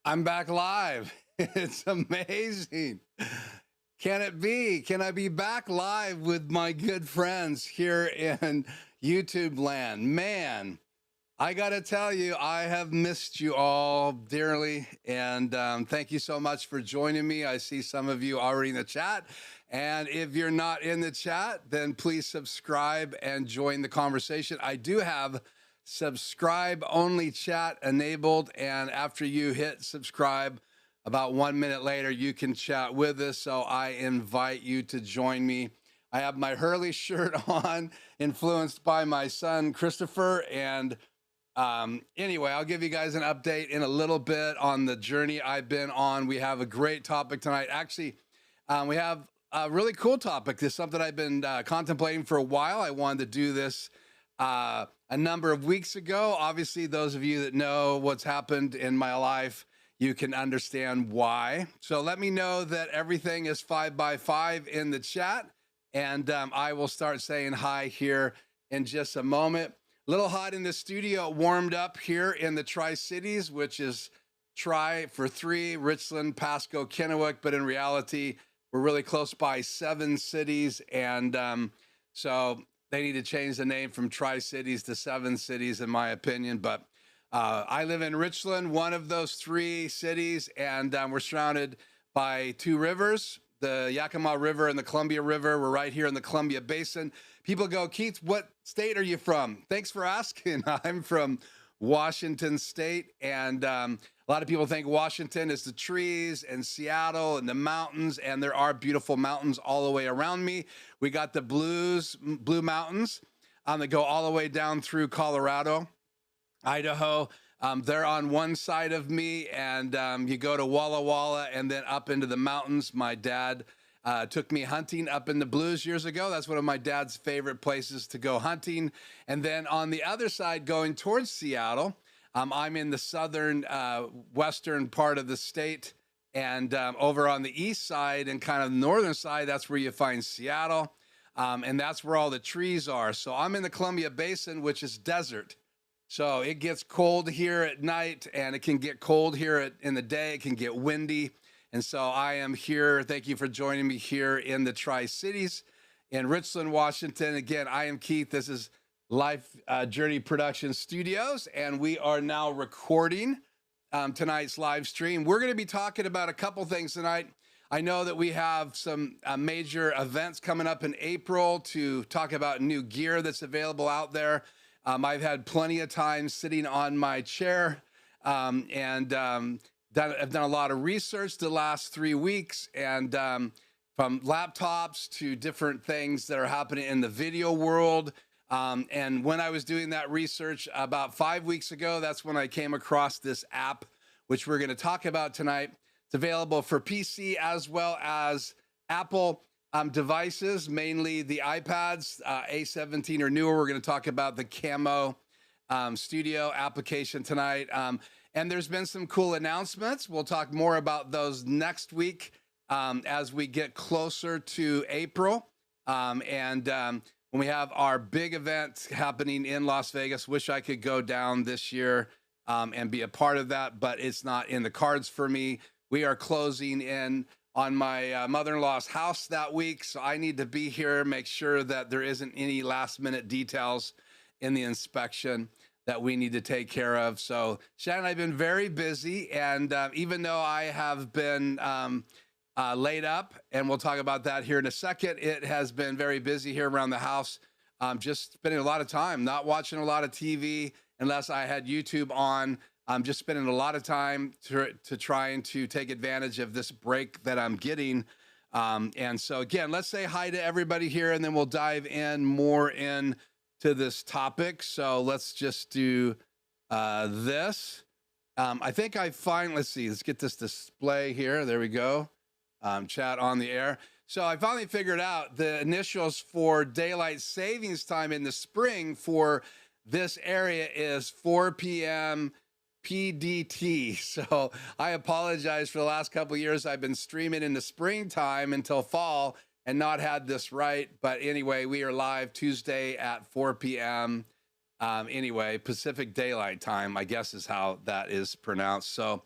I'm back live. It's amazing. Can it be? Can I be back live with my good friends here in YouTube land? Man, I got to tell you, I have missed you all dearly. And thank you so much for joining me. I see some of you already in the chat. And if you're not in the chat, then please subscribe and join the conversation. I do have subscribe only chat enabled, and after you hit subscribe, about 1 minute later you can chat with us. So I invite you to join me. I have my Hurley shirt on, influenced by my son Christopher. And anyway, I'll give you guys an update in a little bit on the journey I've been on. We have a great topic tonight. Actually, we have a really cool topic. This is something I've been contemplating for a while. I wanted to do this a number of weeks ago. Obviously, those of you that know what's happened in my life, you can understand why. So let me know that everything is 5x5 in the chat, and I will start saying hi here in just a moment. A little hot in the studio, warmed up here in the Tri-Cities, which is Tri for 3, Richland, Pasco, Kennewick, but in reality, we're really close by 7 cities, and so they need to change the name from Tri-Cities to 7 cities, in my opinion. But I live in Richland, one of those 3 cities, and we're surrounded by 2 rivers, the Yakima River and the Columbia River. We're right here in the Columbia Basin. People go, Keith, what state are you from? Thanks for asking. I'm from Washington State, and a lot of people think Washington is the trees and Seattle and the mountains, and there are beautiful mountains all the way around me. We got the Blue Mountains that go all the way down through Colorado. Idaho. They're on one side of me, and you go to Walla Walla and then up into the mountains. My dad took me hunting up in the Blues years ago. That's one of my dad's favorite places to go hunting. And then on the other side, going towards Seattle, I'm in the southern western part of the state. And over on the east side and kind of the northern side, that's where you find Seattle. And that's where all the trees are. So I'm in the Columbia Basin, which is desert. So it gets cold here at night, and it can get cold here in the day. It can get windy. And so I am here. Thank you for joining me here in the Tri-Cities in Richland, Washington. Again, I am Keith. This is Life Journey Production Studios, and we are now recording tonight's live stream. We're going to be talking about a couple things tonight. I know that we have some major events coming up in April to talk about new gear that's available out there. I've had plenty of time sitting on my chair and I've done a lot of research the last 3 weeks, and from laptops to different things that are happening in the video world. And when I was doing that research about 5 weeks ago, that's when I came across this app, which we're going to talk about tonight. It's available for PC as well as Apple devices, mainly the iPads, A17 or newer. We're going to talk about the Camo Studio application tonight. And there's been some cool announcements. We'll talk more about those next week as we get closer to April. When we have our big event happening in Las Vegas, wish I could go down this year and be a part of that, but it's not in the cards for me. We are closing in on my mother-in-law's house that week, so I need to be here, make sure that there isn't any last-minute details in the inspection that we need to take care of. So Shannon and I have been very busy, and even though I have been laid up, and we'll talk about that here in a second, it has been very busy here around the house. Just spending a lot of time, not watching a lot of TV unless I had YouTube on. I'm just spending a lot of time to trying to take advantage of this break that I'm getting. And so again, let's say hi to everybody here, and then we'll dive in more in to this topic. So let's just do this. I think I find, let's see, let's get this display here. There we go. Chat on the air. So I finally figured out the initials for daylight savings time in the spring for this area is 4 p.m. PDT. So I apologize for the last couple of years. I've been streaming in the springtime until fall and not had this right. But anyway, we are live Tuesday at 4 p.m. Anyway, Pacific Daylight Time, I guess is how that is pronounced. So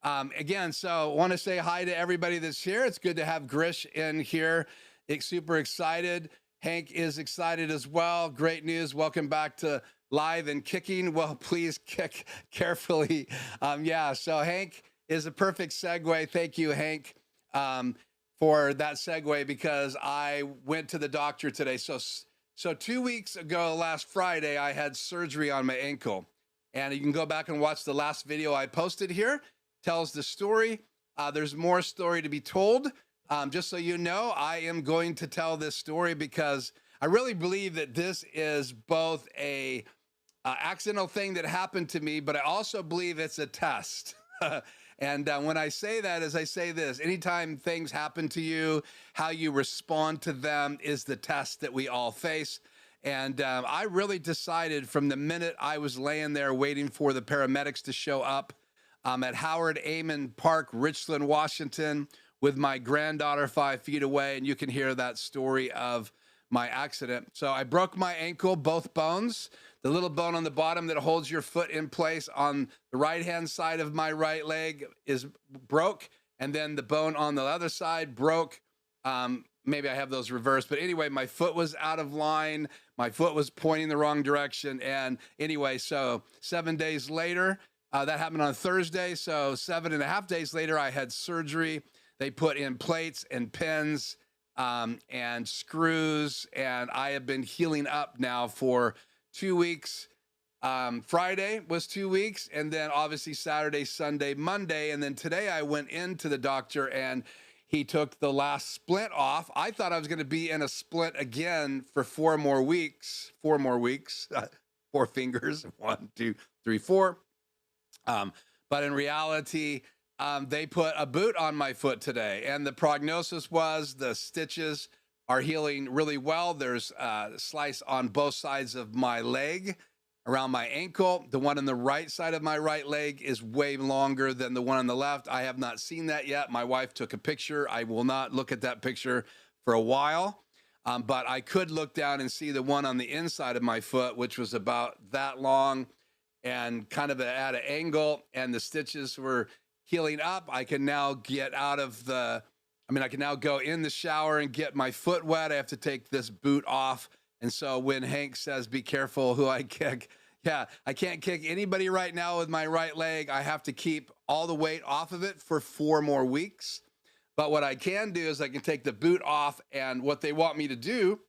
again, so want to say hi to everybody that's here. It's good to have Grish in here. It's super excited. Hank is excited as well. Great news. Welcome back to Live and Kicking. Well, please kick carefully. Yeah, so Hank is a perfect segue. Thank you, Hank, for that segue, because I went to the doctor today. So 2 weeks ago, last Friday, I had surgery on my ankle. And you can go back and watch the last video I posted here. Tells the story. There's more story to be told. Just so you know, I am going to tell this story because I really believe that this is both a accidental thing that happened to me, but I also believe it's a test. And when I say that, as I say this, anytime things happen to you, how you respond to them is the test that we all face. And I really decided from the minute I was laying there waiting for the paramedics to show up at Howard Amon Park, Richland, Washington, with my granddaughter 5 feet away, and you can hear that story of my accident. So I broke my ankle, both bones. The little bone on the bottom that holds your foot in place on the right-hand side of my right leg is broke, and then the bone on the other side broke. Maybe I have those reversed, but anyway, my foot was out of line. My foot was pointing the wrong direction, and anyway, so 7 days later, that happened on Thursday, so 7.5 days later, I had surgery. They put in plates and pins and screws, and I have been healing up now for 2 weeks. Friday was 2 weeks, and then obviously Saturday, Sunday, Monday, and then today I went into the doctor, and he took the last splint off. I thought I was going to be in a splint again for 4 more weeks. 4 more weeks. 4 fingers. 1, 2, 3, 4. But in reality, they put a boot on my foot today, and the prognosis was the stitches are healing really well. There's a slice on both sides of my leg around my ankle. The one on the right side of my right leg is way longer than the one on the left. I have not seen that yet. My wife took a picture. I will not look at that picture for a while, but I could look down and see the one on the inside of my foot, which was about that long and kind of at an angle, and the stitches were healing up. I can now get out of I can now go in the shower and get my foot wet. I have to take this boot off. And so when Hank says, be careful who I kick, yeah, I can't kick anybody right now with my right leg. I have to keep all the weight off of it for 4 more weeks. But what I can do is I can take the boot off, and what they want me to do,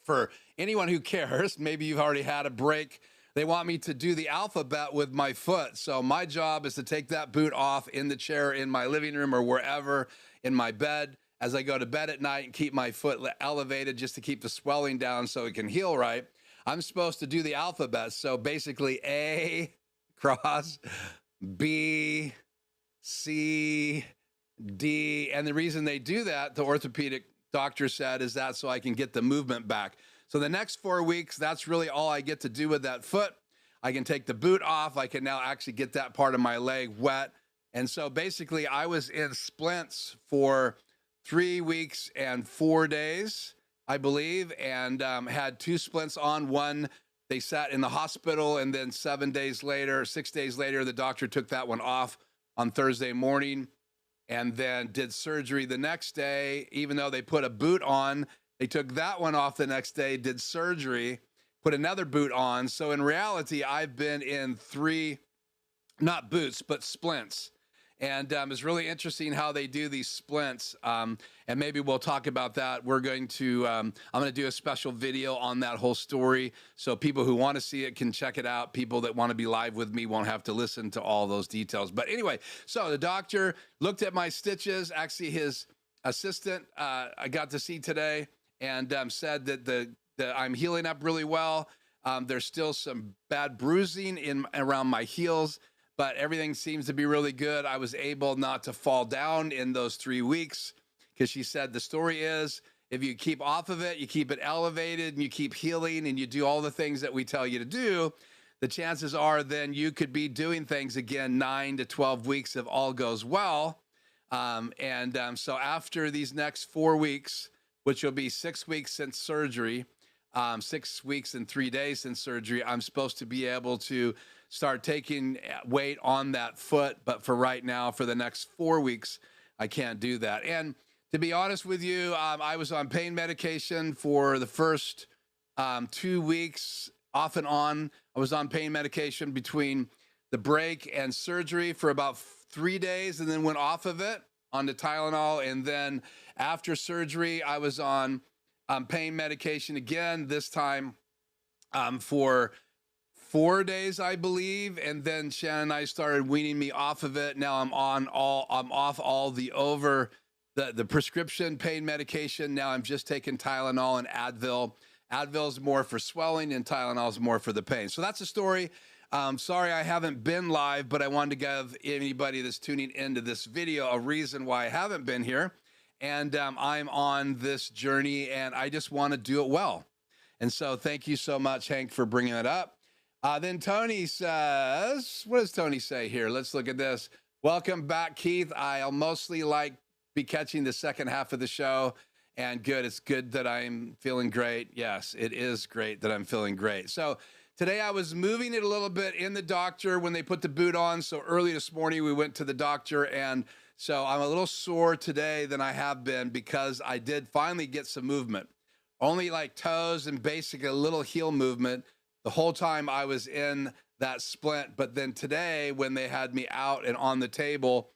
for anyone who cares, maybe you've already had a break, they want me to do the alphabet with my foot. So my job is to take that boot off in the chair in my living room or wherever, in my bed, as I go to bed at night, and keep my foot elevated just to keep the swelling down so it can heal right. I'm supposed to do the alphabet. So basically A, cross, B, C, D. And the reason they do that, the orthopedic doctor said, is that so I can get the movement back. So the next 4 weeks, that's really all I get to do with that foot. I can take the boot off. I can now actually get that part of my leg wet. And so basically I was in splints for 3 weeks and 4 days, I believe, and had 2 splints on. One, they sat in the hospital, and then 6 days later, the doctor took that one off on Thursday morning, and then did surgery the next day. Even though they put a boot on, they took that one off the next day, did surgery, put another boot on. So in reality, I've been in 3, not boots, but splints. And it's really interesting how they do these splints. And maybe we'll talk about that. We're going to, I'm going to do a special video on that whole story. So people who want to see it can check it out. People that want to be live with me won't have to listen to all those details. But anyway, so the doctor looked at my stitches. Actually, his assistant, I got to see today, and said that I'm healing up really well. There's still some bad bruising around my heels, but everything seems to be really good. I was able not to fall down in those 3 weeks, because she said the story is, if you keep off of it, you keep it elevated, and you keep healing, and you do all the things that we tell you to do, the chances are then you could be doing things again 9 to 12 weeks if all goes well. So after these next 4 weeks, which will be 6 weeks since surgery, 6 weeks and 3 days since surgery, I'm supposed to be able to start taking weight on that foot. But for right now, for the next 4 weeks, I can't do that. And to be honest with you, I was on pain medication for the first 2 weeks, off and on. I was on pain medication between the break and surgery for about 3 days, and then went off of it onto Tylenol. And then after surgery, I was on pain medication again, this time for 4 days, I believe. And then Shannon and I started weaning me off of it. Now I'm off all the prescription pain medication. Now I'm just taking Tylenol and Advil. Advil's more for swelling, and Tylenol's more for the pain. So that's the story. Sorry I haven't been live, but I wanted to give anybody that's tuning into this video a reason why I haven't been here. And I'm on this journey, and I just want to do it well. And so thank you so much, Hank, for bringing it up. Then Tony says, what does Tony say here? Let's look at this. Welcome back, Keith. I'll mostly be catching the second half of the show. And good, it's good that I'm feeling great. Yes, it is great that I'm feeling great. So today I was moving it a little bit in the doctor when they put the boot on. So early this morning we went to the doctor, and so I'm a little sore today than I have been, because I did finally get some movement. Only like toes and basically a little heel movement the whole time I was in that splint. But then today, when they had me out and on the table,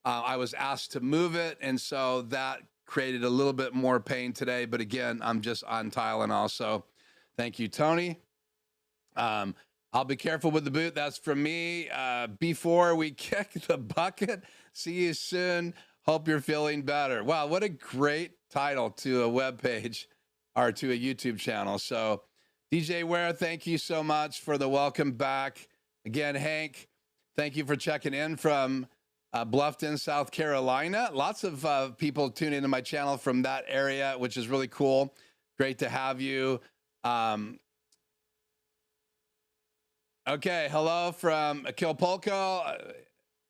I was asked to move it. And so that created a little bit more pain today. But again, I'm just on Tylenol. So thank you, Tony. I'll be careful with the boot. That's from me. Before we kick the bucket, see you soon. Hope you're feeling better. Wow, what a great title to a web page or to a YouTube channel. So DJ Ware, thank you so much for the welcome back. Again, Hank, thank you for checking in from Bluffton, South Carolina. Lots of people tune into my channel from that area, which is really cool. Great to have you. Okay, hello from Kilpolko.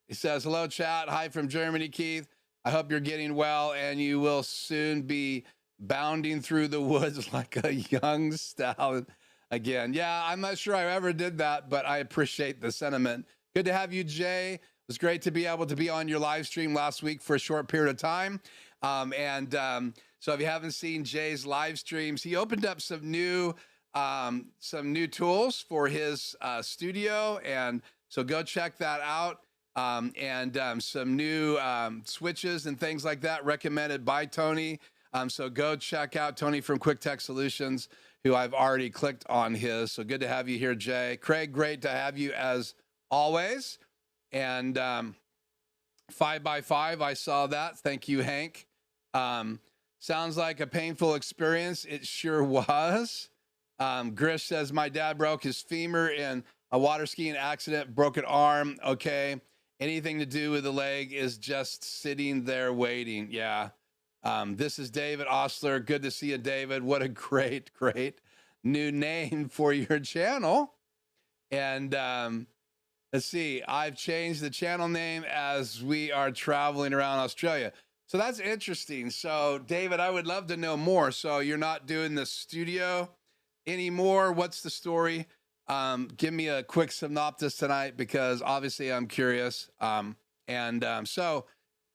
He says, hello, chat. Hi from Germany, Keith. I hope you're getting well and you will soon be bounding through the woods like a young stallion again. Yeah, I'm not sure I ever did that, but I appreciate the sentiment. Good to have you, Jay. It was great to be able to be on your live stream last week for a short period of time. So if you haven't seen Jay's live streams, he opened up some new tools for his studio, and so go check that out. Some new switches and things like that recommended by Tony. So go check out Tony from Quick Tech Solutions, who I've already clicked on his. So good to have you here, Jay. Craig, great to have you as always. And 5x5, I saw that. Thank you, Hank. Sounds like a painful experience. It sure was. Grish says, my dad broke his femur in a water skiing accident, broken arm. Okay. Anything to do with the leg is just sitting there waiting. Yeah. This is David Osler. Good to see you, David. What a great new name for your channel. And let's see, I've changed the channel name as we are traveling around Australia. So that's interesting. So David, I would love to know more. So you're not doing the studio anymore. What's the story? Give me a quick synopsis tonight, because obviously I'm curious. So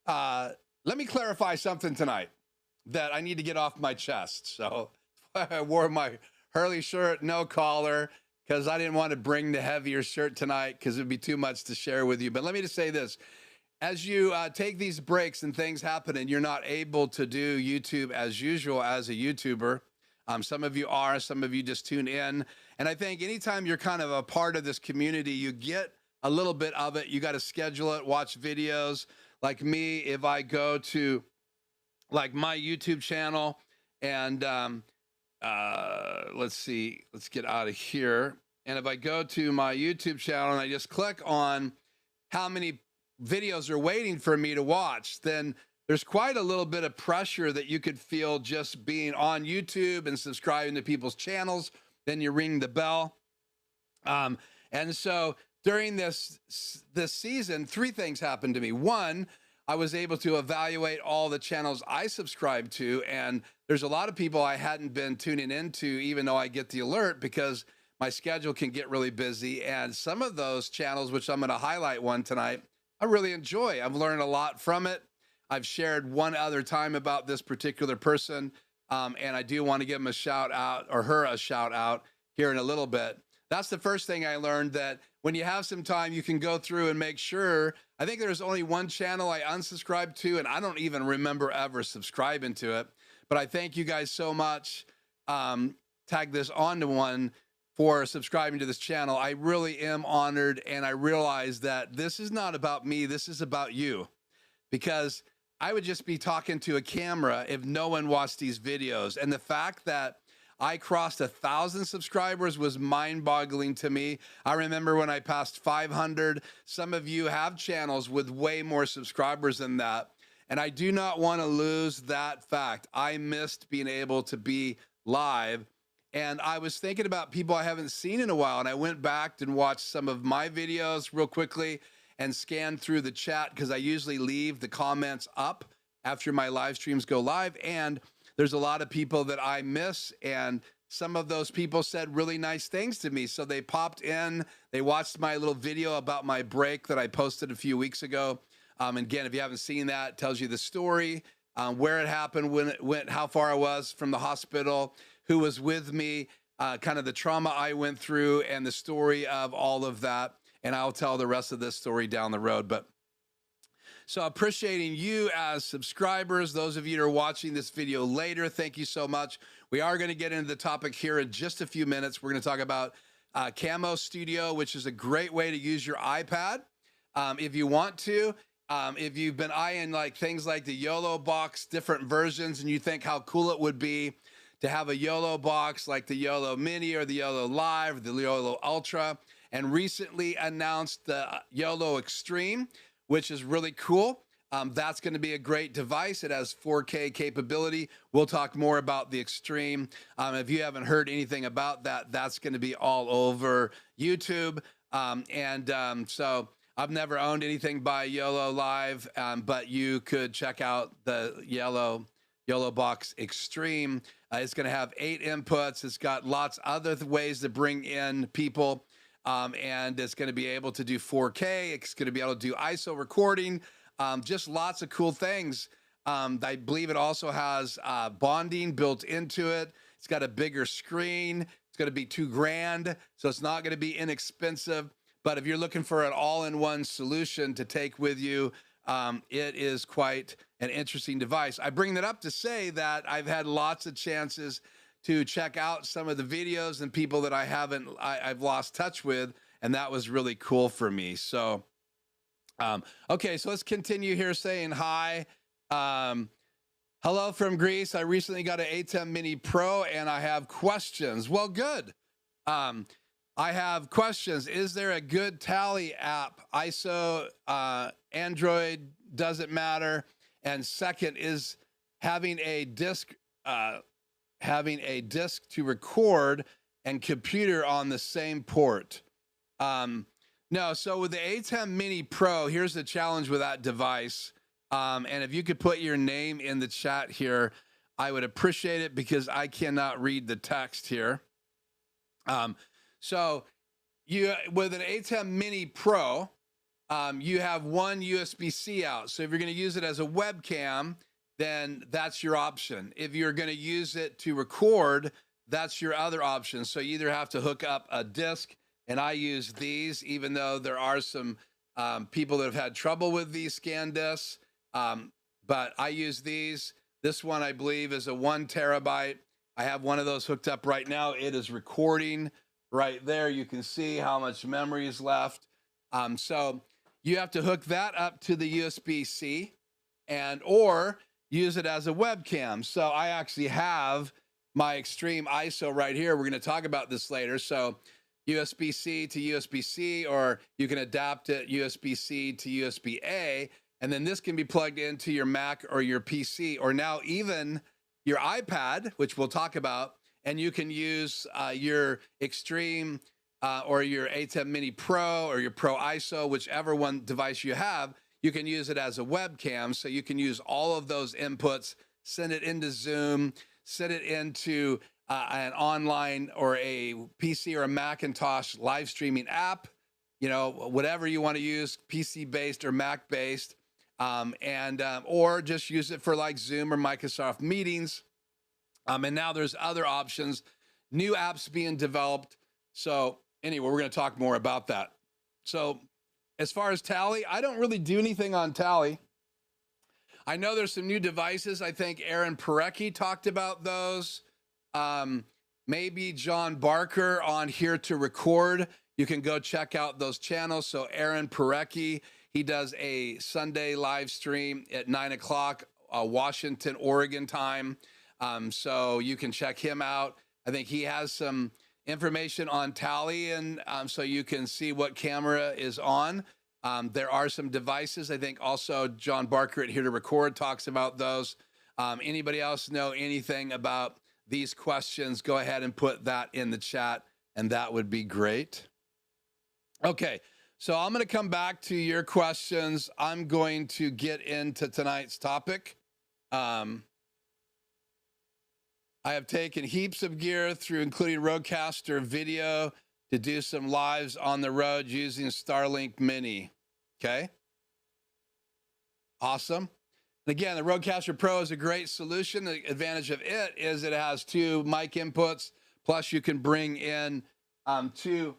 let me clarify something tonight that I need to get off my chest. So I wore my Hurley shirt, no collar, because I didn't want to bring the heavier shirt tonight because it'd be too much to share with you. But let me just say this. As you take these breaks and things happen and you're not able to do YouTube as usual as a YouTuber, some of you are, some of you just tune in. And I think anytime you're kind of a part of this community, you get a little bit of it. You got to schedule it, watch videos. Like me, if I go to like my YouTube channel and let's see, let's get out of here. And if I go to my YouTube channel and I just click on how many videos are waiting for me to watch, then there's quite a little bit of pressure that you could feel just being on YouTube and subscribing to people's channels. Then you ring the bell. And so during this season, three things happened to me. One, I was able to evaluate all the channels I subscribe to, and there's a lot of people I hadn't been tuning into, even though I get the alert, because my schedule can get really busy. And some of those channels, which I'm going to highlight one tonight, I really enjoy. I've learned a lot from it. I've shared one other time about this particular person, and I do want to give him a shout out, or her a shout out, here in a little bit. That's the first thing I learned, that when you have some time, you can go through and make sure. I think there's only one channel I unsubscribed to, and I don't even remember ever subscribing to it. But I thank you guys so much. Tag this onto one for subscribing to this channel. I really am honored, and I realize that this is not about me. This is about you, because I would just be talking to a camera if no one watched these videos. And the fact that I crossed 1,000 subscribers was mind-boggling to me. I remember when I passed 500. Some of you have channels with way more subscribers than that. And I do not want to lose that fact. I missed being able to be live. And I was thinking about people I haven't seen in a while. And I went back and watched some of my videos real quickly and scanned through the chat, because I usually leave the comments up after my live streams go live. And there's a lot of people that I miss, and some of those people said really nice things to me. So they popped in, they watched my little video about my break that I posted a few weeks ago. And again, if you haven't seen that, it tells you the story, where it happened, when it went, how far I was from the hospital, who was with me, kind of the trauma I went through, and the story of all of that. And I'll tell the rest of this story down the road. But so appreciating you as subscribers. Those of you that are watching this video later, thank you so much. We are going to get into the topic here in just a few minutes. We're going to talk about Camo Studio, which is a great way to use your iPad if you want to. If you've been eyeing like things like the YOLO box, different versions, and you think how cool it would be to have a YOLO box like the YOLO Mini or the YOLO Live or the YOLO Ultra, and recently announced the YOLO Extreme, which is really cool. That's going to be a great device. It has 4K capability. We'll talk more about the Extreme. If you haven't heard anything about that, that's going to be all over YouTube. So I've never owned anything by YOLO Live, but you could check out the YOLO Box Extreme. It's going to have 8 inputs. It's got lots of other ways to bring in people, and it's going to be able to do 4K. It's going to be able to do ISO recording. Just lots of cool things. I believe it also has bonding built into it. It's got a bigger screen. It's going to be $2,000, so it's not going to be inexpensive. But if you're looking for an all-in-one solution to take with you, it is quite an interesting device. I bring that up to say that I've had lots of chances to check out some of the videos and people that I've lost touch with, and that was really cool for me. So. Okay, so let's continue here saying hi. Hello from Greece. I recently got an ATEM Mini Pro and I have questions. Well, good. I have questions. Is there a good tally app? ISO, Android, doesn't matter. And second is having a disc to record and computer on the same port. No, so with the ATEM Mini Pro, here's the challenge with that device. And if you could put your name in the chat here, I would appreciate it because I cannot read the text here. So with an ATEM Mini Pro, you have one USB-C out. So if you're going to use it as a webcam, then that's your option. If you're going to use it to record, that's your other option. So you either have to hook up a disc, and I use these, even though there are some people that have had trouble with these scan discs. But I use these. This one, I believe, is a 1 terabyte. I have one of those hooked up right now. It is recording right there. You can see how much memory is left. So you have to hook that up to the USB-C or use it as a webcam. So I actually have my Extreme ISO right here. We're going to talk about this later. So USB-C to USB-C, or you can adapt it USB-C to USB-A, and then this can be plugged into your Mac or your PC, or now even your iPad, which we'll talk about, and you can use your Extreme or your ATEM Mini Pro or your Pro ISO, whichever one device you have, you can use it as a webcam. So you can use all of those inputs, send it into Zoom, send it into an online or a PC or a Macintosh live streaming app, whatever you want to use, PC based or Mac based, or just use it for like Zoom or Microsoft meetings. And now there's other options, new apps being developed. So anyway, we're going to talk more about that. So as far as Tally, I don't really do anything on Tally. I know there's some new devices. I think Aaron Parecki talked about those. Maybe John Barker on Here to Record. You can go check out those channels. So Aaron Parecki, he does a Sunday live stream at 9 o'clock, Washington, Oregon time. So you can check him out. I think he has some information on Tally, and so you can see what camera is on. There are some devices. I think also John Barker at Here to Record talks about those. Anybody else know anything about these questions? Go ahead and put that in the chat, and that would be great. Okay, so I'm going to come back to your questions. I'm going to get into tonight's topic. I have taken heaps of gear through, including Rodecaster video, to do some lives on the road using Starlink Mini. Okay. Awesome. And again, the Rodecaster Pro is a great solution. The advantage of it is it has 2 mic inputs, plus you can bring in 2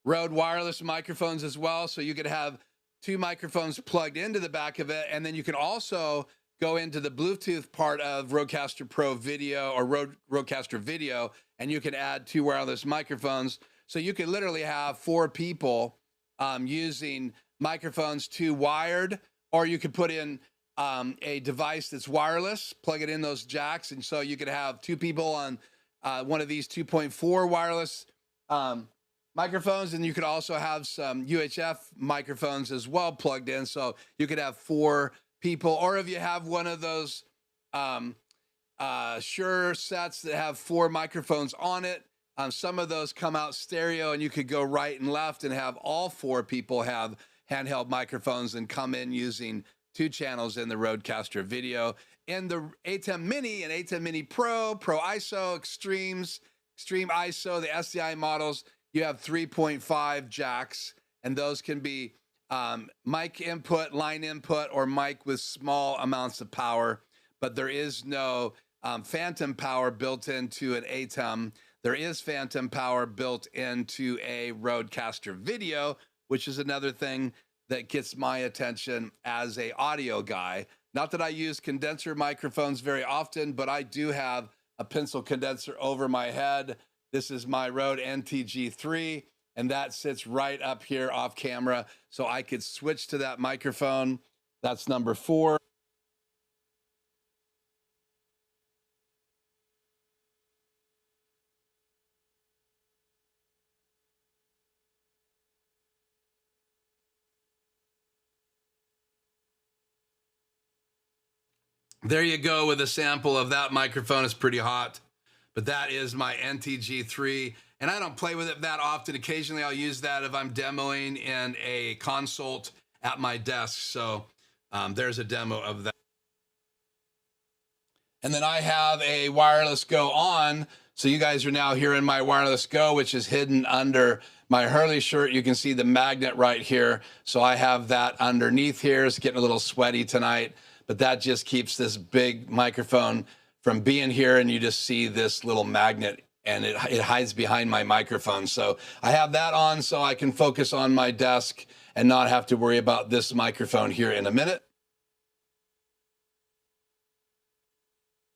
Rode wireless microphones as well. So you could have 2 microphones plugged into the back of it, and then you can also go into the Bluetooth part of Rodecaster Pro Video or Rodecaster Video, and you can add 2 wireless microphones. So you can literally have 4 people using microphones, 2 wired, or you could put in a device that's wireless, plug it in those jacks, and so you could have 2 people on one of these 2.4 wireless microphones, and you could also have some UHF microphones as well plugged in. So you could have 4 people, or if you have one of those Shure sets that have 4 microphones on it, some of those come out stereo, and you could go right and left and have all 4 people have handheld microphones and come in using 2 channels in the Rodecaster video. In the ATEM Mini and ATEM Mini Pro, Pro ISO, Extremes, Extreme ISO, the SDI models, you have 3.5 jacks, and those can be mic input, line input, or mic with small amounts of power, but there is no phantom power built into an ATEM. There is phantom power built into a Rodecaster video, which is another thing that gets my attention as a audio guy. Not that I use condenser microphones very often, but I do have a pencil condenser over my head. This is my Rode NTG3, and that sits right up here off camera. So I could switch to that microphone. That's number 4. There you go with a sample of that microphone. It's pretty hot, but that is my NTG3, and I don't play with it that often. Occasionally I'll use that if I'm demoing in a consult at my desk. So there's a demo of that. And then I have a wireless go on. So you guys are now hearing my wireless go, which is hidden under my Hurley shirt. You can see the magnet right here. So I have that underneath here. It's getting a little sweaty tonight, but that just keeps this big microphone from being here. And you just see this little magnet, and it hides behind my microphone. So I have that on so I can focus on my desk and not have to worry about this microphone here in a minute.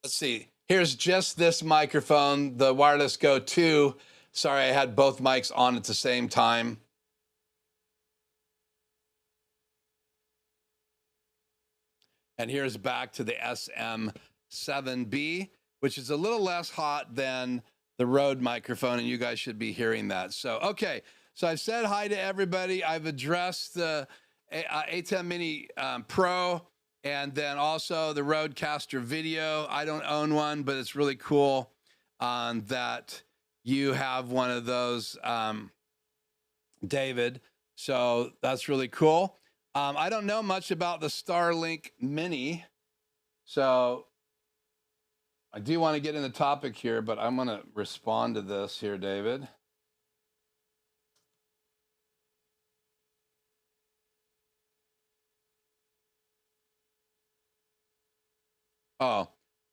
Let's see. Here's just this microphone, the Wireless Go 2. Sorry, I had both mics on at the same time. And here's back to the SM7B, which is a little less hot than the Rode microphone, and you guys should be hearing that. So, okay. So I've said hi to everybody. I've addressed the ATEM Mini Pro, and then also the Rodecaster video. I don't own one, but it's really cool that you have one of those, David. So that's really cool. I don't know much about the Starlink Mini, so I do want to get in the topic here, but I'm going to respond to this here, David. Oh,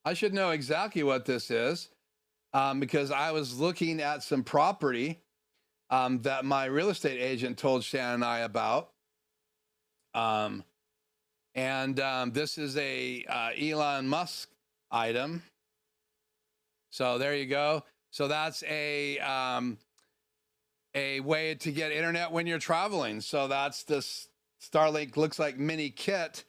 I should know exactly what this is because I was looking at some property that my real estate agent told Shannon and I about. This is a Elon Musk item. So there you go. So that's a way to get internet when you're traveling. So that's this Starlink looks like mini kit.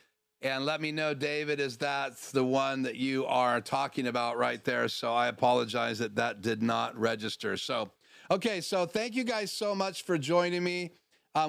And let me know, David, is that's the one that you are talking about right there? So I apologize that that did not register. So, okay. So thank you guys so much for joining me.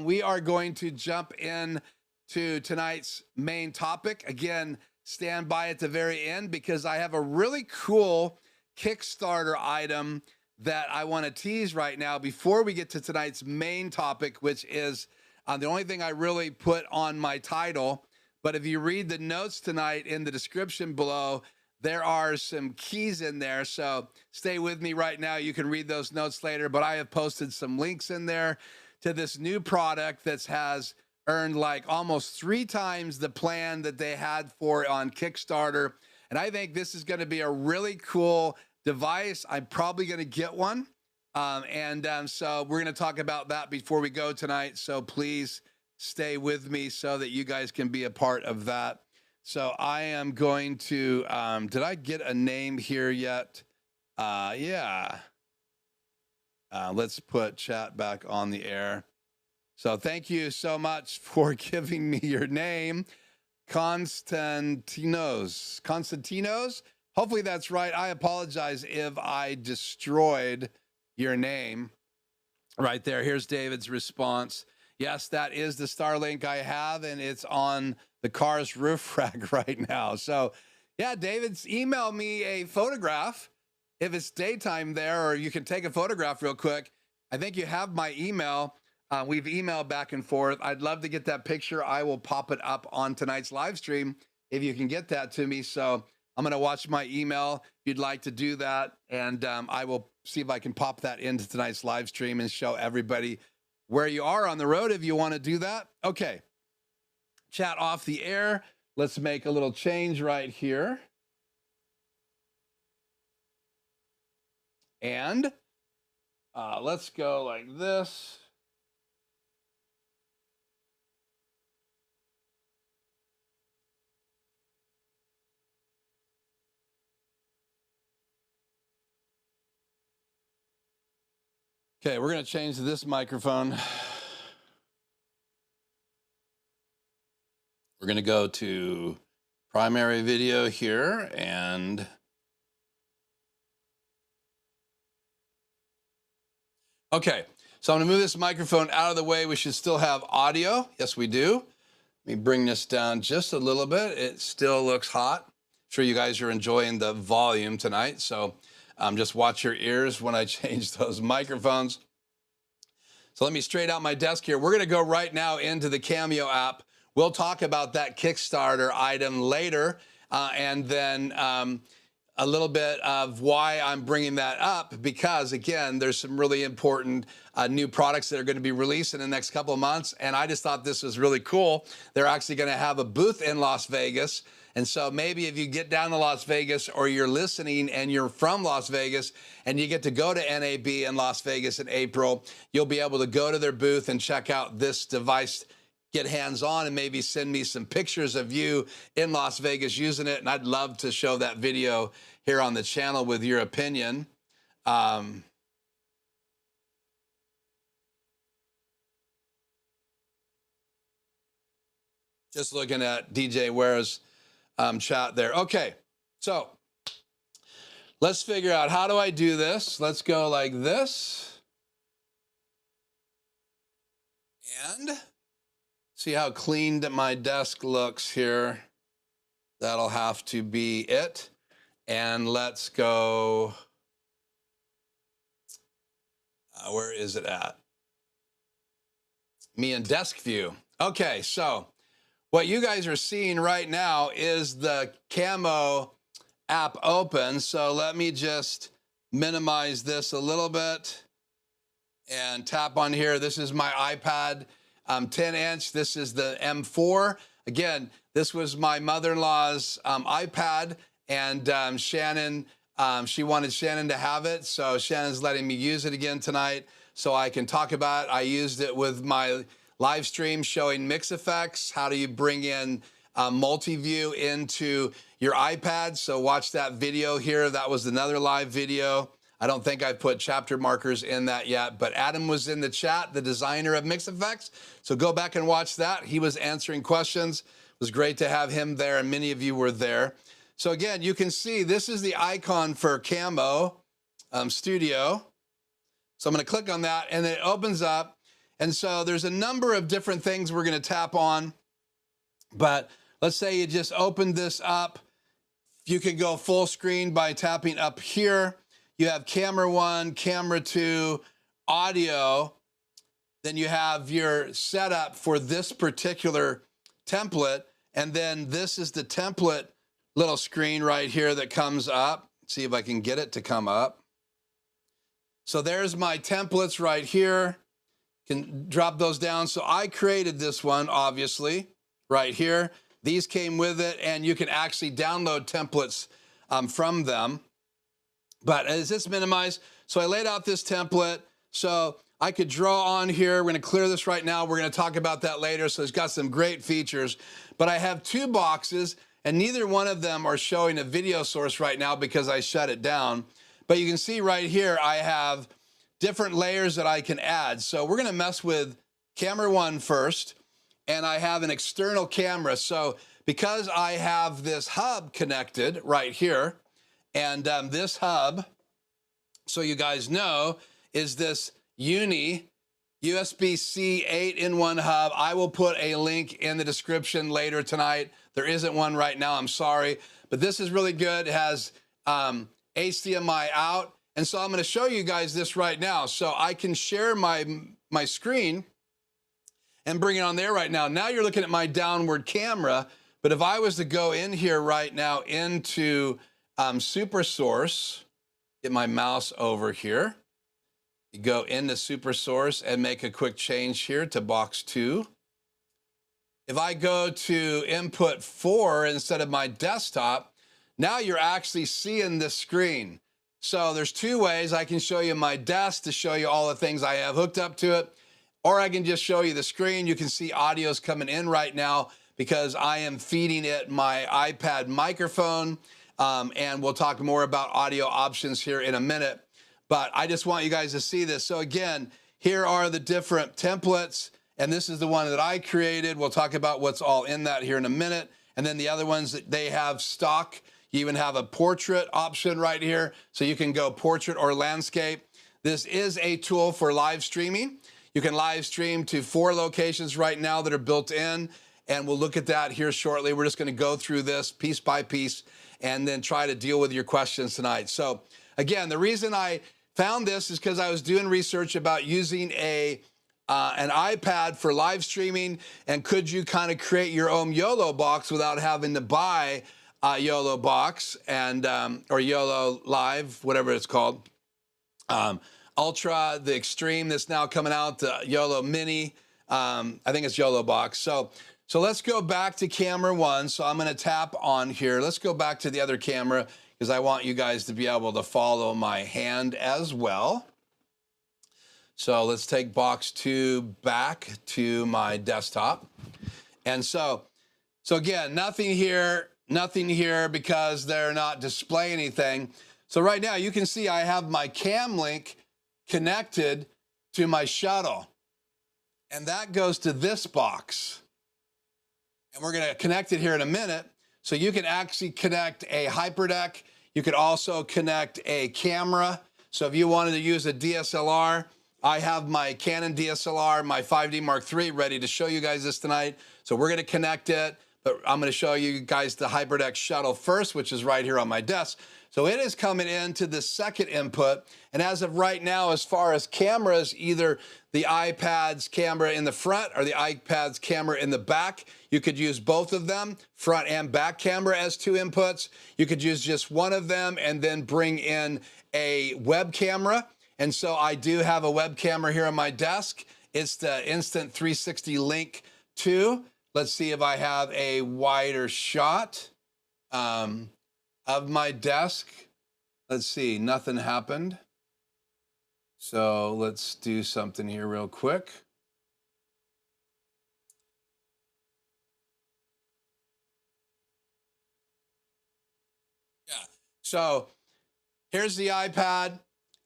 We are going to jump in to tonight's main topic. Again, stand by at the very end because I have a really cool Kickstarter item that I want to tease right now before we get to tonight's main topic, which is the only thing I really put on my title. But if you read the notes tonight in the description below, there are some keys in there. So stay with me right now. You can read those notes later, but I have posted some links in there to this new product that has earned like almost 3 times the plan that they had for on Kickstarter. And I think this is going to be a really cool device. I'm probably going to get one. So we're going to talk about that before we go tonight. So please stay with me so that you guys can be a part of that. So I am going to, did I get a name here yet? Yeah. Let's put chat back on the air. So thank you so much for giving me your name. Constantinos. Hopefully that's right. I apologize if I destroyed your name. right there. Here's David's response. Yes, that is the Starlink I have, and it's on the car's roof rack right now. So, yeah, David's email me a photograph if it's daytime there, or you can take a photograph real quick. I think you have my email. We've emailed back and forth. I'd love to get that picture. I will pop it up on tonight's live stream if you can get that to me. So I'm going to watch my email if you'd like to do that. And I will see if I can pop that into tonight's live stream and show everybody where you are on the road if you want to do that. Okay. Chat off the air. Let's make a little change right here. And let's go like this. Okay, we're going to change to this microphone. We're going to go to primary video here and okay. So I'm going to move this microphone out of the way. We should still have audio. Yes, we do. Let me bring this down just a little bit. It still looks hot. I'm sure you guys are enjoying the volume tonight. So just watch your ears when I change those microphones. So let me straighten out my desk here. We're going to go right now into the Cameo app. We'll talk about that Kickstarter item later, and then a little bit of why I'm bringing that up, because again, there's some really important new products that are going to be released in the next couple of months. And I just thought this was really cool. They're actually going to have a booth in Las Vegas. And so maybe if you get down to Las Vegas, or you're listening and you're from Las Vegas and you get to go to NAB in Las Vegas in April, you'll be able to go to their booth and check out this device, get hands-on, and maybe send me some pictures of you in Las Vegas using it. And I'd love to show that video here on the channel with your opinion. Just looking at DJ Ware's chat there. Okay, so let's figure out, how do I do this? Let's go like this. And see how clean my desk looks here. That'll have to be it. And let's go, where is it at? Me in desk view. Okay, so what you guys are seeing right now is the Camo app open. So let me just minimize this a little bit and tap on here. This is my iPad 10-inch. This is the M4. Again, this was my mother-in-law's iPad, and Shannon, she wanted Shannon to have it. So Shannon's letting me use it again tonight so I can talk about it. I used it with my live stream showing mix effects. How do you bring in multi-view into your iPad? So watch that video here. That was another live video. I don't think I put chapter markers in that yet, but Adam was in the chat, the designer of mix effects. So go back and watch that. He was answering questions. It was great to have him there, and many of you were there. So again, you can see this is the icon for Camo Studio. So I'm going to click on that, and it opens up. And so there's a number of different things we're going to tap on. But let's say you just opened this up. You can go full screen by tapping up here. You have camera 1, camera 2, audio. Then you have your setup for this particular template. And then this is the template little screen right here that comes up. Let's see if I can get it to come up. So there's my templates right here. Can drop those down. So I created this one, obviously, right here. These came with it, and you can actually download templates from them. But is this minimized? So I laid out this template. So I could draw on here. We're going to clear this right now. We're going to talk about that later. So it's got some great features. But I have two boxes, and neither one of them are showing a video source right now because I shut it down. But you can see right here, I have different layers that I can add. So we're going to mess with camera 1 first, and I have an external camera. So because I have this hub connected right here, and this hub, so you guys know, is this Uni USB-C 8-in-1 hub. I will put a link in the description later tonight. There isn't one right now, I'm sorry, but this is really good. It has HDMI out, and so I'm going to show you guys this right now. So I can share my screen and bring it on there right now. Now you're looking at my downward camera, but if I was to go in here right now into Super Source, get my mouse over here, you go into Super Source and make a quick change here to box 2. If I go to input 4 instead of my desktop, now you're actually seeing the screen. So there's two ways. I can show you my desk to show you all the things I have hooked up to it, or I can just show you the screen. You can see audio's coming in right now because I am feeding it my iPad microphone, and we'll talk more about audio options here in a minute. But I just want you guys to see this. So again, here are the different templates, and this is the one that I created. We'll talk about what's all in that here in a minute. And then the other ones that they have stock, you even have a portrait option right here, so you can go portrait or landscape. This is a tool for live streaming. You can live stream to 4 locations right now that are built in, and we'll look at that here shortly. We're just gonna go through this piece by piece and then try to deal with your questions tonight. So again, the reason I found this is because I was doing research about using an iPad for live streaming, and could you kind of create your own YOLO box without having to buy a YOLO box and or YOLO Live, whatever it's called. Ultra, the Extreme that's now coming out, the YOLO Mini, I think it's YOLO box. So let's go back to camera 1. So I'm gonna tap on here. Let's go back to the other camera because I want you guys to be able to follow my hand as well. So let's take box 2 back to my desktop. And so again, nothing here because they're not displaying anything. So right now you can see I have my Camlink connected to my shuttle, and that goes to this box. And we're gonna connect it here in a minute. So you can actually connect a HyperDeck. You could also connect a camera. So if you wanted to use a DSLR, I have my Canon DSLR, my 5D Mark III, ready to show you guys this tonight. So we're gonna connect it, but I'm gonna show you guys the HyperDeck shuttle first, which is right here on my desk. So it is coming into the second input. And as of right now, as far as cameras, either the iPad's camera in the front or the iPad's camera in the back, you could use both of them, front and back camera, as 2 inputs. You could use just one of them and then bring in a web camera. And so I do have a web camera here on my desk. It's the Instant 360 Link 2. Let's see if I have a wider shot of my desk. Let's see, nothing happened. So let's do something here real quick. Yeah, so here's the iPad,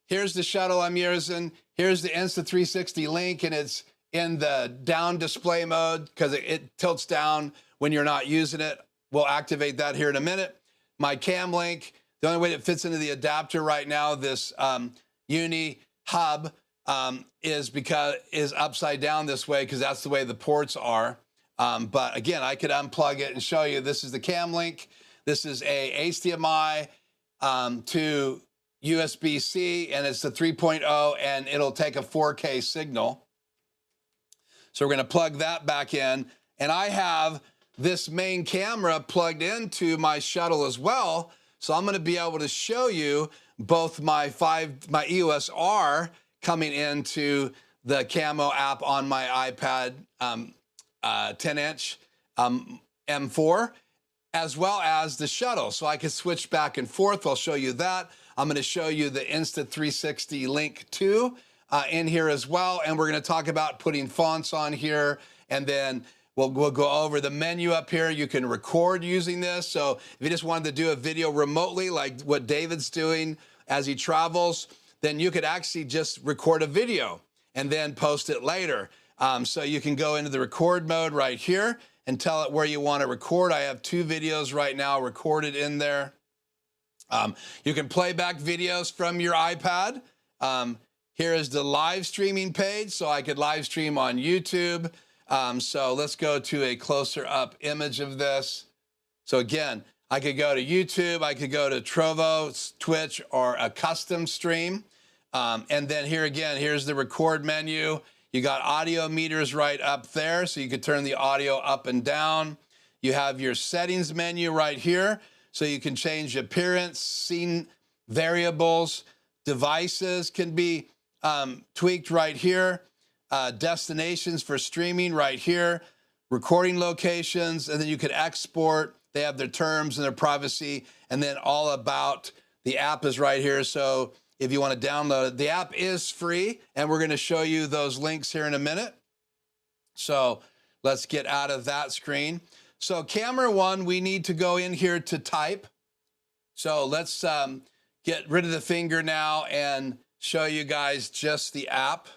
here's the shuttle I'm using, here's the Insta360 Link, and it's in the down display mode because it tilts down when you're not using it. We'll activate that here in a minute. My Camlink, the only way it fits into the adapter right now, this Uni hub, is upside down this way because that's the way the ports are. But again, I could unplug it and show you. This is the Camlink. This is a HDMI to USB-C, and it's the 3.0, and it'll take a 4K signal. So we're gonna plug that back in, and I have this main camera plugged into my shuttle as well. So I'm gonna be able to show you both my EOS R coming into the Camo app on my iPad 10-inch M4, as well as the shuttle. So I can switch back and forth. I'll show you that. I'm gonna show you the Insta360 Link 2 in here as well. And we're gonna talk about putting fonts on here, and then we'll go over the menu up here. You can record using this. So if you just wanted to do a video remotely, like what David's doing as he travels, then you could actually just record a video and then post it later. So you can go into the record mode right here and tell it where you want to record. I have 2 videos right now recorded in there. You can play back videos from your iPad Here is the live streaming page, so I could live stream on YouTube. So let's go to a closer up image of this. So again, I could go to YouTube, I could go to Trovo, Twitch, or a custom stream. And then here again, here's the record menu. You got audio meters right up there, so you could turn the audio up and down. You have your settings menu right here, so you can change appearance, scene variables, devices can be tweaked right here, destinations for streaming right here, recording locations, and then you could export. They have their terms and their privacy, and then all about the app is right here. So if you want to download it, the app is free, and we're going to show you those links here in a minute. So let's get out of that screen. So camera one, we need to go in here to type. So let's get rid of the finger now and show you guys just the app.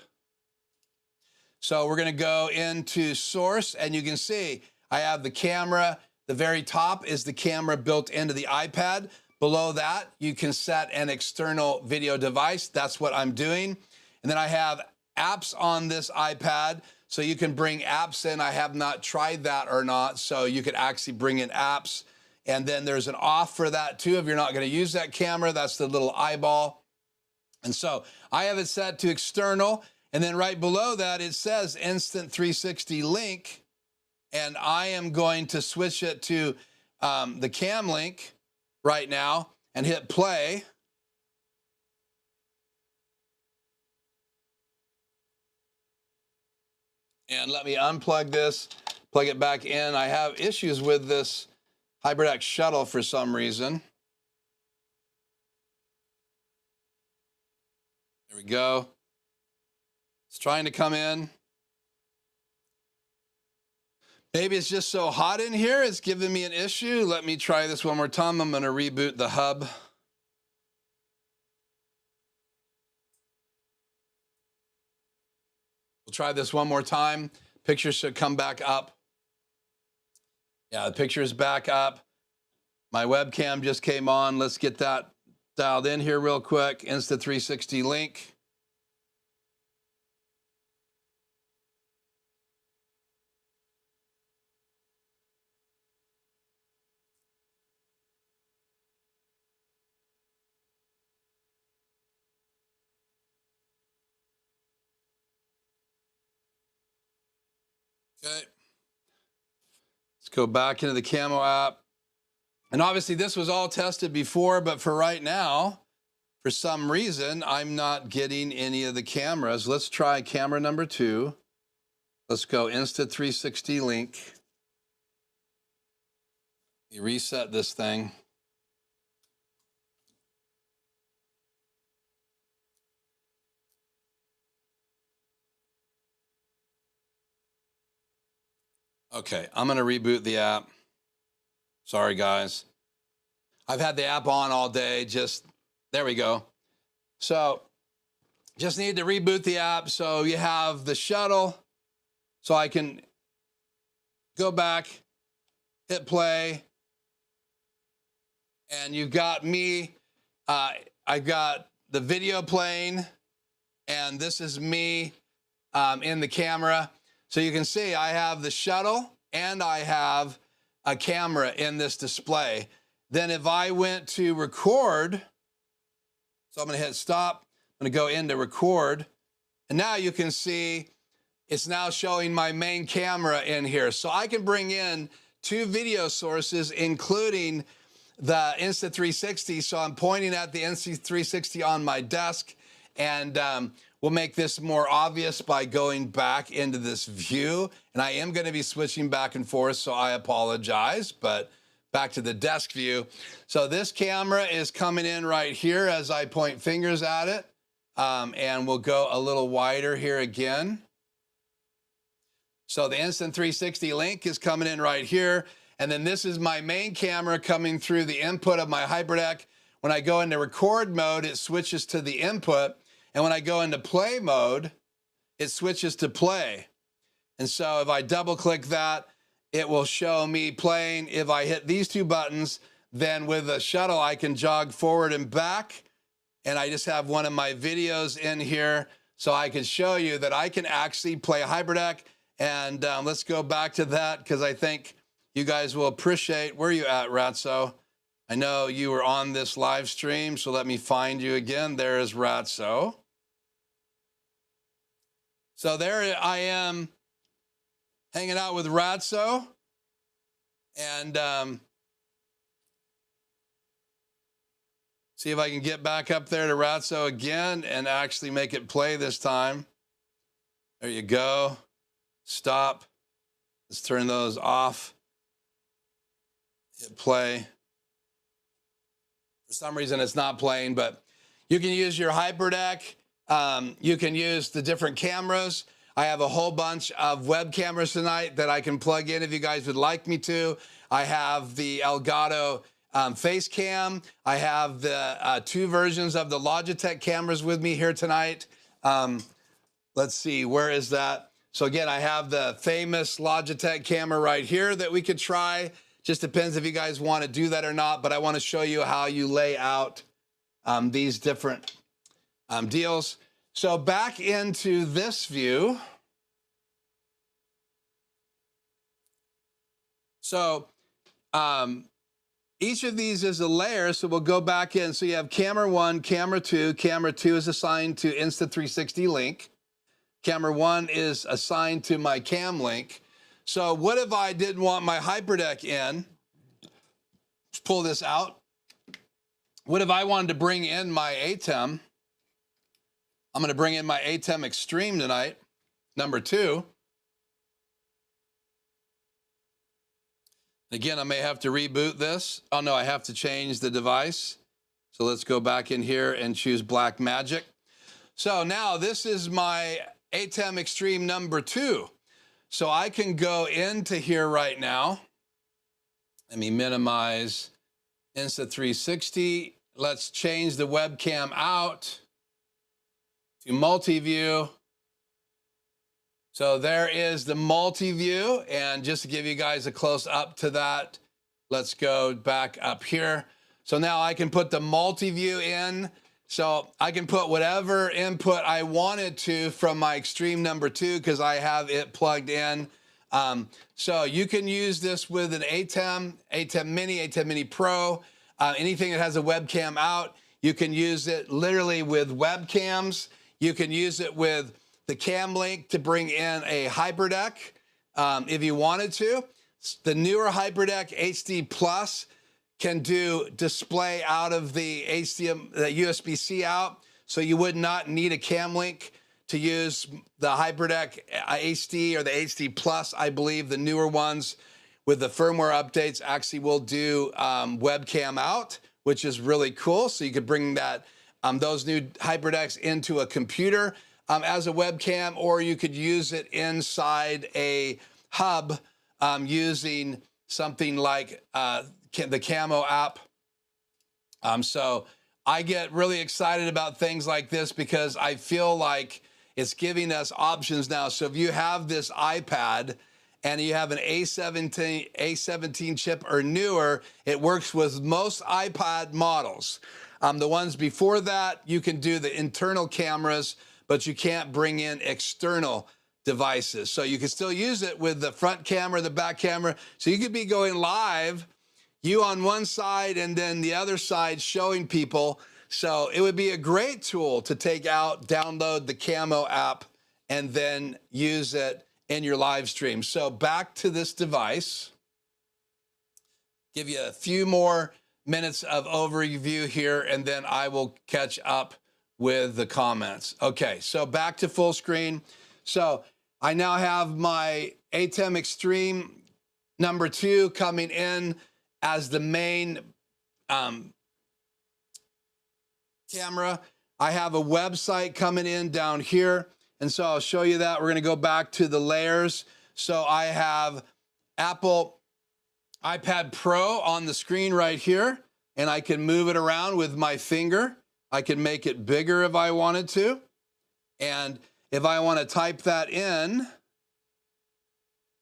So we're going to go into source, and you can see I have the camera. The very top is the camera built into the iPad. Below that, you can set an external video device. That's what I'm doing. And then I have apps on this iPad, so you can bring apps in. I have not tried that or not, so you could actually bring in apps. And then there's an off for that too. If you're not going to use that camera, that's the little eyeball. And so I have it set to external. And then right below that, it says Instant 360 Link. And I am going to switch it to the Camlink right now and hit play. And let me unplug this, plug it back in. I have issues with this HyperDeck shuttle for some reason. There we go. It's trying to come in. Maybe it's just so hot in here, it's giving me an issue. Let me try this one more time. I'm going to reboot the hub. We'll try this one more time. Picture should come back up. Yeah, the picture is back up. My webcam just came on. Let's get that dialed in here real quick. Insta360 Link. Okay. Let's go back into the Camo app. And obviously this was all tested before, but for right now, for some reason, I'm not getting any of the cameras. Let's try camera number 2. Let's go Insta360 Link. You reset this thing. Okay, I'm going to reboot the app. Sorry, guys. I've had the app on all day. There we go. So just need to reboot the app. So you have the shuttle. So I can go back, hit play. And you've got me. I've got the video playing. And this is me in the camera. So you can see I have the shuttle and I have a camera in this display. Then if I went to record, so I'm going to hit stop. I'm going to go into record. And now you can see it's now showing my main camera in here. So I can bring in 2 video sources, including the Insta360. So I'm pointing at the Insta360 on my desk, and we'll make this more obvious by going back into this view. And I am going to be switching back and forth, so I apologize, but back to the desk view. So this camera is coming in right here as I point fingers at it. And we'll go a little wider here again. So the Insta360 Link is coming in right here. And then this is my main camera coming through the input of my HyperDeck. When I go into record mode, it switches to the input. And when I go into play mode, it switches to play. And so if I double click that, it will show me playing. If I hit these 2 buttons, then with the shuttle, I can jog forward and back. and I just have one of my videos in here so I can show you that I can actually play HyperDeck. And let's go back to that because I think you guys will appreciate. Where you at, Ratso? I know you were on this live stream, so let me find you again. There is Ratso. So there I am hanging out with Ratso. And see if I can get back up there to Ratso again and actually make it play this time. There you go. Stop. Let's turn those off. Hit play. For some reason, it's not playing, but you can use your HyperDeck. You can use the different cameras. I have a whole bunch of web cameras tonight that I can plug in if you guys would like me to. I have the Elgato face cam. I have the 2 versions of the Logitech cameras with me here tonight. Let's see, where is that? So again, I have the famous Logitech camera right here that we could try. Just depends if you guys want to do that or not, but I want to show you how you lay out these different deals. So back into this view. So each of these is a layer, so we'll go back in. So you have camera 1, camera 2. Camera 2 is assigned to Insta360 Link. Camera 1 is assigned to my Camlink. So what if I didn't want my HyperDeck in? Let's pull this out. What if I wanted to bring in my ATEM? I'm going to bring in my ATEM Extreme tonight, number 2. Again, I may have to reboot this. Oh no, I have to change the device. So let's go back in here and choose Black Magic. So now this is my ATEM Extreme number 2. So I can go into here right now. Let me minimize Insta360. Let's change the webcam out to multi-view. So there is the multi-view, and just to give you guys a close up to that, let's go back up here. So now I can put the multi-view in. So I can put whatever input I wanted to from my Extreme number 2 because I have it plugged in. So you can use this with an ATEM Mini, ATEM Mini Pro, anything that has a webcam out. You can use it literally with webcams. You can use it with the Camlink to bring in a HyperDeck if you wanted to. The newer HyperDeck HD Plus can do display out of the HDMI, the USB-C out, so you would not need a Camlink to use the HyperDeck HD or the HD Plus. I believe the newer ones with the firmware updates actually will do webcam out, which is really cool. So you could bring that those new HyperDecks into a computer as a webcam, or you could use it inside a hub using something like the Camo app. So I get really excited about things like this because I feel like it's giving us options now. So if you have this iPad and you have an A17 chip or newer, it works with most iPad models. The ones before that, you can do the internal cameras, but you can't bring in external devices. So you can still use it with the front camera, the back camera. So you could be going live, you on one side and then the other side showing people. So it would be a great tool to take out, download the Camo app, and then use it in your live stream. So back to this device. Give you a few more minutes of overview here, and then I will catch up with the comments. Okay, so back to full screen. So I now have my ATEM Extreme number 2 coming in as the main camera. I have a website coming in down here, and so I'll show you that. We're going to go back to the layers. So I have Apple iPad Pro on the screen right here, and I can move it around with my finger. I can make it bigger if I wanted to. And if I want to type that in,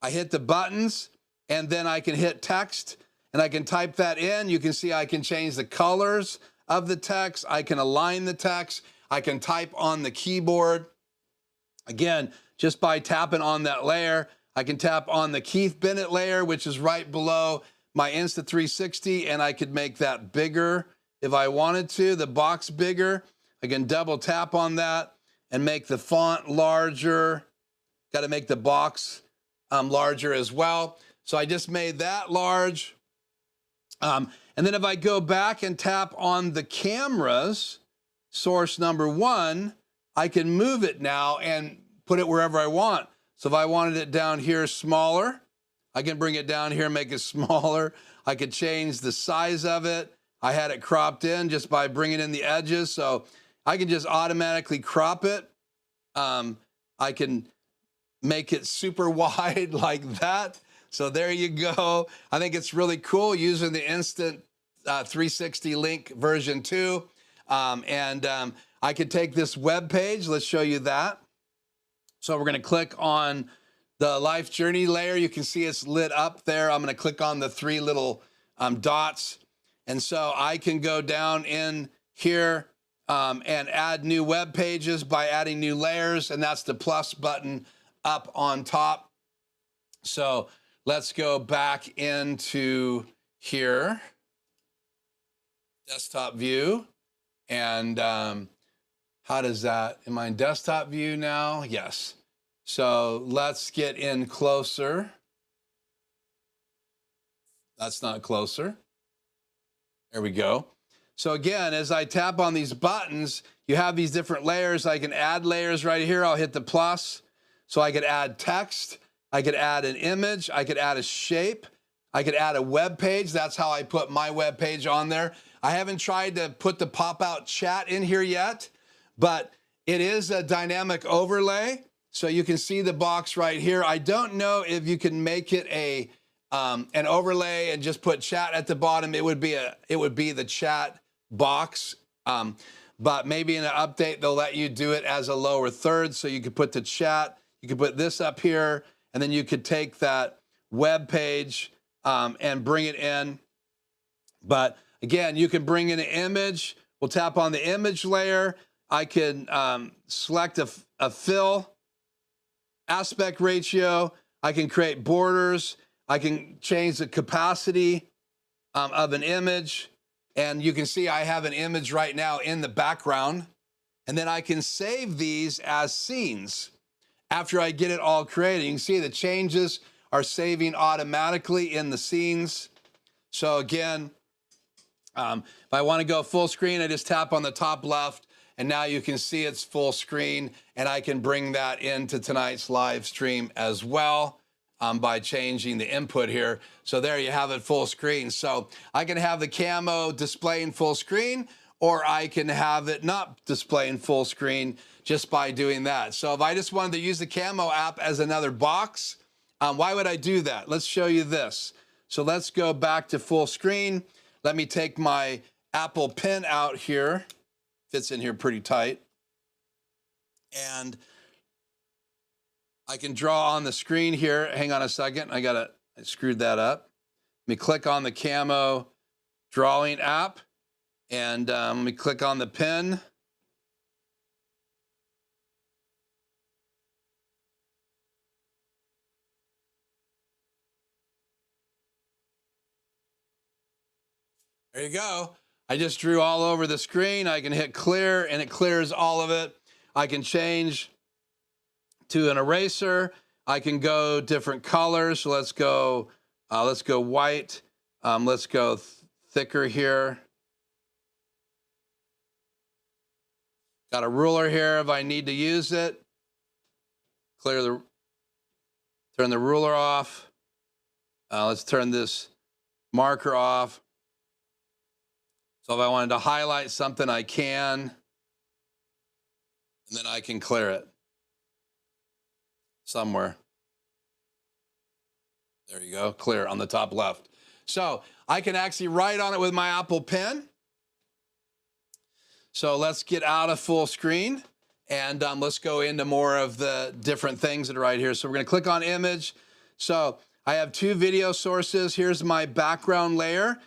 I hit the buttons, and then I can hit text, and I can type that in. You can see I can change the colors of the text. I can align the text. I can type on the keyboard. Again, just by tapping on that layer, I can tap on the Keith Bennett layer, which is right below my Insta360, and I could make that bigger if I wanted to, the box bigger. I can double tap on that and make the font larger. Got to make the box larger as well. So I just made that large. And then if I go back and tap on the cameras, source number 1, I can move it now and put it wherever I want. So if I wanted it down here smaller, I can bring it down here and make it smaller. I could change the size of it. I had it cropped in just by bringing in the edges. So I can just automatically crop it. I can make it super wide like that. So there you go. I think it's really cool using the Instant 360 Link version 2. I could take this web page. Let's show you that. So we're going to click on the Life Journey layer. You can see it's lit up there. I'm going to click on the 3 little dots. And so I can go down in here and add new web pages by adding new layers. And that's the plus button up on top. So let's go back into here, desktop view. And how does that, am I in desktop view now? Yes. So let's get in closer. That's not closer. There we go. So again, as I tap on these buttons, you have these different layers. I can add layers right here. I'll hit the plus. So I could add text. I could add an image. I could add a shape. I could add a web page. That's how I put my web page on there. I haven't tried to put the pop-out chat in here yet, but it is a dynamic overlay. So you can see the box right here. I don't know if you can make it an overlay and just put chat at the bottom. It would be the chat box. But maybe in an update, they'll let you do it as a lower third. So you could put the chat, you could put this up here, and then you could take that web page and bring it in. But again, you can bring in an image. We'll tap on the image layer. I can select a fill aspect ratio. I can create borders. I can change the capacity of an image. And you can see I have an image right now in the background. And then I can save these as scenes after I get it all created. You can see the changes are saving automatically in the scenes. So again, if I want to go full screen, I just tap on the top left, and now you can see it's full screen, and I can bring that into tonight's live stream as well by changing the input here. So there you have it full screen. So I can have the camo displaying full screen, or I can have it not displaying full screen just by doing that. So if I just wanted to use the Camo app as another box, why would I do that? Let's show you this. So let's go back to full screen. Let me take my Apple Pen out here. Fits in here pretty tight. And I can draw on the screen here. Hang on a second. I screwed that up. Let me click on the Camo drawing app, and let me click on the pen. There you go. I just drew all over the screen. I can hit clear, and it clears all of it. I can change to an eraser. I can go different colors. So let's go white. Let's go thicker here. Got a ruler here if I need to use it. Turn the ruler off. Let's turn this marker off. So if I wanted to highlight something, I can, and then I can clear it somewhere. There you go, clear on the top left. So I can actually write on it with my Apple Pen. So let's get out of full screen, and let's go into more of the different things that are right here. So we're gonna click on image. So I have 2 video sources. Here's my background layer.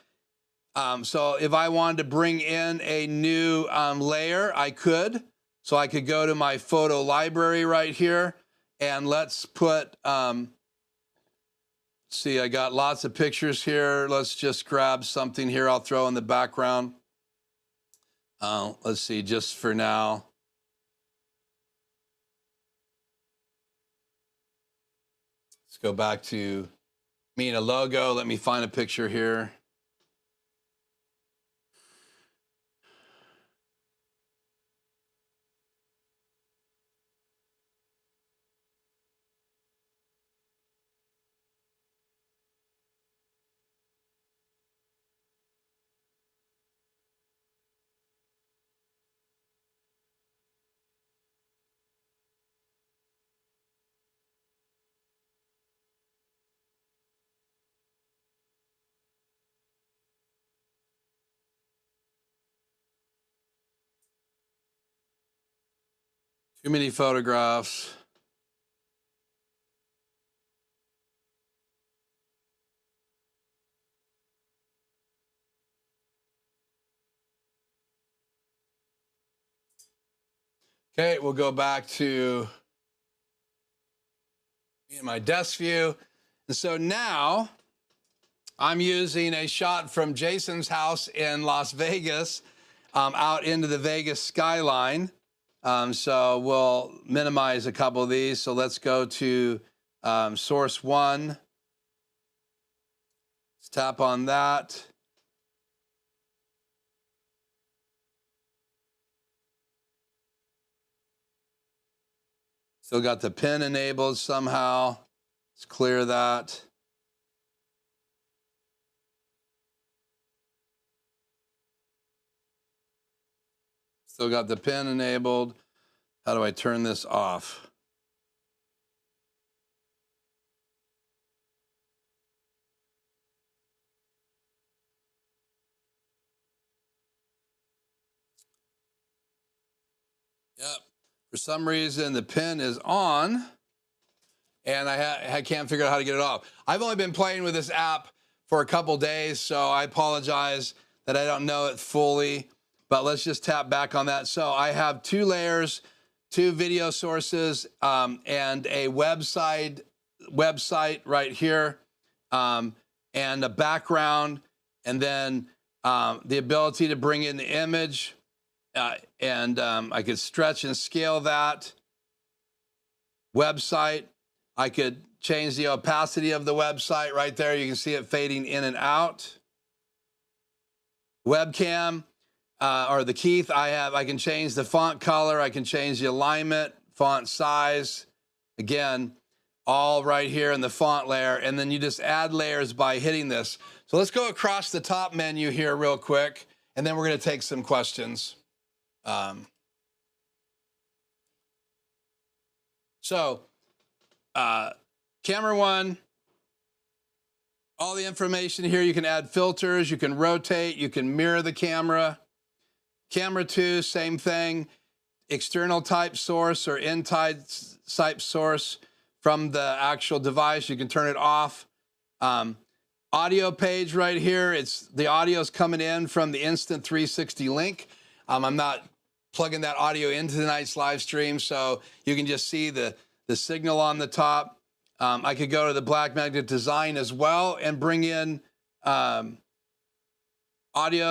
So if I wanted to bring in a new layer, I could. So I could go to my photo library right here, and let's put, see, I got lots of pictures here. Let's just grab something here I'll throw in the background. Let's see, just for now. Let's go back to me and a logo. Let me find a picture here. Too many photographs. Okay, we'll go back to my desk view. And so now I'm using a shot from Jason's house in Las Vegas out into the Vegas skyline. So we'll minimize a couple of these. So let's go to source one. Let's tap on that. Still got the pen enabled somehow. Let's clear that. Still got the pen enabled. How do I turn this off? Yep. For some reason, the pen is on, and I can't figure out how to get it off. I've only been playing with this app for a couple days, so I apologize that I don't know it fully, but let's just tap back on that. So I have 2 layers, 2 video sources, and a website right here, and a background, and then the ability to bring in the image, and I could stretch and scale that website. I could change the opacity of the website right there. You can see it fading in and out. Webcam, or the Keith I can change the font color. I can change the alignment, font size. Again, all right here in the font layer. And then you just add layers by hitting this. So let's go across the top menu here real quick, and then we're going to take some questions. Camera one, all the information here. You can add filters, you can rotate, you can mirror the camera. Camera 2, same thing. External type source or in-type source from the actual device. You can turn it off. Audio page right here. The audio is coming in from the Instant 360 link. I'm not plugging that audio into tonight's live stream, so you can just see the signal on the top. I could go to the Blackmagic design as well and bring in audio.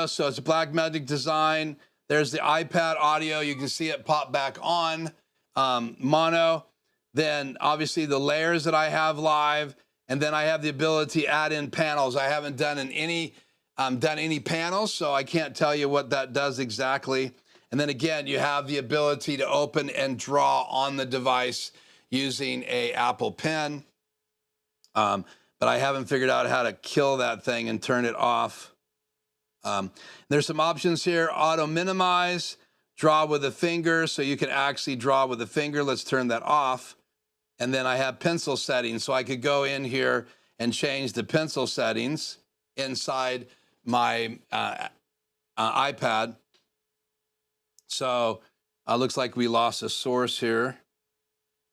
So it's a Blackmagic design. There's the iPad audio. You can see it pop back on mono. Then obviously the layers that I have live, and then I have the ability to add in panels. I haven't done any panels, so I can't tell you what that does exactly. And then again, you have the ability to open and draw on the device using a Apple Pen. But I haven't figured out how to kill that thing and turn it off. There's some options here. Auto minimize, draw with a finger, so you can actually draw with a finger. Let's turn that off. And then I have pencil settings, so I could go in here and change the pencil settings inside my iPad. So looks like we lost a source here.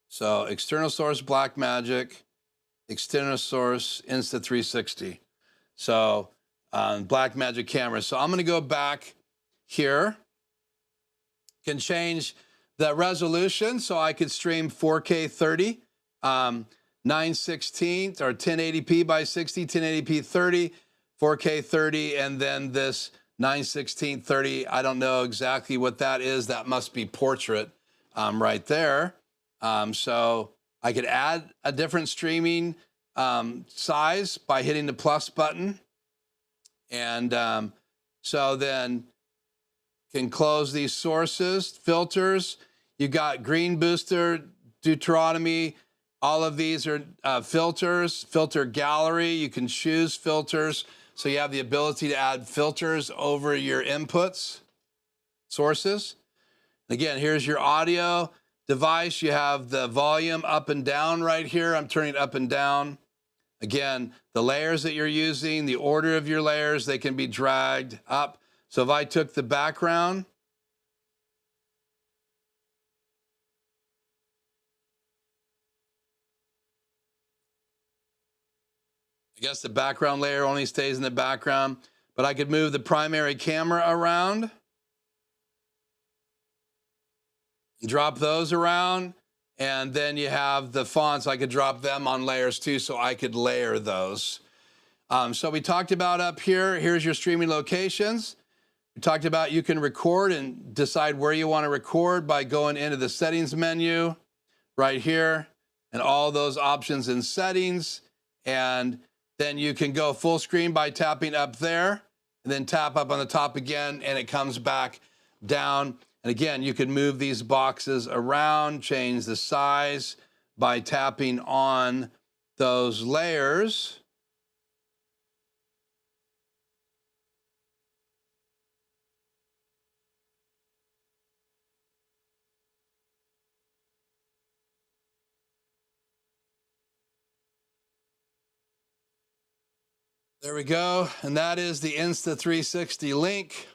So external source Blackmagic, external source Insta360. So Blackmagic camera. So I'm going to go back here. Can change the resolution, so I could stream 4K 30, 9/16 or 1080p by 60, 1080p 30, 4K 30, and then this 9/16 30. I don't know exactly what that is. That must be portrait right there. So I could add a different streaming size by hitting the plus button. And so then can close these sources, filters. You got green booster, Deuteronomy. All of these are filters, filter gallery. You can choose filters. So you have the ability to add filters over your inputs, sources. Again, here's your audio device. You have the volume up and down right here. I'm turning it up and down. Again, the layers that you're using, the order of your layers, they can be dragged up. So if I took the background, I guess the background layer only stays in the background, but I could move the primary camera around, drop those around, and then you have the fonts. I could drop them on layers too, so I could layer those. So we talked about up here, here's your streaming locations. We talked about you can record and decide where you want to record by going into the settings menu right here and all those options in settings. And then you can go full screen by tapping up there and then tap up on the top again and it comes back down. And again, you can move these boxes around, change the size by tapping on those layers. There we go. And that is the Insta360 Link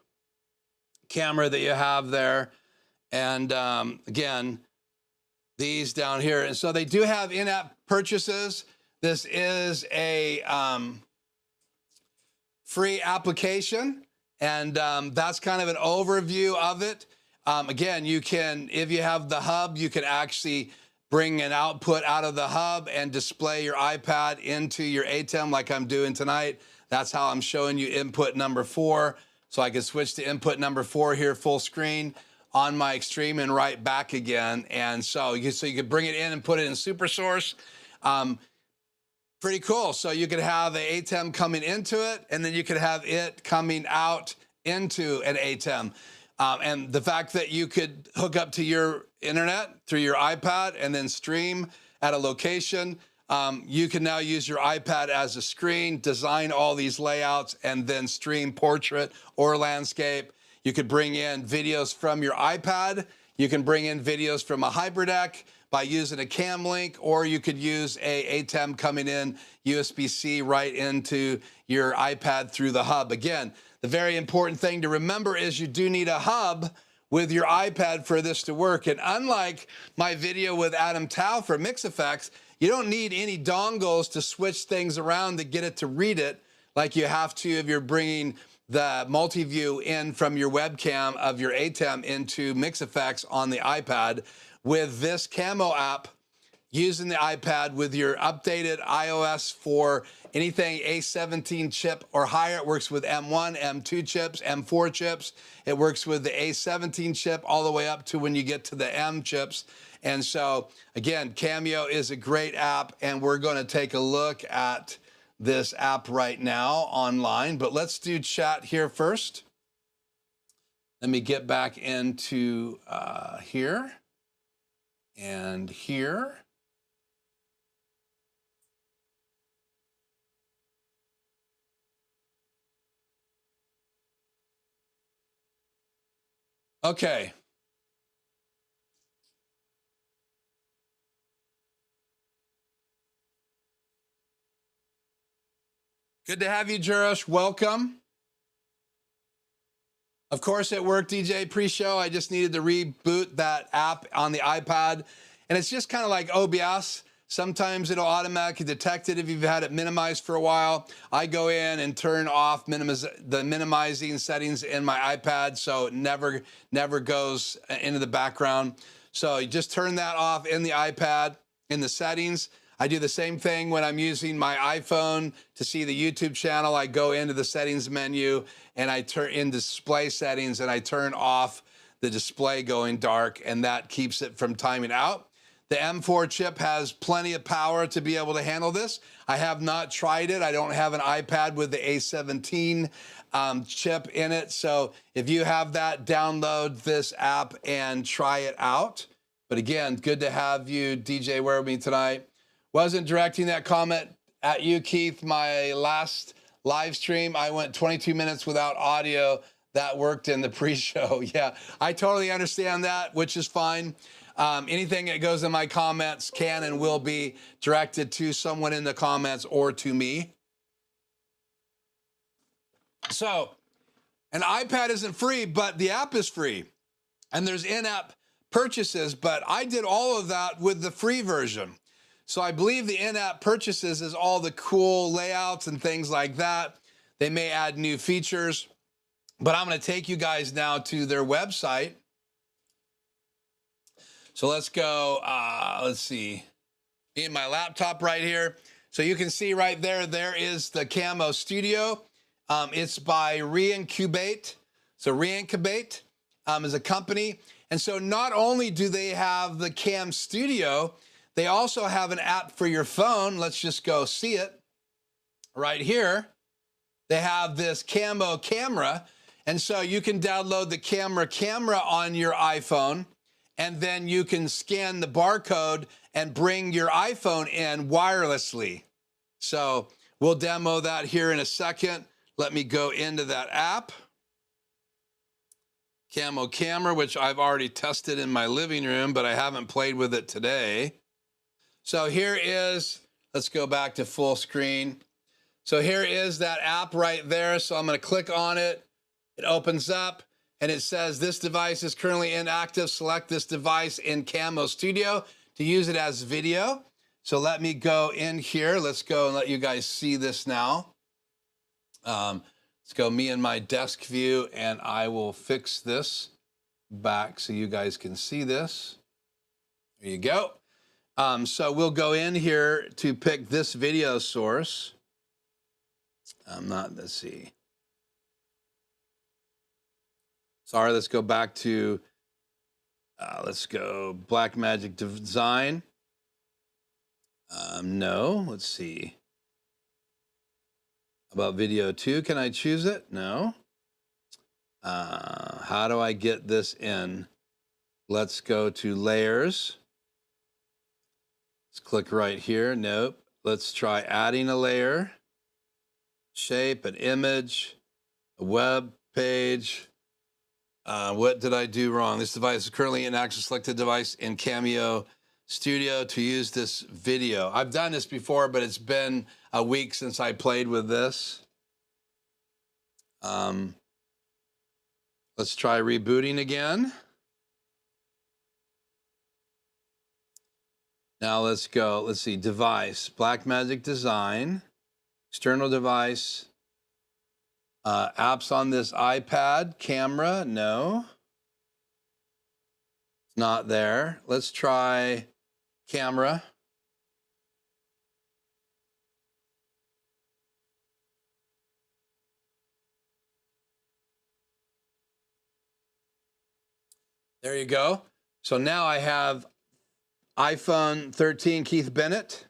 camera that you have there. And again, these down here. And so they do have in-app purchases. This is a free application. And that's kind of an overview of it. Again, you can, if you have the hub, you can actually bring an output out of the hub and display your iPad into your ATEM like I'm doing tonight. That's how I'm showing you input number 4. So I can switch to input number 4 here, full screen on my Extreme and right back again. And so you could bring it in and put it in Super Source. Pretty cool. So you could have an ATEM coming into it, and then you could have it coming out into an ATEM. And the fact that you could hook up to your internet through your iPad and then stream at a location, you can now use your iPad as a screen, design all these layouts, and then stream portrait or landscape. You could bring in videos from your iPad. You can bring in videos from a HyperDeck by using a Camlink, or you could use a ATEM coming in USB-C right into your iPad through the hub. Again, the very important thing to remember is you do need a hub with your iPad for this to work. And unlike my video with Adam Tao for Mix Effects, you don't need any dongles to switch things around to get it to read it like you have to if you're bringing the multi-view in from your webcam of your ATEM into Mix Effects on the iPad. With this Camo app, using the iPad with your updated iOS for anything A17 chip or higher. It works with M1, M2 chips, M4 chips. It works with the A17 chip all the way up to when you get to the M chips. And so, again, Cameo is a great app, and we're going to take a look at this app right now online. But let's do chat here first. Let me get back into here and here. Okay. Good to have you, Jurosh. Welcome. Of course, it worked, DJ, pre-show. I just needed to reboot that app on the iPad. And it's just kind of like OBS. Sometimes it'll automatically detect it if you've had it minimized for a while. I go in and turn off the minimizing settings in my iPad, so it never goes into the background. So you just turn that off in the iPad in the settings. I do the same thing when I'm using my iPhone to see the YouTube channel. I go into the settings menu and I turn in display settings and I turn off the display going dark, and that keeps it from timing out. The M4 chip has plenty of power to be able to handle this. I have not tried it. I don't have an iPad with the A17 chip in it. So if you have that, download this app and try it out. But again, good to have you, DJ, with me tonight. Wasn't directing that comment at you, Keith. My last live stream, I went 22 minutes without audio. That worked in the pre-show. Yeah, I totally understand that, which is fine. Anything that goes in my comments can and will be directed to someone in the comments or to me. So an iPad isn't free, but the app is free. And there's in-app purchases, but I did all of that with the free version. So I believe the in-app purchases is all the cool layouts and things like that. They may add new features, but I'm going to take you guys now to their website. So let's go, let's see, in my laptop right here. So you can see right there, there is the Camo Studio. It's by reincubate. So reincubate is a company. And so not only do they have the Cam Studio, they also have an app for your phone. Let's just go see it right here. They have this Camo Camera. And so you can download the camera on your iPhone, and then you can scan the barcode and bring your iPhone in wirelessly. So we'll demo that here in a second. Let me go into that app. Camo Camera, which I've already tested in my living room, but I haven't played with it today. So here is, let's go back to full screen. So here is that app right there. So I'm going to click on it. It opens up and it says this device is currently inactive. Select this device in Camo Studio to use it as video. So let me go in here. Let's go and let you guys see this now. Let's go me and my desk view, and I will fix this back so you guys can see this. There you go. So we'll go in here to pick this video source. Let's see. Sorry, let's go back to, let's go Blackmagic Design. No, let's see. About video 2, can I choose it? No. How do I get this in? Let's go to layers. Let's click right here. Nope. Let's try adding a layer. Shape, an image, a web page. What did I do wrong? This device is currently an active selected device in Camo Studio to use this video. I've done this before, but it's been a week since I played with this. Let's try rebooting again. Now let's go, let's see, device, Blackmagic Design, external device, apps on this iPad, camera, no. It's not there. Let's try camera. There you go. So now I have iPhone 13 Keith Bennett.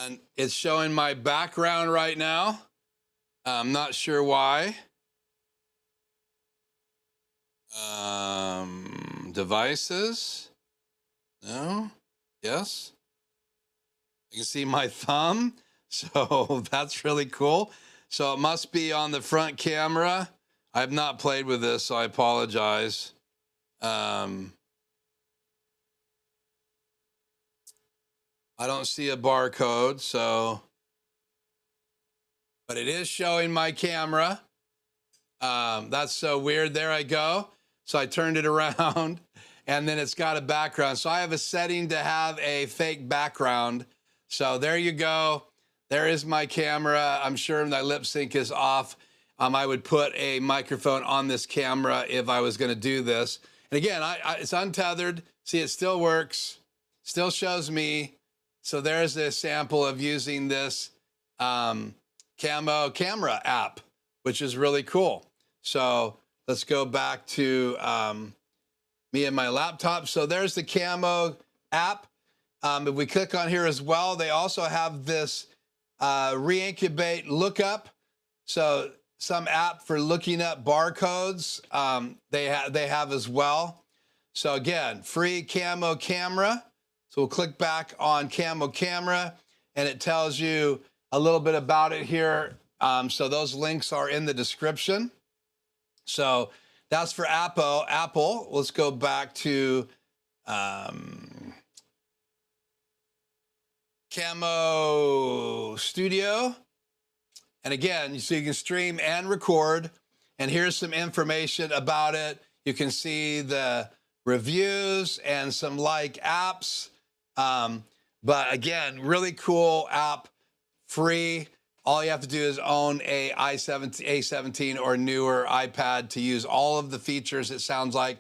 And it's showing my background right now. I'm not sure why. Devices. No. Yes. You can see my thumb. So that's really cool. So it must be on the front camera. I have not played with this, so I apologize. I don't see a barcode, so, but it is showing my camera. That's so weird. There I go. So I turned it around and then it's got a background. So I have a setting to have a fake background. So there you go. There is my camera. I'm sure my lip sync is off. I would put a microphone on this camera if I was going to do this. And again, it's untethered. See, it still works, still shows me. So there's a sample of using this Camo Camera app, which is really cool. So let's go back to me and my laptop. So there's the Camo app. If we click on here as well, they also have this reincubate lookup. So some app for looking up barcodes they have as well. So again, free Camo Camera. So we'll click back on Camo Camera, and it tells you a little bit about it here. So those links are in the description. So that's for Apple. Let's go back to Camo Studio. And again, so you can stream and record. And here's some information about it. You can see the reviews and some like apps. But again, really cool app, free. All you have to do is own a A17 or newer iPad to use all of the features, it sounds like.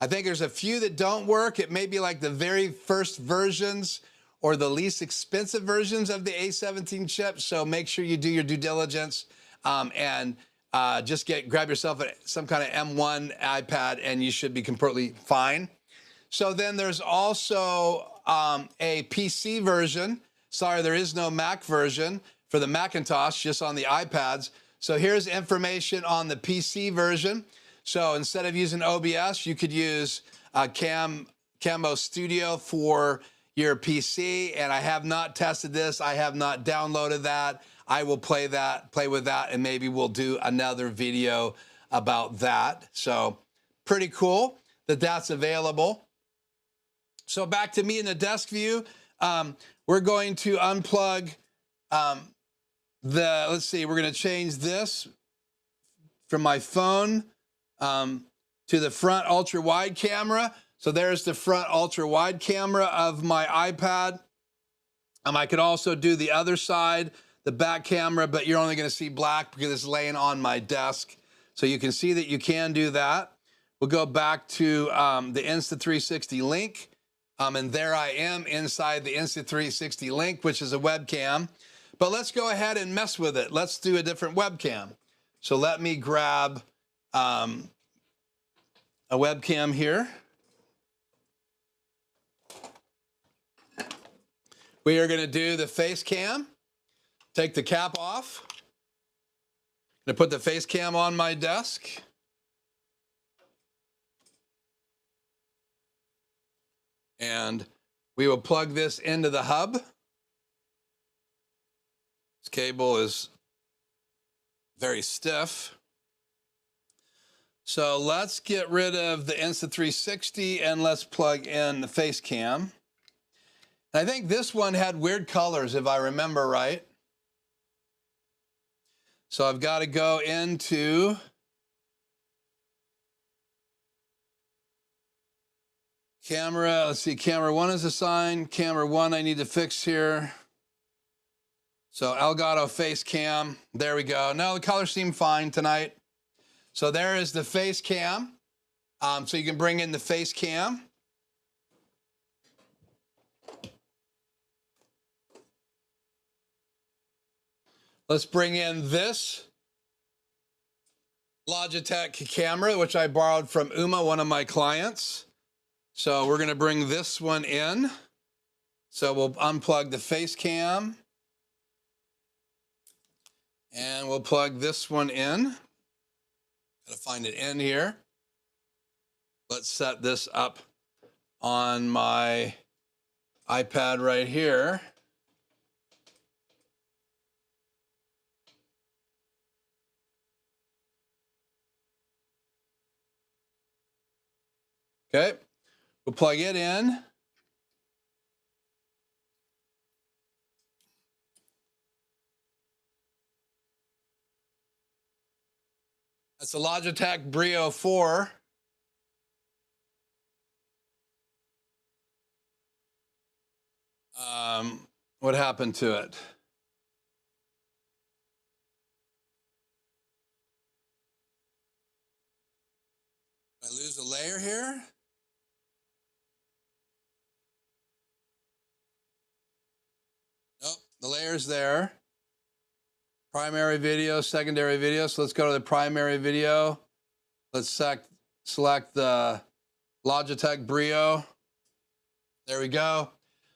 I think there's a few that don't work. It may be like the very first versions or the least expensive versions of the A17 chip. So make sure you do your due diligence and just grab yourself some kind of M1 iPad and you should be completely fine. So then there's also a PC version. Sorry, there is no Mac version for the Macintosh, just on the iPads. So here's information on the PC version. So instead of using OBS, you could use Camo Studio for your PC, and I have not tested this. I have not downloaded that. I will play with that, and maybe we'll do another video about that. So pretty cool that that's available. So back to me in the desk view. We're going to unplug let's see, we're gonna change this from my phone to the front ultra wide camera. So there's the front ultra wide camera of my iPad. I could also do the other side, the back camera, but you're only going to see black because it's laying on my desk. So you can see that you can do that. We'll go back to the Insta360 link. And there I am inside the Insta360 link, which is a webcam. But let's go ahead and mess with it. Let's do a different webcam. So let me grab a webcam here. We are going to do the face cam. Take the cap off. I'm going to put the face cam on my desk. And we will plug this into the hub. This cable is very stiff. So let's get rid of the Insta360 and let's plug in the face cam. I think this one had weird colors, if I remember right. So I've got to go into camera. Let's see, camera 1 is assigned. Camera 1 I need to fix here. So Elgato face cam. There we go. No, the colors seem fine tonight. So there is the face cam. So you can bring in the face cam. Let's bring in this Logitech camera, which I borrowed from Uma, one of my clients. So we're going to bring this one in. So we'll unplug the face cam. And we'll plug this one in. Got to find it in here. Let's set this up on my iPad right here. Okay, we'll plug it in. That's a Logitech Brio 4. What happened to it? Did I lose a layer here? Nope, the layer's there. Primary video, secondary video. So let's go to the primary video. Let's select the Logitech Brio. There we go.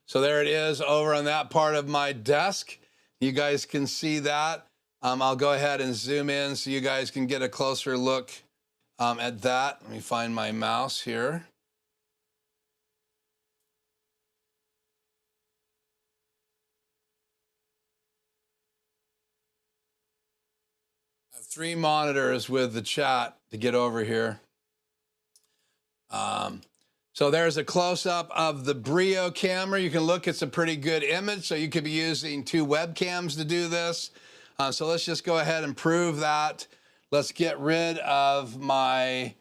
So there it is over on that part of my desk. You guys can see that. I'll go ahead and zoom in so you guys can get a closer look at that. Let me find my mouse here. I have 3 monitors with the chat to get over here. So there's a close-up of the Brio camera. You can look, it's a pretty good image. So you could be using 2 webcams to do this. So let's just go ahead and prove that. Let's get rid of my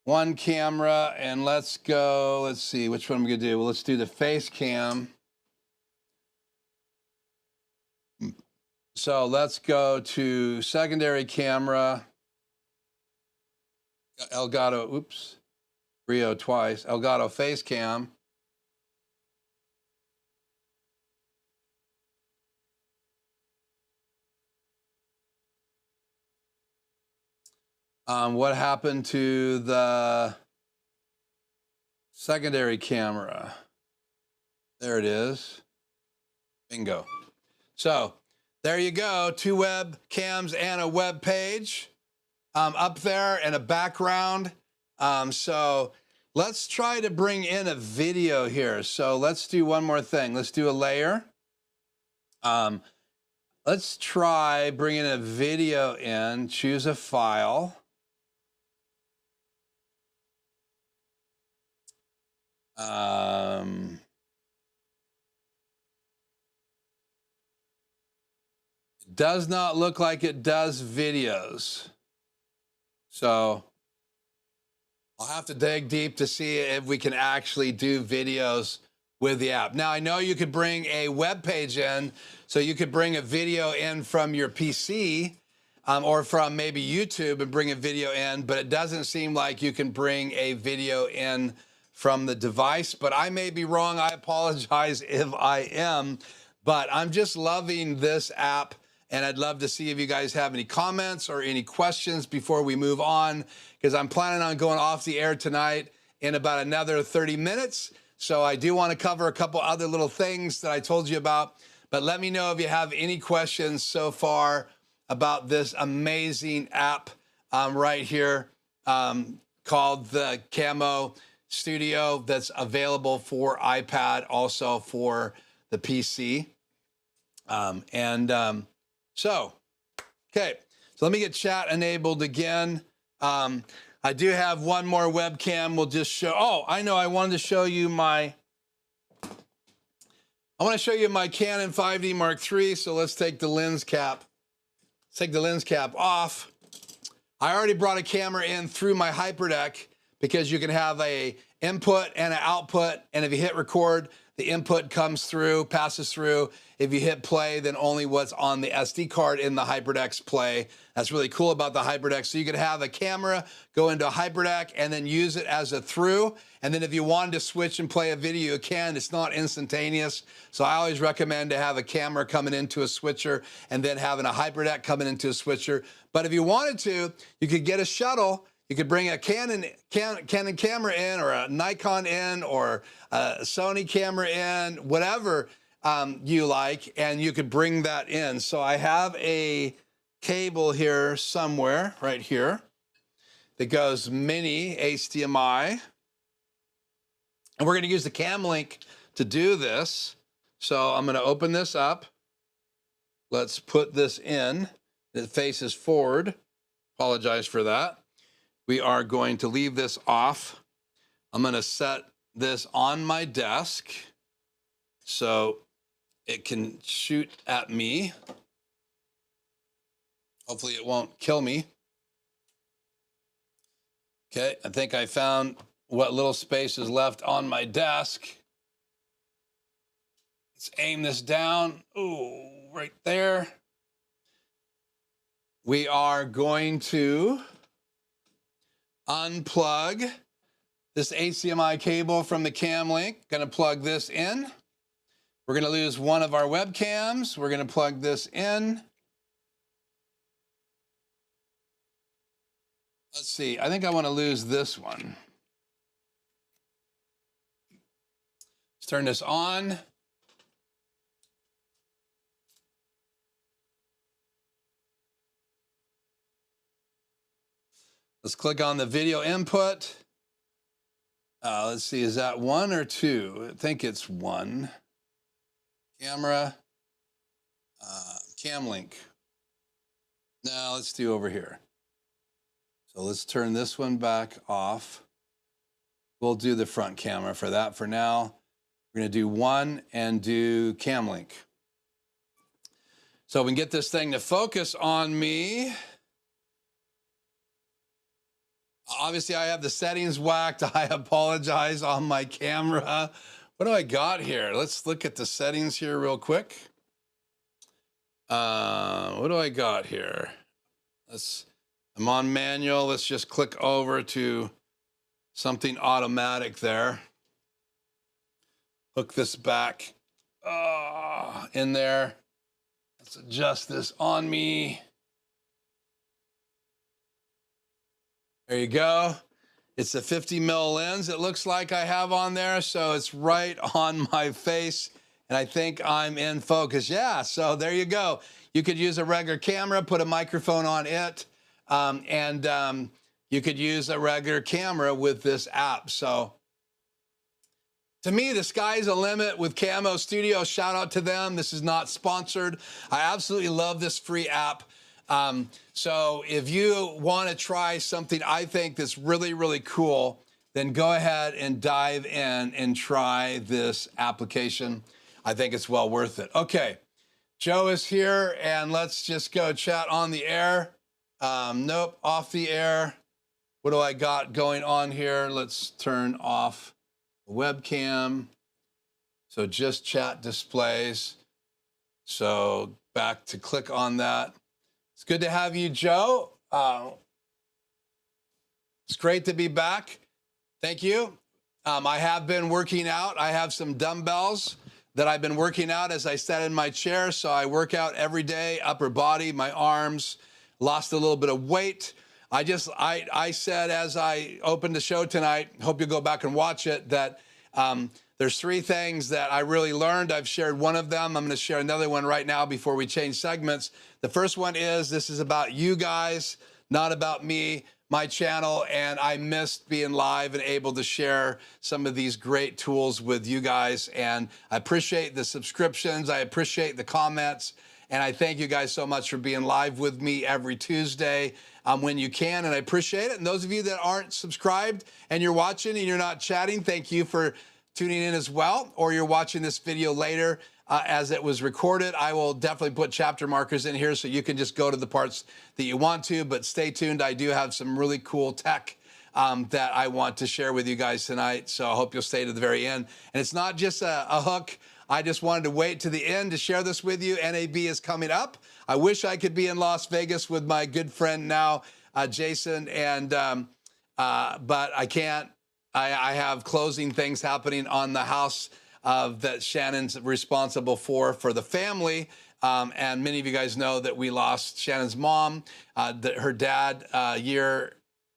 1 camera and let's go, let's see, which one I'm gonna do? Well, let's do the face cam. So let's go to secondary camera. Elgato, oops, Brio twice. Elgato face cam. What happened to the secondary camera? There it is. Bingo. So there you go. 2 web cams and a web page up there and a background. So let's try to bring in a video here. So let's do one more thing. Let's do a layer. Let's try bringing a video in. Choose a file. Does not look like it does videos. So I'll have to dig deep to see if we can actually do videos with the app. Now, I know you could bring a web page in, so you could bring a video in from your PC or from maybe YouTube and bring a video in, but it doesn't seem like you can bring a video in from the device, but I may be wrong. I apologize if I am, but I'm just loving this app. And I'd love to see if you guys have any comments or any questions before we move on, because I'm planning on going off the air tonight in about another 30 minutes. So I do want to cover a couple other little things that I told you about. But let me know if you have any questions so far about this amazing app right here called the Camo Studio that's available for iPad, also for the PC. So let me get chat enabled again. I do have one more webcam. We'll just show, oh, I know, I wanted to show you my, I want to show you my Canon 5D Mark III. So let's take the lens cap. Let's take the lens cap off. I already brought a camera in through my HyperDeck because you can have a input and an output. And if you hit record, the input comes through, passes through. If you hit play, then only what's on the SD card in the HyperDeck's play. That's really cool about the HyperDeck. So you could have a camera go into a HyperDeck and then use it as a through. And then if you wanted to switch and play a video, you can. It's not instantaneous. So I always recommend to have a camera coming into a switcher and then having a HyperDeck coming into a switcher. But if you wanted to, you could get a shuttle. You could bring a Canon camera in, or a Nikon in, or a Sony camera in, whatever you like, and you could bring that in. So I have a cable here somewhere, right here, that goes mini HDMI. And we're going to use the Camlink to do this. So I'm going to open this up. Let's put this in. It faces forward. Apologize for that. We are going to leave this off. I'm going to set this on my desk so it can shoot at me. Hopefully it won't kill me. Okay, I think I found what little space is left on my desk. Let's aim this down. Ooh, right there. We are going to unplug this HDMI cable from the Camlink. Going to plug this in. We're going to lose one of our webcams. We're going to plug this in. Let's see. I think I want to lose this one. Let's turn this on. Let's click on the video input. Let's see, is that 1 or 2? I think it's 1. Camera, Camlink. Now let's do over here. So let's turn this one back off. We'll do the front camera for that for now. We're gonna do 1 and do Camlink. So we can get this thing to focus on me. Obviously, I have the settings whacked. I apologize on my camera. What do I got here? Let's look at the settings here real quick. What do I got here? I'm on manual. Let's just click over to something automatic there. Hook this back in there. Let's adjust this on me. There you go. It's a 50 mil lens, it looks like I have on there, so it's right on my face, and I think I'm in focus. Yeah, so there you go. You could use a regular camera, put a microphone on it, and you could use a regular camera with this app. So to me, the sky's the limit with Camo Studio. Shout out to them. This is not sponsored. I absolutely love this free app. So if you want to try something I think that's really, really cool, then go ahead and dive in and try this application. I think it's well worth it. Okay, Joe is here, and let's just go chat on the air. Nope, off the air. What do I got going on here? Let's turn off the webcam. So just chat displays. So back to click on that. It's good to have you, Joe. It's great to be back. Thank you. I have been working out. I have some dumbbells that I've been working out as I sat in my chair. So I work out every day, upper body, my arms, lost a little bit of weight. I said as I opened the show tonight, hope you go back and watch it, that there's 3 things that I really learned. I've shared one of them. I'm going to share another one right now before we change segments. The first one is this is about you guys, not about me, my channel, and I missed being live and able to share some of these great tools with you guys. And I appreciate the subscriptions. I appreciate the comments. And I thank you guys so much for being live with me every Tuesday when you can, and I appreciate it. And those of you that aren't subscribed and you're watching and you're not chatting, thank you for tuning in as well, or you're watching this video later as it was recorded. I will definitely put chapter markers in here so you can just go to the parts that you want to, but stay tuned. I do have some really cool tech that I want to share with you guys tonight, so I hope you'll stay to the very end. And it's not just a hook. I just wanted to wait to the end to share this with you. NAB is coming up. I wish I could be in Las Vegas with my good friend now, Jason, and but I can't. I have closing things happening on the house that Shannon's responsible for the family. And many of you guys know that we lost Shannon's mom, her dad a year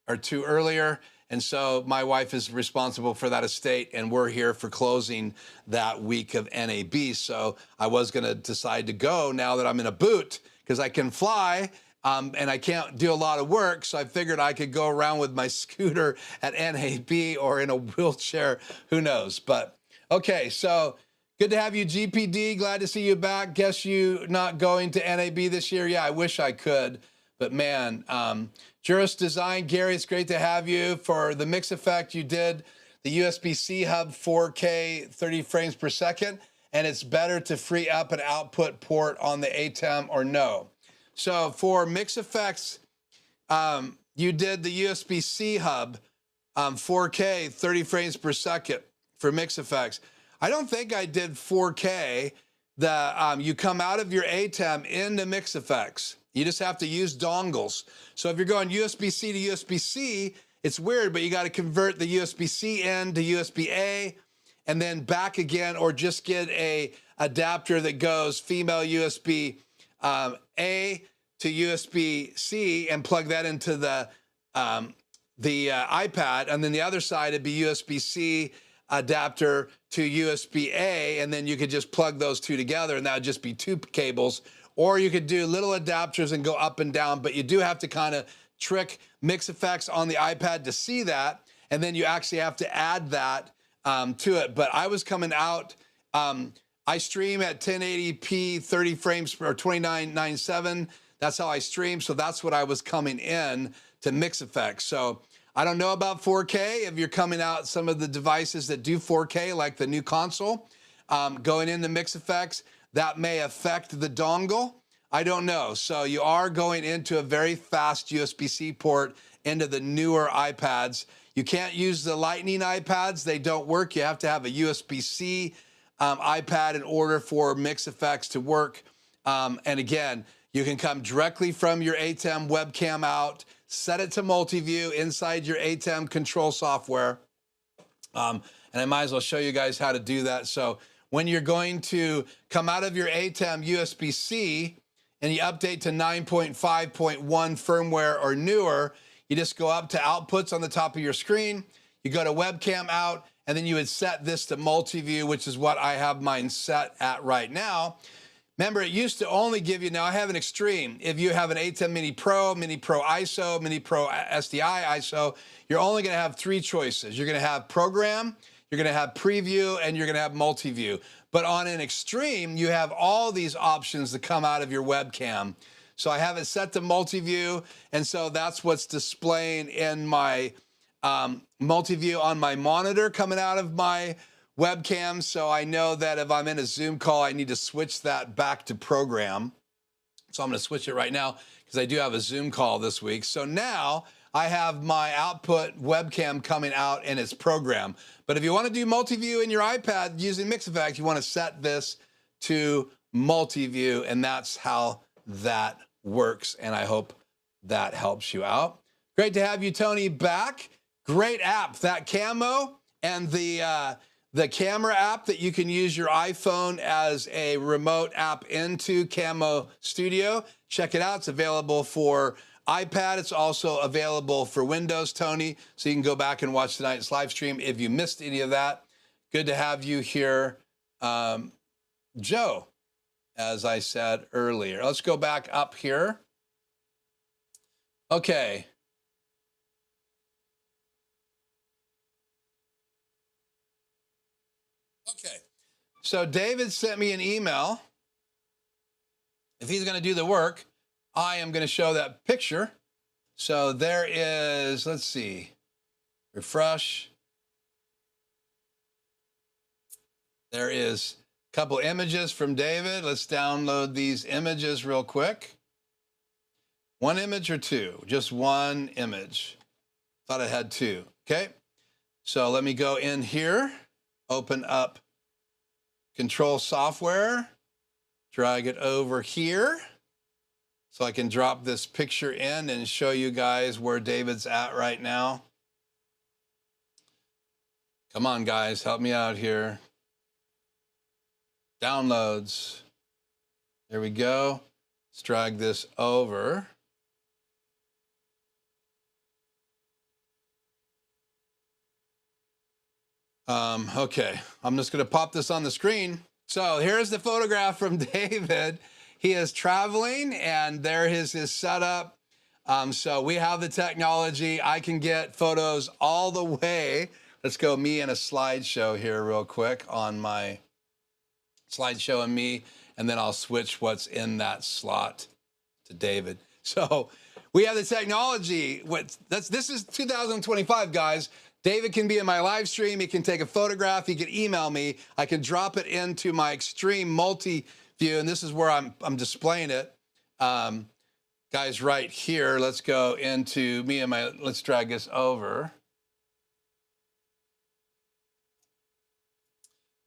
or 2 earlier. And so my wife is responsible for that estate, and we're here for closing that week of NAB. So I was going to decide to go now that I'm in a boot because I can fly. And I can't do a lot of work, so I figured I could go around with my scooter at NAB or in a wheelchair, who knows. But okay, so good to have you, GPD. Glad to see you back. Guess you not going to NAB this year? Yeah, I wish I could, but man, Juris Design, Gary, it's great to have you. For the mix effect, you did the USB-C hub 4K 30 frames per second, and it's better to free up an output port on the ATEM or no? So for mix effects, you did the USB-C hub 4K 30 frames per second for mix effects. I don't think I did 4K. You come out of your ATEM into MixFX. You just have to use dongles. So if you're going USB-C to USB-C, it's weird, but you got to convert the USB-C in to USB-A and then back again, or just get a adapter that goes female USB A to USB-C and plug that into the iPad, and then the other side would be USB-C adapter to USB-A, and then you could just plug those two together, and that would just be two cables. Or you could do little adapters and go up and down, but you do have to kind of trick MixFX on the iPad to see that, and then you actually have to add that to it. But I was coming out, I stream at 1080p, 30 frames or 2997. That's how I stream, so that's what I was coming in to MixFX. So I don't know about 4K. If you're coming out some of the devices that do 4K, like the new console, going into MixFX, that may affect the dongle. I don't know. So you are going into a very fast USB-C port into the newer iPads. You can't use the Lightning iPads. They don't work. You have to have a USB-C iPad in order for MixFX to work. And again, you can come directly from your ATEM webcam out, set it to multi-view inside your ATEM control software. And I might as well show you guys how to do that. So when you're going to come out of your ATEM USB-C and you update to 9.5.1 firmware or newer, you just go up to outputs on the top of your screen, you go to webcam out, and then you would set this to multi-view, which is what I have mine set at right now. Remember, it used to only give you, now I have an extreme. If you have an ATEM Mini Pro ISO, Mini Pro SDI ISO, you're only gonna have three choices. You're gonna have program, you're gonna have preview, and you're gonna have multi-view. But on an extreme, you have all these options that come out of your webcam. So I have it set to multi-view, and so that's what's displaying in my multi-view on my monitor coming out of my webcam. So I know that if I'm in a Zoom call, I need to switch that back to program. So I'm going to switch it right now because I do have a Zoom call this week. So now I have my output webcam coming out in its program. But if you want to do multi-view in your iPad using MixFX, you want to set this to multi-view, and that's how that works. And I hope that helps you out. Great to have you, Tony, back. Great app, that Camo, and the camera app that you can use your iPhone as a remote app into Camo Studio. Check it out. It's available for iPad. It's also available for Windows, Tony, so you can go back and watch tonight's live stream if you missed any of that. Good to have you here, Joe, as I said earlier. Let's go back up here. Okay. Okay, so David sent me an email. If he's going to do the work, I am going to show that picture. So there is, let's see, refresh. There is a couple images from David. Let's download these images real quick. One image or two? Just one image. Thought I had two. Okay, so let me go in here. Open up control software, drag it over here so I can drop this picture in and show you guys where David's at right now. Come on, guys, help me out here. Downloads. There we go. Let's drag this over. Okay, I'm just gonna pop this on the screen. So here's the photograph from David. He is traveling, and there is his setup. So we have the technology. I can get photos all the way. Let's go me in a slideshow here real quick on my slideshow and me, and then I'll switch what's in that slot to David. So we have the technology. This is 2025, guys. David can be in my live stream. He can take a photograph. He can email me. I can drop it into my extreme multi-view, and this is where I'm displaying it. Guys, right here, let's go into me and my, let's drag this over.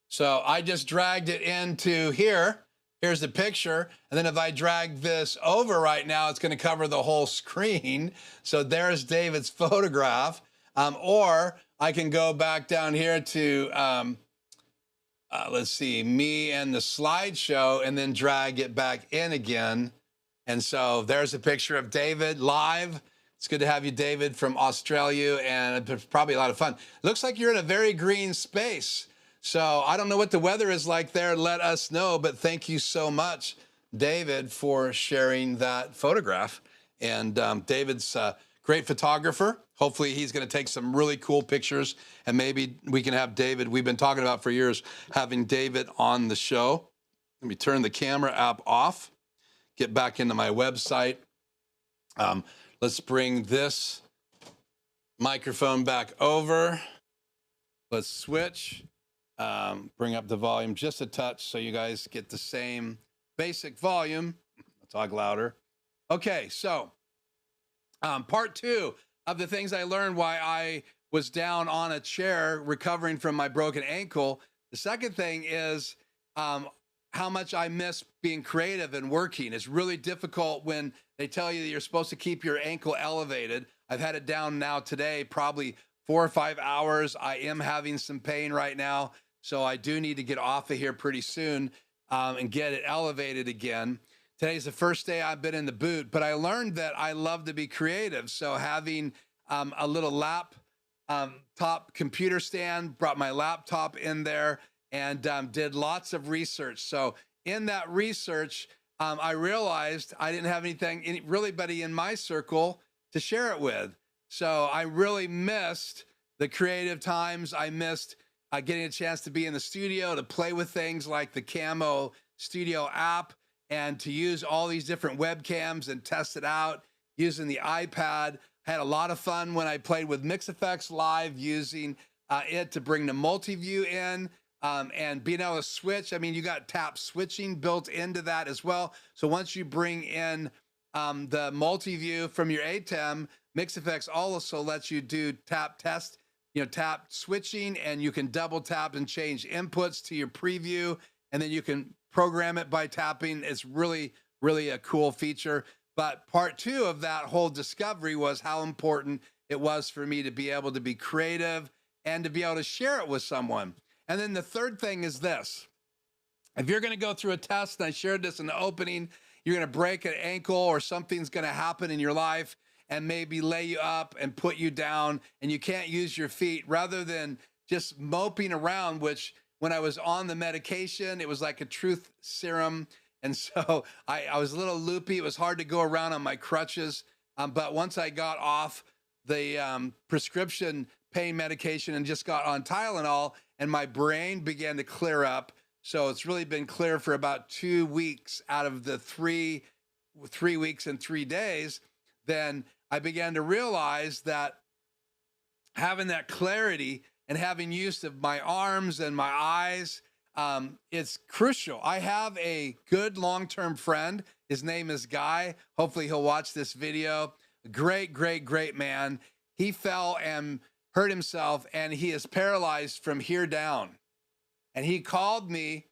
So I just dragged it into here. Here's the picture. And then if I drag this over right now, it's going to cover the whole screen. So there's David's photograph. Or I can go back down here to, let's see, me and the slideshow, and then drag it back in again. And so there's a picture of David live. It's good to have you, David, from Australia, and it's probably a lot of fun. Looks like you're in a very green space. So I don't know what the weather is like there. Let us know. But thank you so much, David, for sharing that photograph. And David's a great photographer. Hopefully he's going to take some really cool pictures, and maybe we can have David. We've been talking about for years having David on the show. Let me turn the camera app off, get back into my website. Let's bring this microphone back over. Let's switch. Bring up the volume just a touch so you guys get the same basic volume. I'll talk louder. Okay, so part two of the things I learned why I was down on a chair recovering from my broken ankle. The second thing is how much I miss being creative and working. It's really difficult when they tell you that you're supposed to keep your ankle elevated. I've had it down now today, probably 4 or 5 hours. I am having some pain right now, so I do need to get off of here pretty soon and get it elevated again. Today's the first day I've been in the boot, but I learned that I love to be creative. So having a little laptop computer stand, brought my laptop in there, and did lots of research. So in that research, I realized I didn't have anybody in my circle to share it with. So I really missed the creative times. I missed getting a chance to be in the studio, to play with things like the Camo Studio app, and to use all these different webcams and test it out using the iPad. Had a lot of fun when I played with MixFX Live, using it to bring the multi-view in. And being able to switch. I mean, you got tap switching built into that as well. So once you bring in the multi-view from your ATEM, MixFX also lets you do tap test, tap switching, and you can double tap and change inputs to your preview, and then you can program it by tapping. It's really, really a cool feature. But part two of that whole discovery was how important it was for me to be able to be creative and to be able to share it with someone. And then the third thing is this. If you're going to go through a test, and I shared this in the opening, you're going to break an ankle or something's going to happen in your life and maybe lay you up and put you down, and you can't use your feet, rather than just moping around, which when I was on the medication, it was like a truth serum. And so I was a little loopy. It was hard to go around on my crutches. But once I got off the prescription pain medication and just got on Tylenol, and my brain began to clear up. So it's really been clear for about 2 weeks out of the three weeks and 3 days. Then I began to realize that having that clarity and having use of my arms and my eyes, it's crucial. I have a good long-term friend. His name is Guy. Hopefully he'll watch this video. Great, great, great man. He fell and hurt himself, and he is paralyzed from here down. And he called me.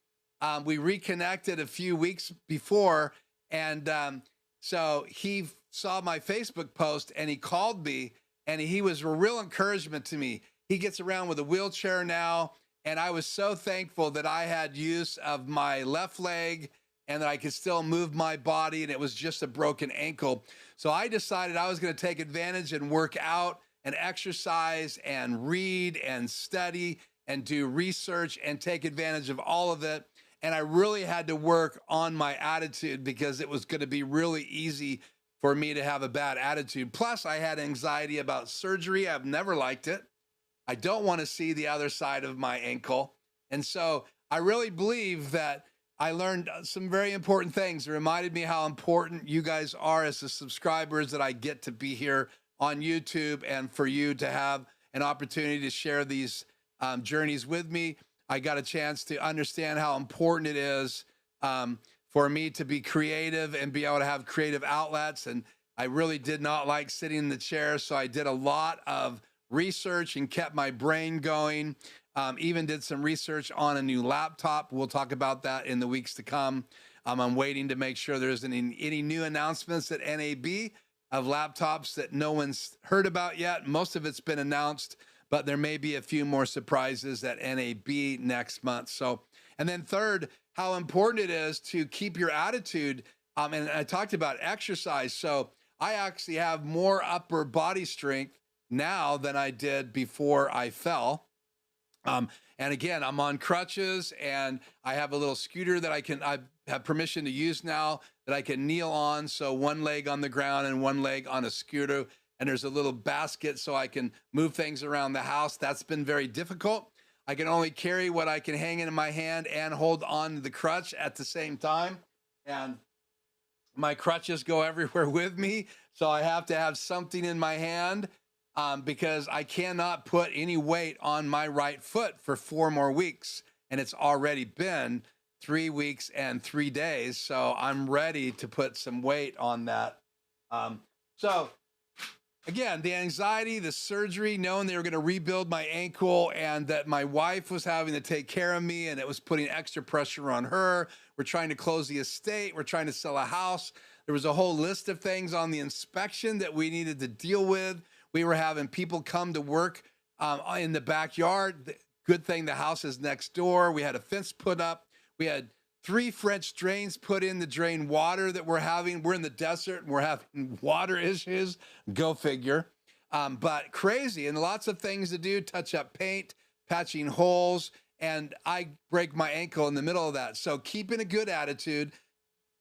We reconnected a few weeks before, and so he saw my Facebook post, and he called me, and he was a real encouragement to me. He gets around with a wheelchair now, and I was so thankful that I had use of my left leg and that I could still move my body, and it was just a broken ankle. So I decided I was going to take advantage and work out and exercise and read and study and do research and take advantage of all of it. And I really had to work on my attitude, because it was going to be really easy for me to have a bad attitude. Plus, I had anxiety about surgery. I've never liked it. I don't want to see the other side of my ankle. And so I really believe that I learned some very important things. It reminded me how important you guys are as the subscribers, that I get to be here on YouTube, and for you to have an opportunity to share these journeys with me. I got a chance to understand how important it is for me to be creative and be able to have creative outlets. And I really did not like sitting in the chair, so I did a lot of research and kept my brain going. Even did some research on a new laptop. We'll talk about that in the weeks to come. I'm waiting to make sure there isn't any new announcements at NAB of laptops that no one's heard about yet. Most of it's been announced, but there may be a few more surprises at NAB next month. So, and then third, how important it is to keep your attitude. And I talked about exercise. So I actually have more upper body strength now than I did before I fell. And again, I'm on crutches, and I have a little scooter that I have permission to use now that I can kneel on. So one leg on the ground and one leg on a scooter. And there's a little basket so I can move things around the house. That's been very difficult. I can only carry what I can hang in my hand and hold on to the crutch at the same time. And my crutches go everywhere with me. So I have to have something in my hand because I cannot put any weight on my right foot for 4 more weeks. And it's already been 3 weeks and 3 days. So I'm ready to put some weight on that. So again, the anxiety, the surgery, knowing they were going to rebuild my ankle and that my wife was having to take care of me and it was putting extra pressure on her. We're trying to close the estate. We're trying to sell a house. There was a whole list of things on the inspection that we needed to deal with. We were having people come to work in the backyard. Good thing the house is next door. We had a fence put up. We had 3 French drains put in to drain water that we're having. We're in the desert and we're having water issues. Go figure. But crazy, and lots of things to do, touch up paint, patching holes, and I break my ankle in the middle of that. So keeping a good attitude,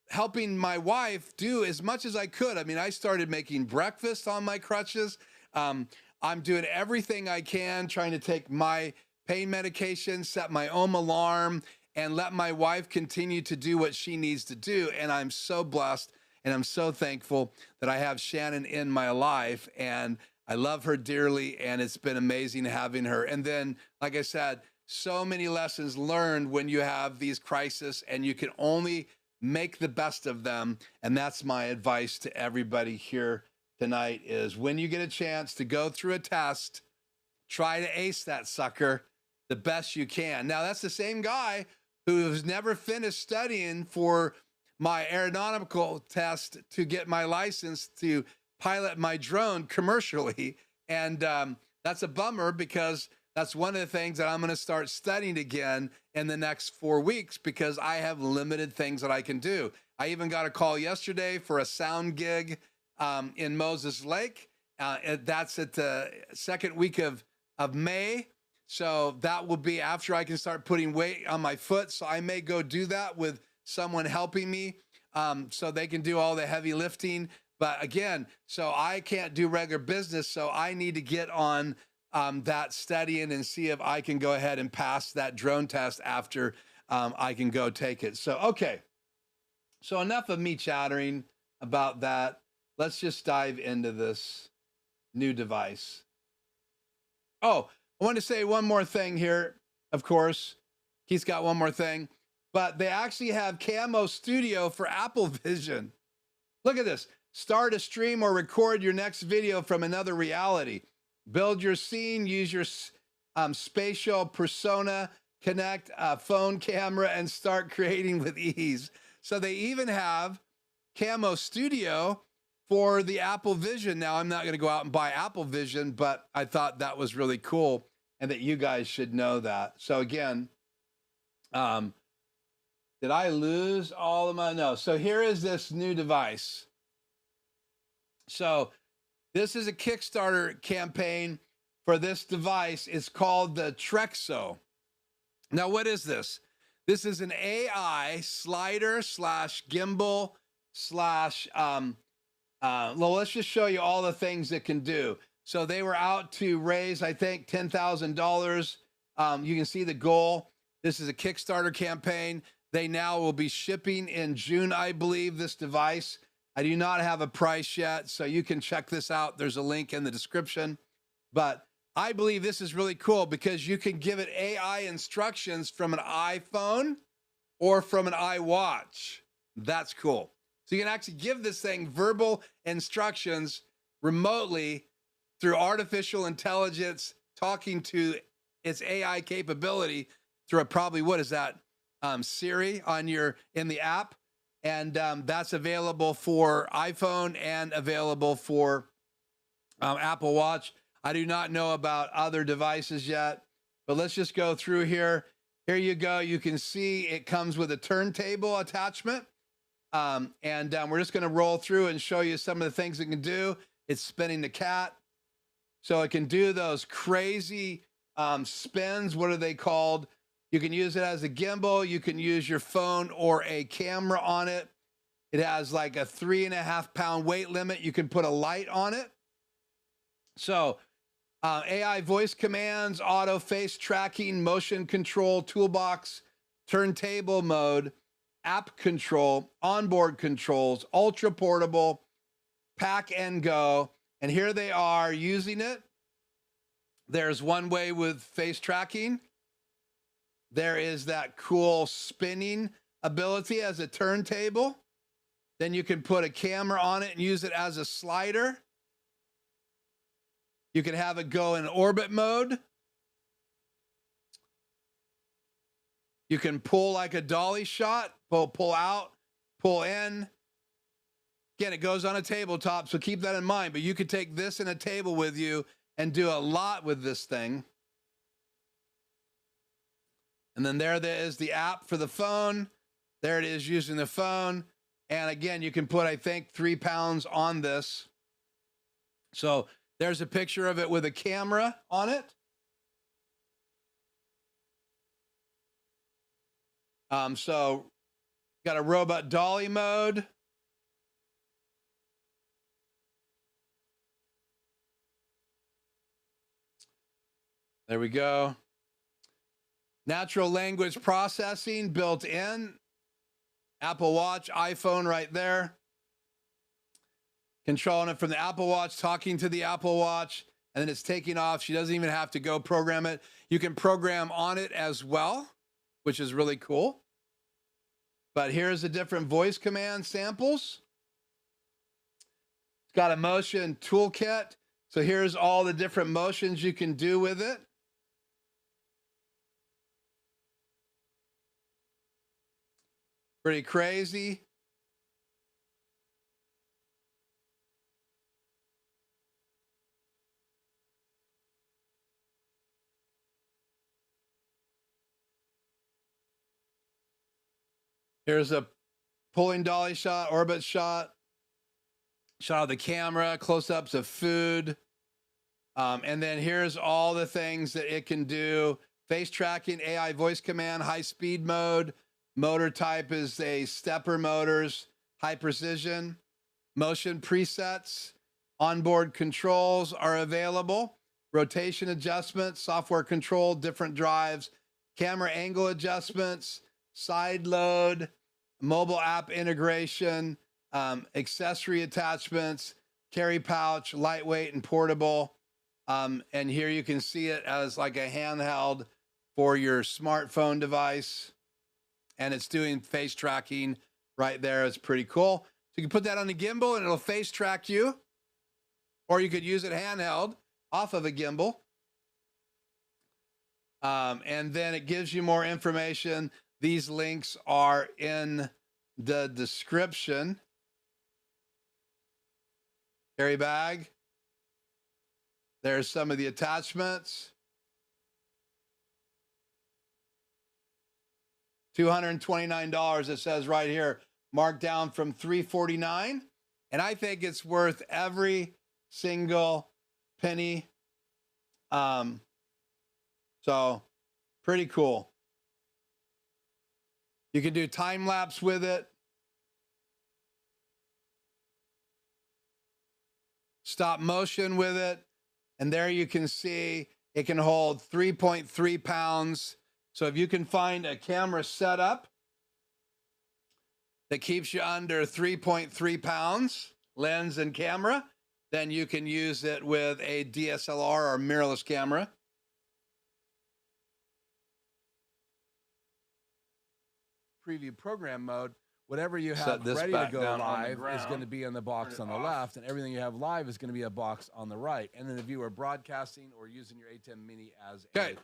helping my wife do as much as I could. I mean, I started making breakfast on my crutches. I'm doing everything I can, trying to take my pain medication, set my own alarm, and let my wife continue to do what she needs to do. And I'm so blessed and I'm so thankful that I have Shannon in my life, and I love her dearly, and it's been amazing having her. And then, like I said, so many lessons learned when you have these crises, and you can only make the best of them. And that's my advice to everybody here tonight is when you get a chance to go through a test, try to ace that sucker the best you can. Now, that's the same guy who has never finished studying for my aeronautical test to get my license to pilot my drone commercially. And that's a bummer because that's one of the things that I'm going to start studying again in the next 4 weeks because I have limited things that I can do. I even got a call yesterday for a sound gig in Moses Lake. That's at the second week of May. So that will be after I can start putting weight on my foot. So I may go do that with someone helping me so they can do all the heavy lifting. But again, so I can't do regular business. So I need to get on that studying and see if I can go ahead and pass that drone test after I can go take it. So, okay. So enough of me chattering about that. Let's just dive into this new device. Oh, I want to say one more thing here. Of course, Keith's got one more thing, but they actually have Camo Studio for Apple Vision. Look at this. Start a stream or record your next video from another reality. Build your scene, use your spatial persona, connect a phone camera, and start creating with ease. So they even have Camo Studio for the Apple Vision. Now, I'm not going to go out and buy Apple Vision, but I thought that was really cool and that you guys should know that. So again, did I lose all of my? No. So here is this new device. So this is a Kickstarter campaign for this device. It's called the Trexo. Now, what is this? This is an AI slider slash gimbal slash, well, let's just show you all the things it can do. So they were out to raise, I think, $10,000. You can see the goal. This is a Kickstarter campaign. They now will be shipping in June, I believe, this device. I do not have a price yet, so you can check this out. There's a link in the description. But I believe this is really cool because you can give it AI instructions from an iPhone or from an iWatch. That's cool. So you can actually give this thing verbal instructions remotely through artificial intelligence, talking to its AI capability through a probably, what is that, Siri on in the app. And that's available for iPhone and available for Apple Watch. I do not know about other devices yet, but let's just go through here. Here you go. You can see it comes with a turntable attachment. We're just going to roll through and show you some of the things it can do. It's spinning the cat. So it can do those crazy spins. What are they called? You can use it as a gimbal. You can use your phone or a camera on it. It has like a 3.5 pound weight limit. You can put a light on it. So AI voice commands, auto face tracking, motion control, toolbox, turntable mode, app control, onboard controls, ultra portable, pack and go. And here they are using it. There's one way with face tracking. There is that cool spinning ability as a turntable. Then you can put a camera on it and use it as a slider. You can have it go in orbit mode. You can pull like a dolly shot, pull out, pull in. Again, it goes on a tabletop, so keep that in mind. But you could take this in a table with you and do a lot with this thing. And then there is the app for the phone. There it is using the phone. And again, you can put, I think, 3 pounds on this. So there's a picture of it with a camera on it. So got a robot dolly mode. There we go. Natural language processing built in. Apple Watch, iPhone right there. Controlling it from the Apple Watch, talking to the Apple Watch, and then it's taking off. She doesn't even have to go program it. You can program on it as well, which is really cool. But here's the different voice command samples. It's got a motion toolkit. So here's all the different motions you can do with it. Pretty crazy. Here's a pulling dolly shot, orbit shot, shot of the camera, close-ups of food. And then here's all the things that it can do. Face tracking, AI voice command, high speed mode. Motor type is a stepper motors, high precision. Motion presets, onboard controls are available. Rotation adjustments, software control, different drives, camera angle adjustments, side load, mobile app integration, accessory attachments, carry pouch, lightweight and portable. And here you can see it as like a handheld for your smartphone device. And it's doing face tracking right there. It's pretty cool. So you can put that on the gimbal and it'll face track you. Or you could use it handheld off of a gimbal. And then it gives you more information. These links are in the description. Carry bag. There's some of the attachments. $229, it says right here, marked down from $349. And I think it's worth every single penny. So pretty cool. You can do time lapse with it. Stop motion with it. And there you can see it can hold 3.3 pounds. So if you can find a camera setup that keeps you under 3.3 pounds, lens and camera, then you can use it with a DSLR or mirrorless camera. Preview program mode, whatever you have ready to go live is going to be in the box on the left, and everything you have live is going to be a box on the right. And then if you are broadcasting or using your ATEM Mini as a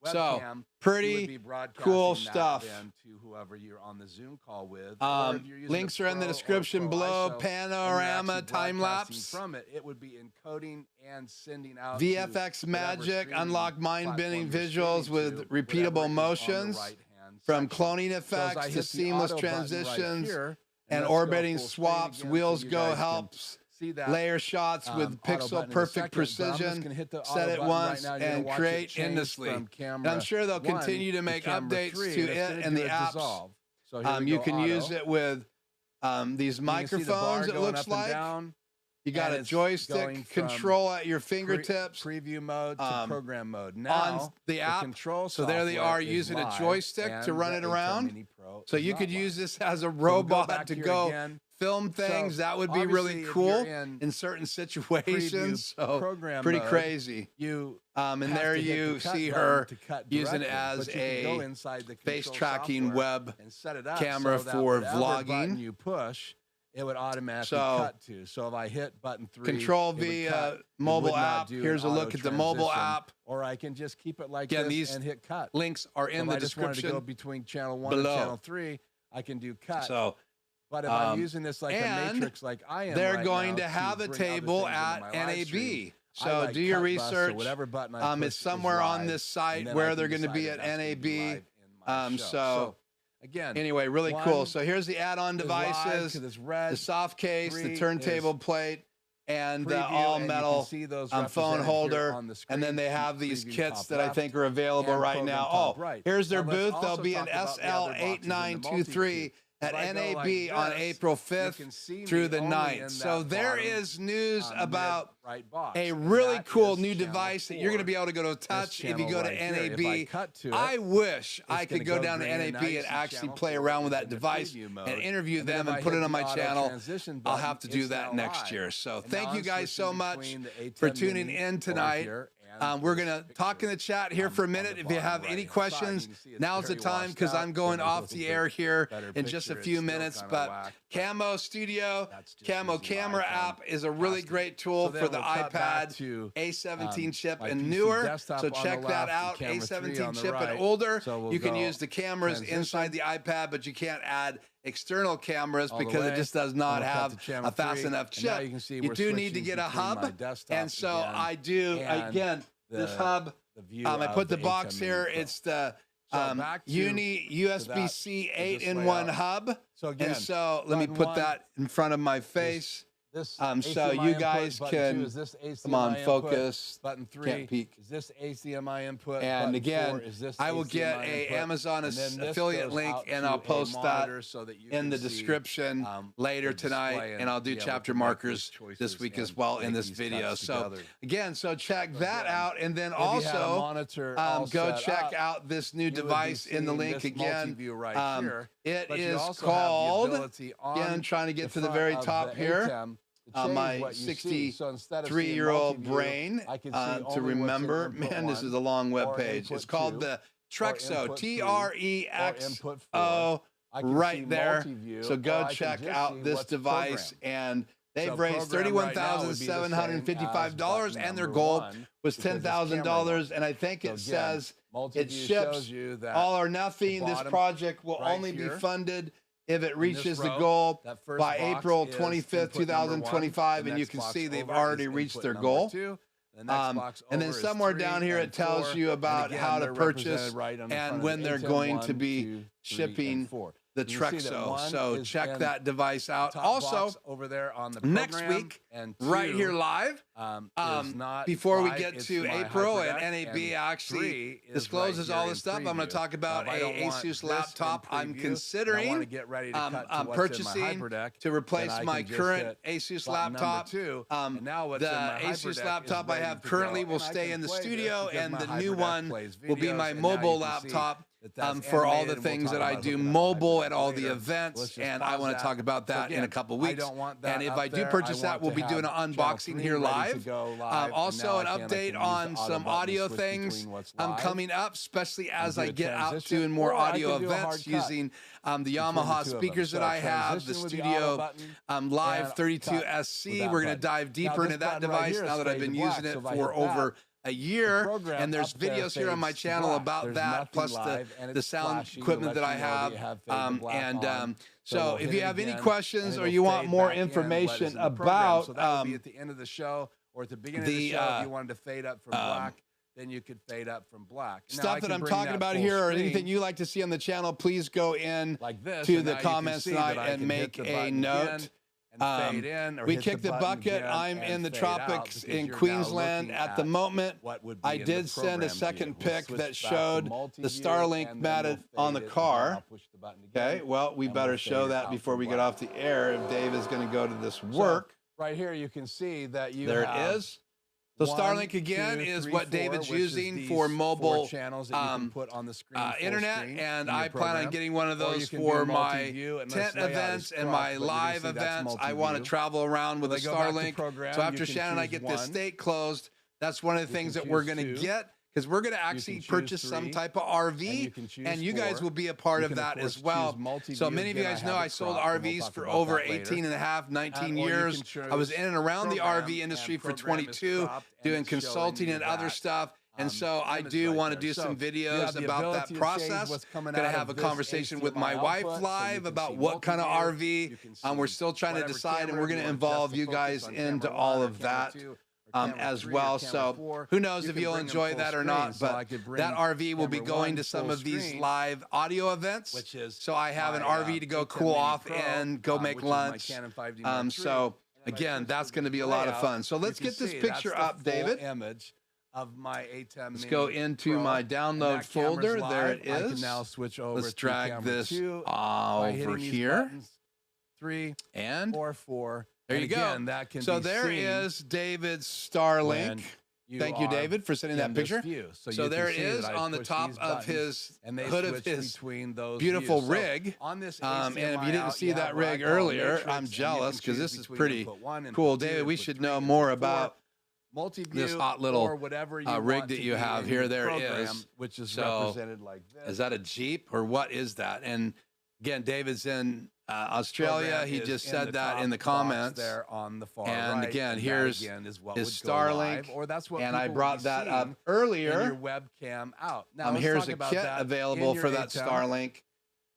So webcam, pretty cool stuff. Then to whoever you're on the Zoom call with. Links are in the description below. Panorama, time lapse. From it, it would be encoding and sending out VFX Magic, unlock mind-bending visuals with repeatable motions, from cloning effects to seamless transitions and orbiting swaps. Wheels Go helps layer shots with pixel perfect precision. Set it once and create endlessly. And I'm sure they'll continue to make updates to it and the apps. You can use it with these microphones, it looks like. You got a joystick control at your fingertips. Preview mode to program mode. Now, on the app, so there they are using a joystick to run it around. So you could use this as a robot to go film things. That would be really cool in certain situations. So pretty crazy. And there you see her using it as a face tracking web camera for vlogging. You push, it would automatically cut to. So if I hit button 3, control via mobile app. Here's a look at the mobile app. Or I can just keep it like this and hit cut. Links are in the description. If I just wanted to go between channel 1 and channel 3, I can do cut. So, but if I'm using this like a matrix like I am, they're going to have a table at NAB. So do your research. Whatever button I push it's somewhere on this site where they're going to be at NAB. Again, anyway, really cool. So here's the add-on devices, the soft case, the turntable plate, and the all-metal phone holder. And then they have these kits that I think are available right now. Oh, here's their booth. They'll be in SL8923 at NAB on April 5th through the 9th. So there is news about a really cool new device that you're going to be able to go to touch if you go to NAB. I wish I could go down to NAB and actually play around with that device and interview them and put it on my channel. I'll have to do that next year. So thank you guys so much for tuning in tonight. We're going to talk in the chat here for a minute. If you have any questions, now's the time because I'm going off the air here in just a few minutes. But Camo Studio, Camo Camera app is a really great tool for the iPad, A17 Chip and Newer. So check that out, A17 Chip and older. You can use the cameras inside the iPad, but you can't add external cameras because it just does not have a fast enough chip. You do need to get a hub, and so I do, again, this hub, I put the box here, it's the Uni USB-C 8-in-1 hub, and so let me put that in front of my face. So you guys can, come on, focus, button 3, can't peek. Is this HDMI input? And again, I will get a Amazon affiliate link and I'll post that in the description later tonight, and I'll do chapter markers this week as well in this video. So again, so check that out, and then also go check out this new device in the link again. It is called, again, trying to get to the very top here. My 63-year-old brain to remember. Man, this is a long web page. It's called the Trexo, Trexo, right there. So go check out this device, and they've raised $31,755, and their goal was $10,000. And I think it says it ships all or nothing. This project will only be funded if it reaches the goal by April 25th, 2025, and you can see they've already reached their goal. And then somewhere down here it tells you about how to purchase and when they're going to be shipping the Trexo. So check that device out. Also, over there on the next week, right here live, before we get to April, and NAB actually discloses all this stuff, I'm going to talk about a Asus laptop I'm considering purchasing to replace my current Asus laptop. The Asus laptop I have currently will stay in the studio, and the new one will be my mobile laptop. For all the things that I do mobile at all the events, and I want to talk about that in a couple weeks. And if I do purchase that, we'll be doing an unboxing here live. Also, an update on some audio things coming up, especially as I get out doing more audio events using the Yamaha speakers that I have, the Studio Live 32SC. We're going to dive deeper into that device now that I've been using it for over a year, and there's videos here on my channel about that, plus the sound equipment that I have. So if you have any questions or you want more information about, so that will be at the end of the show or at the beginning of the show. If you wanted to fade up from black, then you could fade up from black. Stuff that I'm talking about here, or anything you like to see on the channel, please go in to the comments tonight and make a note. We kicked the bucket. I'm in the tropics in Queensland at the moment. I did send a second pic that showed the Starlink mounted on the car. Okay, well, we better show that before we get off the air if Dave is going to go to this work. Right here, you can see that you there it is. So Starlink again is what David's using for mobile channels that you can put on the screen, internet, and I plan on getting one of those for my tent events and my live events. I want to travel around with a Starlink. So after Shannon and I get this state closed, that's one of the things that we're going to get, because we're going to actually purchase some type of RV, and you guys will be a part of that as well. So many of you guys know I sold RVs for over 18 and a half, 19 years. I was in and around the RV industry for 22, doing consulting and other stuff. And so I do want to do some videos about that process. Going to have a conversation with my wife live about what kind of RV. We're still trying to decide, and we're going to involve you guys into all of that. As well. So who knows if you'll enjoy that or not, but that RV will be going to some of these live audio events. So I have an RV to go cool off and go make lunch. So again, that's going to be a lot of fun. So let's get this picture up, David. Of my ATEM Let's go into my download folder. There it is. I can now switch over. Let's drag this over here. 3 and or 4. There you go. So there is David's Starlink. Thank you, David, for sending that picture. So there it is on the top of his hood of his beautiful rig. And if you didn't see that rig earlier, I'm jealous, because this is pretty cool. David, we should know more about this hot little rig that you have here. There it is. Which is represented like this. Is that a Jeep or what is that? And again, David's in Australia. He just said that in the comments. There on the far and right. Again, here's his Starlink. Or that's what and I brought that up earlier. Your webcam out. Now, here's a kit available for that Starlink.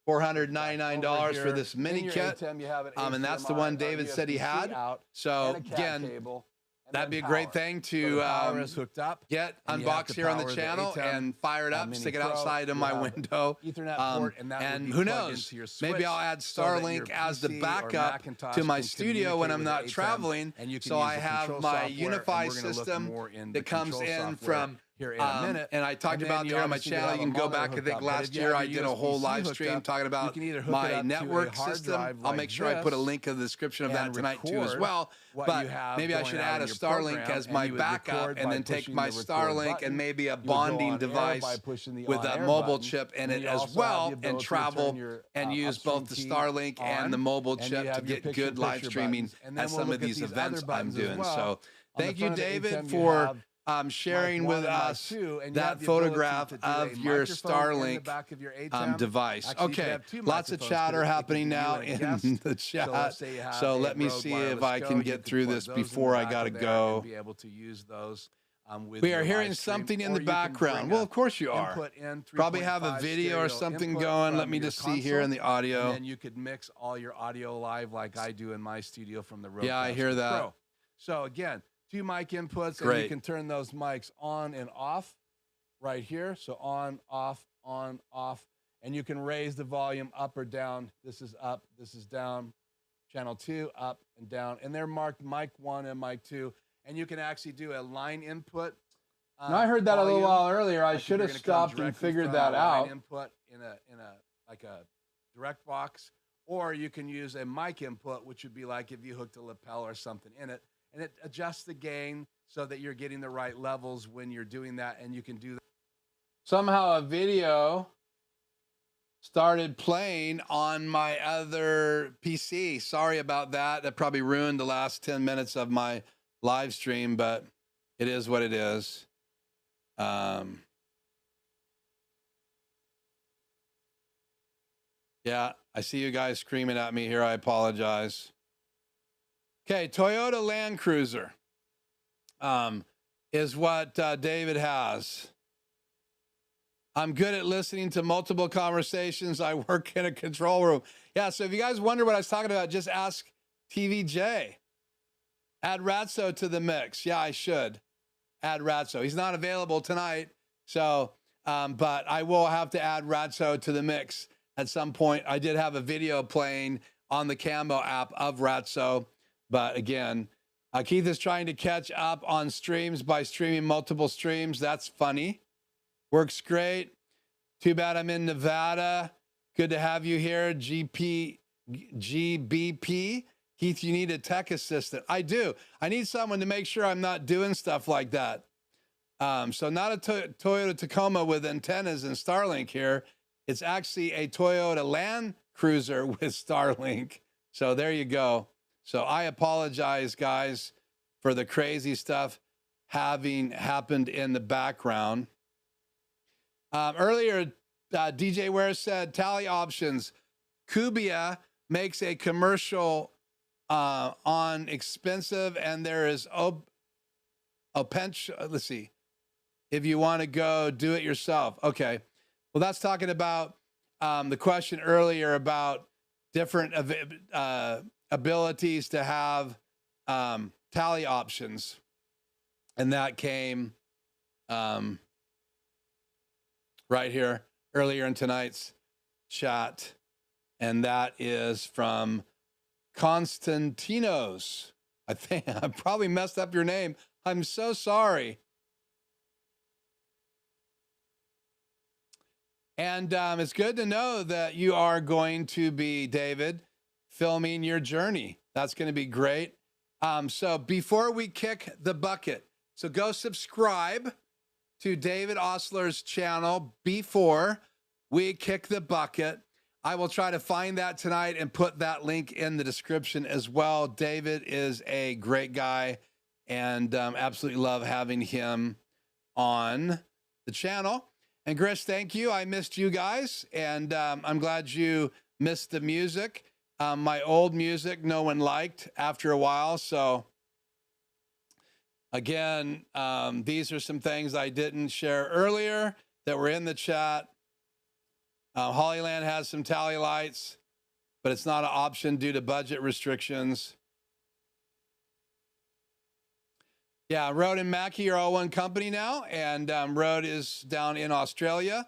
$499 for this mini kit. And that's the one David said he had. So again, that'd be a great thing to get unboxed here on the channel and fire it up, stick it outside of my window. And who knows, maybe I'll add Starlink as the backup to my studio when I'm not traveling. So I have my Unify system that comes in from here in a minute. And I talked about there on my channel. You can go back. I think last year I did a whole live stream talking about my network system. I'll make sure I put a link in the description of that tonight too as well. But maybe I should add a Starlink as my backup, and then take my Starlink and maybe a bonding device with a mobile chip in it as well, and travel and use both the Starlink and the mobile chip to get good live streaming at some of these events I'm doing. So thank you, David, for sharing with us that photograph of your Starlink device. Okay, lots of chatter happening now in the chat. So let me see if I can get through this before I gotta go. We are hearing something in the background. Well, of course you are. Probably have a video or something going. Let me just see here in the audio. And you could mix all your audio live like I do in my studio from the Rodecaster. Yeah, I hear that. Pro. So again, 2 mic inputs, Great. And you can turn those mics on and off right here. So on, off, and you can raise the volume up or down. This is up, this is down. Channel 2, up and down, and they're marked mic 1 and mic 2. And you can actually do a line input. Now, I heard that a little while earlier. I should have stopped and figured that out. Input in a direct box, or you can use a mic input, which would be like if you hooked a lapel or something in it. And it adjusts the gain so that you're getting the right levels when you're doing that, and you can do that. Somehow a video started playing on my other PC. Sorry about that. That probably ruined the last 10 minutes of my live stream, but it is what it is. Yeah, I see you guys screaming at me here. I apologize. Okay, Toyota Land Cruiser. is what David has. I'm good at listening to multiple conversations. I work in a control room. Yeah, so if you guys wonder what I was talking about, just ask TVJ. Add Ratso to the mix. Yeah, I should add Ratso. He's not available tonight, so but I will have to add Ratso to the mix at some point. I did have a video playing on the Camo app of Ratso, but again, Keith is trying to catch up on streams by streaming multiple streams. That's funny. Works great. Too bad I'm in Nevada. Good to have you here, GBP. Keith, you need a tech assistant. I do. I need someone to make sure I'm not doing stuff like that. So not a Toyota Tacoma with antennas and Starlink here. It's actually a Toyota Land Cruiser with Starlink. So there you go. So I apologize, guys, for the crazy stuff having happened in the background. Earlier, DJ Ware said, tally options. Kubia makes a commercial on expensive, and there is let's see. If you want to go do it yourself. Okay. Well, that's talking about the question earlier about different abilities to have tally options. And that came right here earlier in tonight's chat. And that is from Konstantinos. I think I probably messed up your name. I'm so sorry. And it's good to know that you are going to be, David, filming your journey. That's going to be great. So before we kick the bucket, so go subscribe to David Osler's channel before we kick the bucket. I will try to find that tonight and put that link in the description as well. David is a great guy, and absolutely love having him on the channel. And Chris, thank you. I missed you guys, and I'm glad you missed the music. My old music, no one liked after a while. So again, these are some things I didn't share earlier that were in the chat. Hollyland has some tally lights, but it's not an option due to budget restrictions. Yeah, Rode and Mackie are all one company now, and Rode is down in Australia.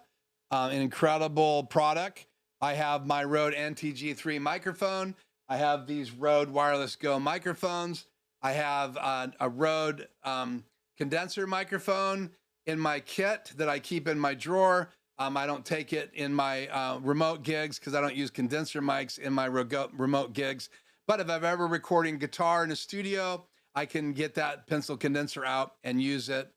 An incredible product. I have my Rode NTG3 microphone. I have these Rode Wireless Go microphones. I have a Rode condenser microphone in my kit that I keep in my drawer. I don't take it in my remote gigs because I don't use condenser mics in my remote gigs. But if I'm ever recording guitar in a studio, I can get that pencil condenser out and use it.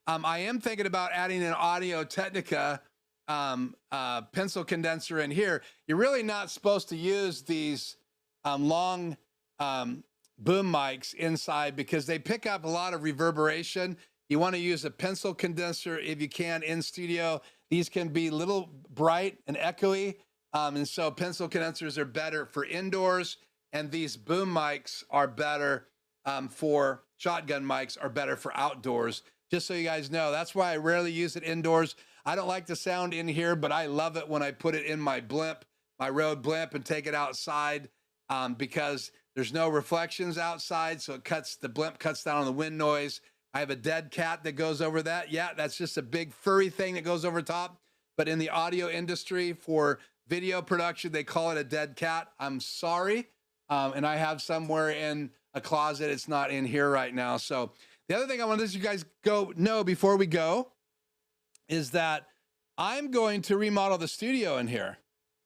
I am thinking about adding an Audio Technica pencil condenser in here. You're really not supposed to use these long boom mics inside because they pick up a lot of reverberation. You want to use a pencil condenser if you can in studio. These can be a little bright and echoey. And so pencil condensers are better for indoors, and these boom mics are better for shotgun mics are better for outdoors. Just so you guys know, that's why I rarely use it indoors. I don't like the sound in here, but I love it when I put it in my blimp, my Rode blimp, and take it outside because there's no reflections outside. So the blimp cuts down on the wind noise. I have a dead cat that goes over that. Yeah, that's just a big furry thing that goes over top. But in the audio industry for video production, they call it a dead cat. I'm sorry. And I have somewhere in a closet. It's not in here right now. So the other thing I want to let you guys know before we go is that I'm going to remodel the studio in here.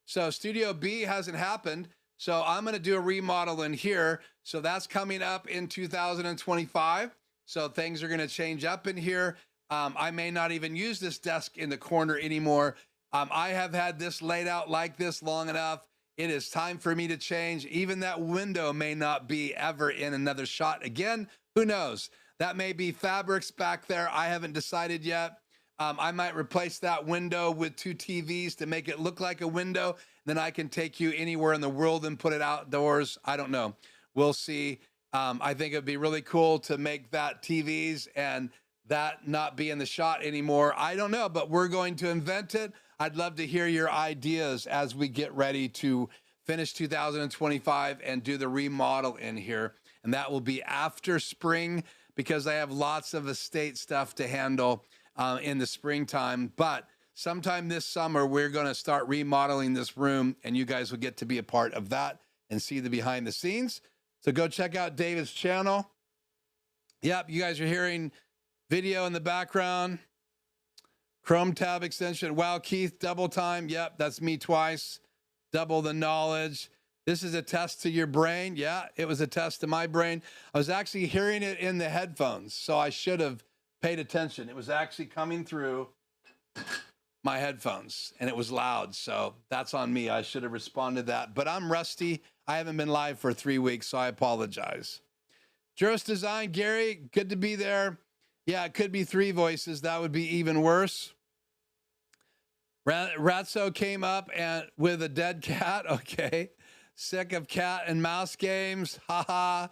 So Studio B hasn't happened. So I'm going to do a remodel in here. So that's coming up in 2025. So things are going to change up in here. I may not even use this desk in the corner anymore. I have had this laid out like this long enough. It is time for me to change. Even that window may not be ever in another shot again. Who knows? That may be fabrics back there. I haven't decided yet. I might replace that window with 2 TVs to make it look like a window. Then I can take you anywhere in the world and put it outdoors. I don't know. We'll see. I think it'd be really cool to make that TVs and that not be in the shot anymore. I don't know, but we're going to invent it. I'd love to hear your ideas as we get ready to finish 2025 and do the remodel in here. And that will be after spring because I have lots of estate stuff to handle in the springtime. But sometime this summer, we're going to start remodeling this room, and you guys will get to be a part of that and see the behind the scenes. So go check out David's channel. Yep, you guys are hearing video in the background. Chrome tab extension. Wow, Keith, double time. Yep, that's me twice. Double the knowledge. This is a test to your brain. Yeah, it was a test to my brain. I was actually hearing it in the headphones, so I should have paid attention. It was actually coming through my headphones, and it was loud, so that's on me. I should have responded to that, but I'm rusty. I haven't been live for 3 weeks, so I apologize. Juris Design, Gary, good to be there. Yeah, it could be 3 voices. That would be even worse. Ratso came up and with a dead cat. Okay. Sick of cat and mouse games. Haha.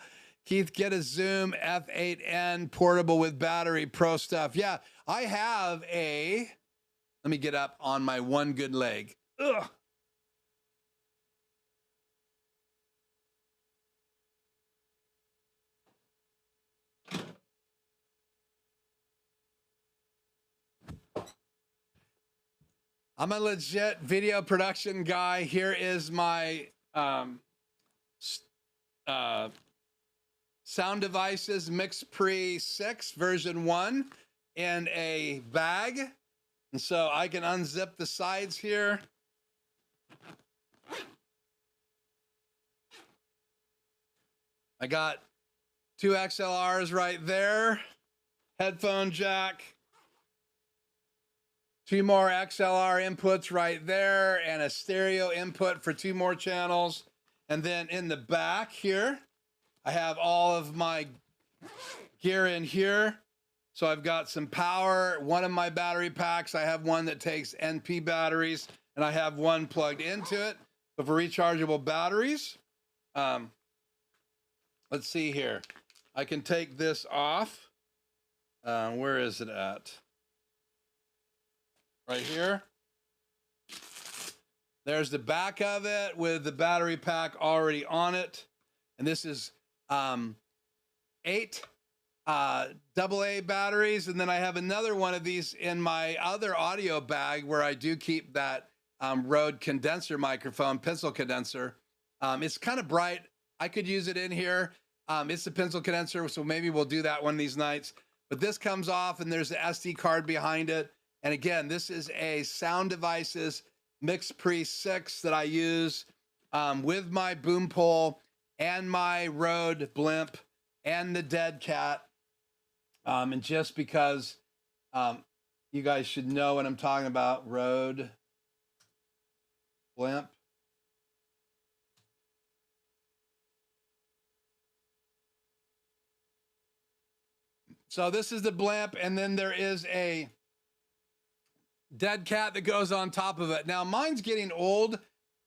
Keith, get a Zoom F8N portable with battery pro stuff. Yeah, I have a, let me get up on my one good leg. Ugh. I'm a legit video production guy. Here is my sound devices MixPre 6 version 1 in a bag. And so I can unzip the sides here. I got 2 XLRs right there, headphone jack, 2 more XLR inputs right there, and a stereo input for 2 more channels. And then in the back here, I have all of my gear in here. So I've got some power. One of my battery packs, I have one that takes NP batteries, and I have one plugged into it. So for rechargeable batteries, let's see here. I can take this off. Where is it at? Right here. There's the back of it with the battery pack already on it. And this is 8 AA batteries. And then I have another one of these in my other audio bag where I do keep that Rode condenser microphone, pencil condenser. It's kind of bright. I could use it in here. It's a pencil condenser, so maybe we'll do that one of these nights. But this comes off and there's the SD card behind it. And again, this is a Sound Devices MixPre 6 that I use with my boom pole and my Rode blimp and the dead cat. And just because you guys should know what I'm talking about, Rode blimp. So this is the blimp, and then there is a dead cat that goes on top of it. Now mine's getting old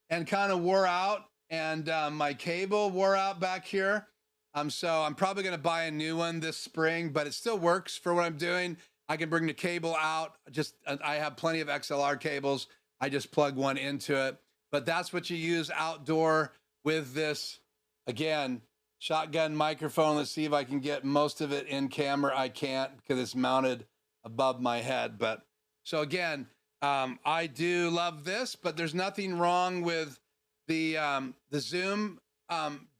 and kind of wore out, and my cable wore out back here. So I'm probably going to buy a new one this spring, but it still works for what I'm doing. I can bring the cable out. I have plenty of XLR cables. I just plug one into it, but that's what you use outdoor with this. Again, shotgun microphone. Let's see if I can get most of it in camera. I can't because it's mounted above my head, but so again, I do love this, but there's nothing wrong with the Zoom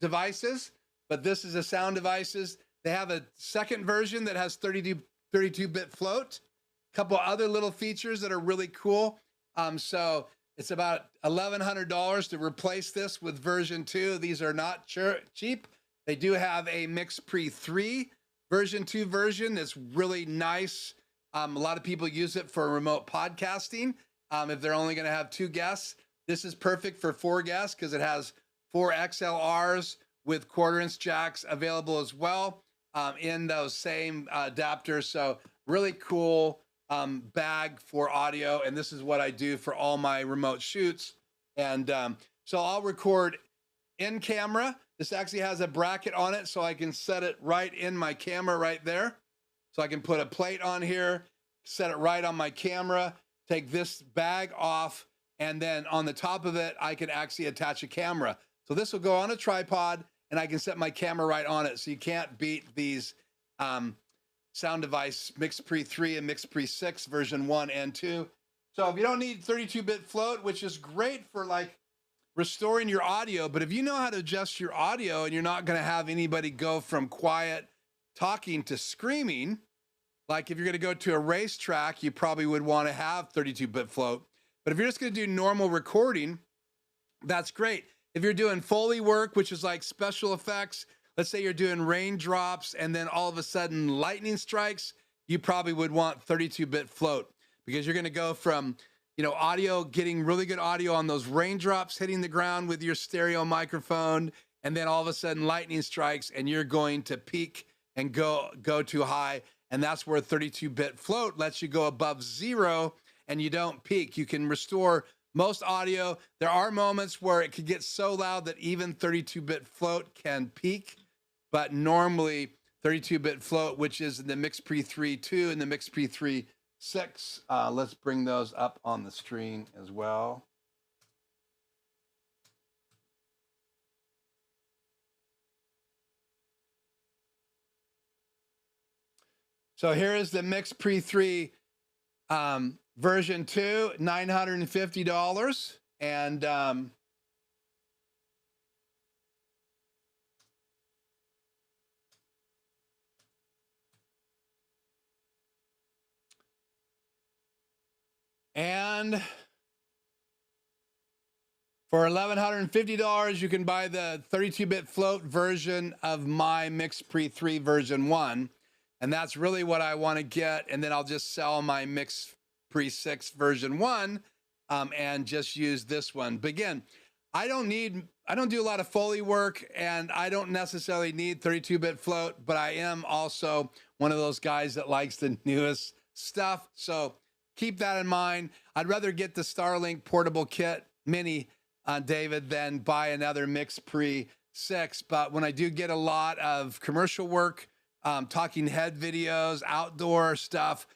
devices, but this is a Sound Devices. They have a second version that has 32-bit float, a couple other little features that are really cool. So it's about $1,100 to replace this with version 2. These are not cheap. They do have a MixPre 3 version 2 version that's really nice. A lot of people use it for remote podcasting. If they're only going to have 2 guests, this is perfect for 4 guests because it has 4 XLRs with 1/4-inch jacks available as well in those same adapters. So really cool bag for audio. And this is what I do for all my remote shoots. And so I'll record in camera. This actually has a bracket on it, so I can set it right in my camera right there. So I can put a plate on here, set it right on my camera, take this bag off, and then on the top of it, I can actually attach a camera. So this will go on a tripod, and I can set my camera right on it. So you can't beat these sound device MixPre 3 and MixPre 6 version 1 and 2. So if you don't need 32-bit float, which is great for like restoring your audio, but if you know how to adjust your audio and you're not going to have anybody go from quiet talking to screaming, like if you're going to go to a racetrack, you probably would want to have 32-bit float. But if you're just going to do normal recording, that's great. If you're doing Foley work, which is like special effects, let's say you're doing raindrops and then all of a sudden lightning strikes, you probably would want 32-bit float, because you're going to go from, you know, audio, getting really good audio on those raindrops hitting the ground with your stereo microphone, and then all of a sudden lightning strikes and you're going to peak and go too high. And that's where 32-bit float lets you go above 0 and you don't peak. You can restore most audio. There are moments where it could get so loud that even 32-bit float can peak, but normally 32-bit float, which is in the MixPre 3.2 and the MixPre 3.6. Let's bring those up on the screen as well. So here is the MixPre 3 version 2, $950. And for $1,150, you can buy the 32-bit float version of my MixPre 3 version 1. And that's really what I want to get. And then I'll just sell my MixPre 6 version 1 and just use this one. But again, I don't do a lot of Foley work, and I don't necessarily need 32-bit float, but I am also one of those guys that likes the newest stuff. So keep that in mind. I'd rather get the Starlink portable kit mini, David, than buy another MixPre 6. But when I do get a lot of commercial work, talking head videos, outdoor stuff,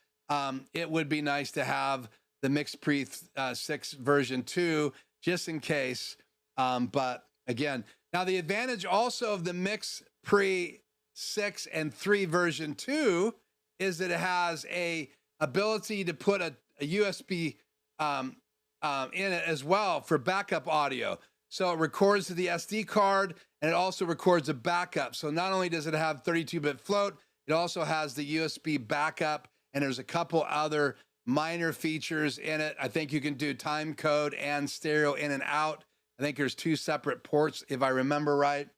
it would be nice to have the MixPre 6 version 2 just in case. But again, now the advantage also of the MixPre 6 and 3 version 2 is that it has a ability to put a USB in it as well for backup audio. So it records to the SD card, and it also records a backup. So not only does it have 32-bit float, it also has the USB backup, and there's a couple other minor features in it. I think you can do time code and stereo in and out. I think there's 2 separate ports, if I remember right,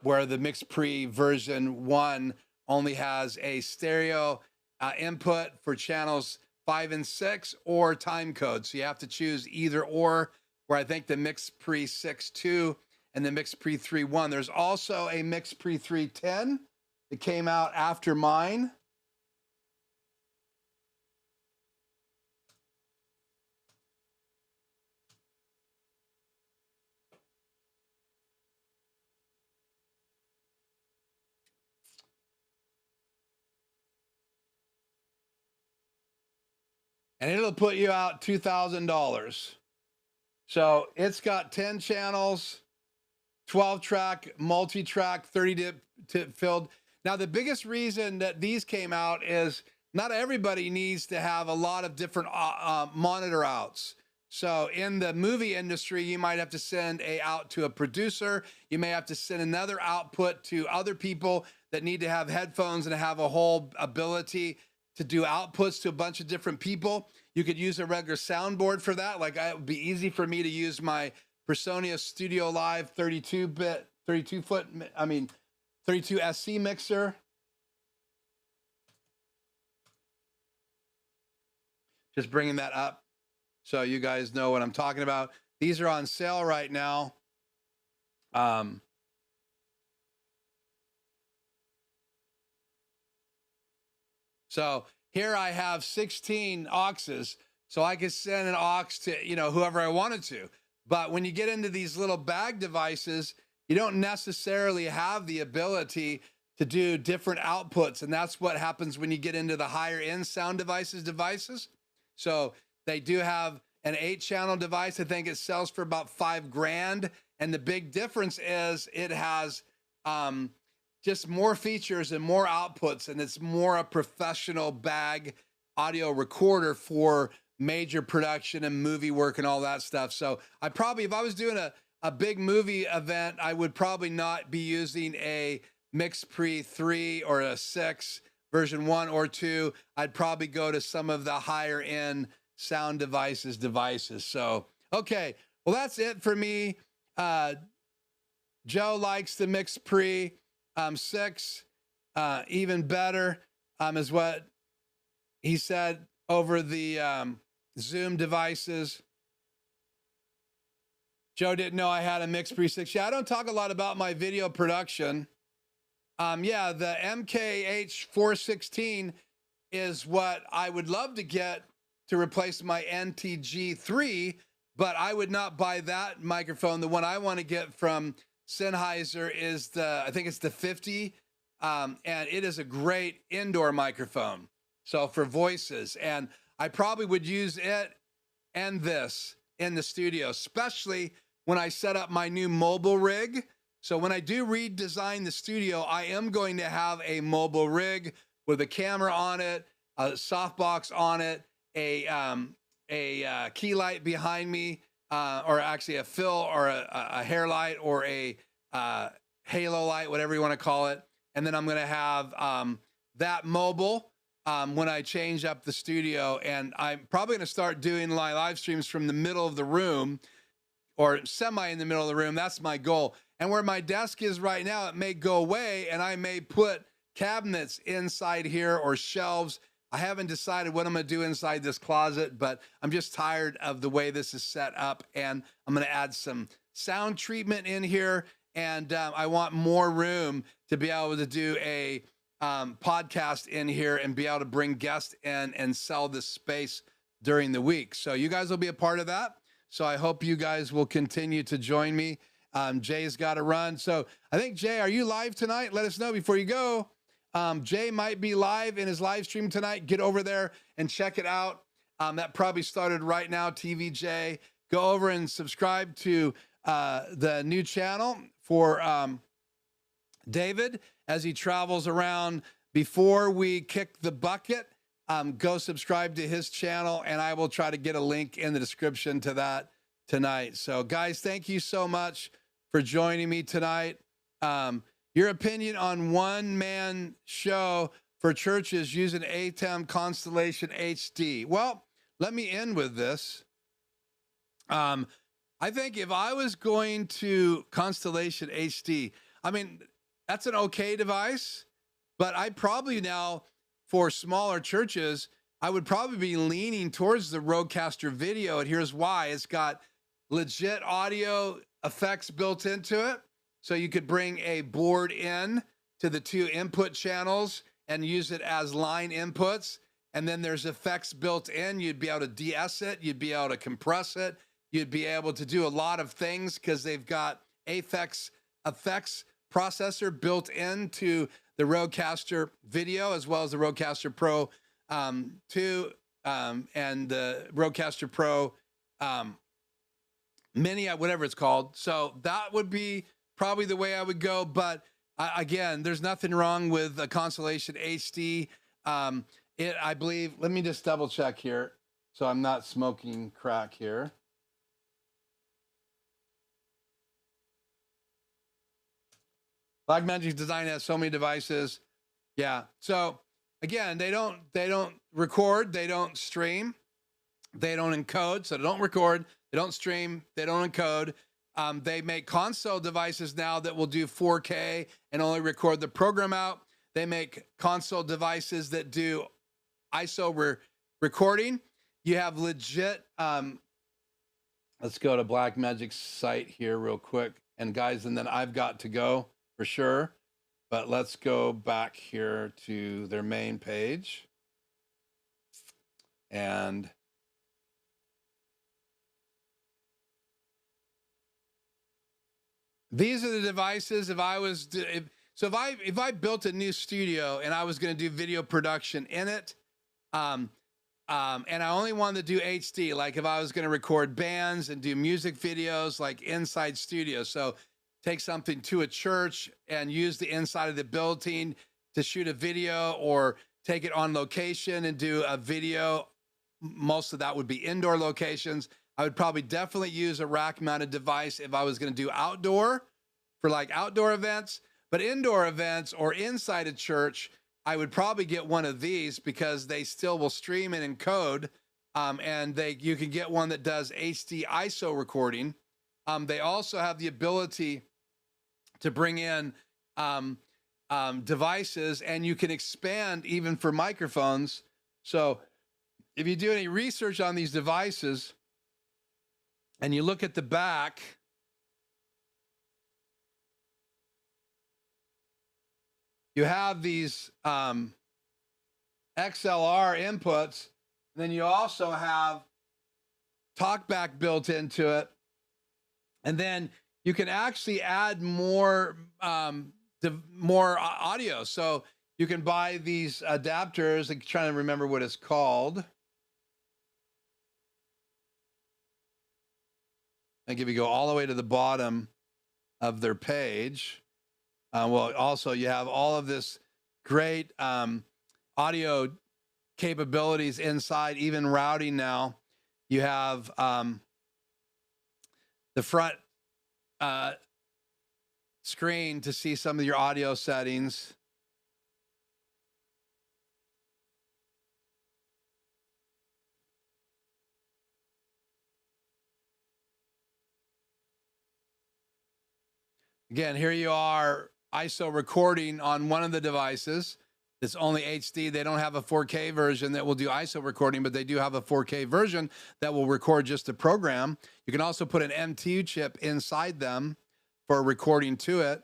where the MixPre version 1 only has a stereo input for channels 5 and 6 or time code. So you have to choose either or, where I think the MixPre 6.2 and the MixPre 3.1. There's also a MixPre 3.10 that came out after mine. And it'll put you out $2,000. So it's got 10 channels, 12 track, multi-track, 30 tip filled. Now, the biggest reason that these came out is not everybody needs to have a lot of different monitor outs. So in the movie industry, you might have to send a out to a producer. You may have to send another output to other people that need to have headphones and have a whole ability to do outputs to a bunch of different people. You could use a regular soundboard for that. Like, it would be easy for me to use my Personia Studio Live 32 SC mixer. Just bringing that up so you guys know what I'm talking about. These are on sale right now. So here I have 16 auxes, so I could send an aux to, you know, whoever I wanted to. But when you get into these little bag devices, you don't necessarily have the ability to do different outputs. And that's what happens when you get into the higher end sound devices. So they do have an 8-channel device. I think it sells for about $5,000. And the big difference is it has just more features and more outputs, and it's more a professional bag audio recorder for major production and movie work and all that stuff. So I probably, if I was doing a big movie event, I would probably not be using a MixPre 3 or a 6 version 1 or 2. I'd probably go to some of the higher end sound devices. So, okay, well, that's it for me. Joe likes the MixPre 6, even better, is what he said over the Zoom devices. Joe didn't know I had a MixPre 6. Yeah, I don't talk a lot about my video production. Yeah, the MKH416 is what I would love to get to replace my NTG3, but I would not buy that microphone. The one I want to get from Sennheiser is I think it's the 50, and it is a great indoor microphone. So for voices, and I probably would use it and this in the studio, especially when I set up my new mobile rig. So when I do redesign the studio, I am going to have a mobile rig with a camera on it, a softbox on it, a key light behind me, or actually a fill or a hair light or a halo light, whatever you want to call it. And then I'm going to have that mobile when I change up the studio. And I'm probably going to start doing my live streams from the middle of the room, or semi in the middle of the room. That's my goal. And where my desk is right now, it may go away, and I may put cabinets inside here or shelves. I haven't decided what I'm going to do inside this closet, but I'm just tired of the way this is set up. And I'm going to add some sound treatment in here. And I want more room to be able to do a podcast in here and be able to bring guests in and sell this space during the week. So you guys will be a part of that. So I hope you guys will continue to join me. Jay's got to run. So I think, Jay, are you live tonight? Let us know before you go. Jay might be live in his live stream tonight. Get over there and check it out. That probably started right now, TVJ. Go over and subscribe to the new channel for David as he travels around. Before we kick the bucket, go subscribe to his channel, and I will try to get a link in the description to that tonight. So, guys, thank you so much for joining me tonight. Your opinion on one-man show for churches using ATEM Constellation HD. Well, let me end with this. I think if I was going to Constellation HD, I mean, that's an okay device, but I probably now, for smaller churches, I would probably be leaning towards the Rodecaster Video, and here's why. It's got legit audio effects built into it, so you could bring a board in to the 2 input channels and use it as line inputs, and then there's effects built in. You'd be able to de-ess it, you'd be able to compress it, you'd be able to do a lot of things because they've got effects processor built into the Rodecaster Video, as well as the Rodecaster Pro 2 and the Rodecaster Pro Mini, whatever it's called. So that would be probably the way I would go. But again, there's nothing wrong with a Constellation HD. I believe, let me just double check here so I'm not smoking crack here. Blackmagic Design has so many devices. Yeah. So again, they don't record, they don't stream, they don't encode. So they don't record, they don't stream, they don't encode. They make console devices now that will do 4K and only record the program out. They make console devices that do ISO recording. You have legit, let's go to Blackmagic's site here real quick. And guys, and then I've got to go for sure. But let's go back here to their main page. And these are the devices. If So if I built a new studio and I was going to do video production in it, and I only wanted to do HD, like if I was going to record bands and do music videos, like inside studio. So take something to a church and use the inside of the building to shoot a video, or take it on location and do a video. Most of that would be indoor locations. I would probably definitely use a rack mounted device if I was going to do outdoor, for like outdoor events. But indoor events or inside a church, I would probably get one of these because they still will stream and encode. And you can get one that does HD ISO recording. They also have the ability to bring in devices, and you can expand even for microphones. So if you do any research on these devices and you look at the back, you have these XLR inputs, and then you also have TalkBack built into it. And then you can actually add more audio. So you can buy these adapters. I'm trying to remember what it's called. I think if you go all the way to the bottom of their page, well, also you have all of this great audio capabilities inside, even routing now. You have the front screen to see some of your audio settings. Again, here you are, ISO recording on one of the devices. It's only HD. They don't have a 4K version that will do ISO recording, but they do have a 4K version that will record just the program. You can also put an MTU chip inside them for recording to it.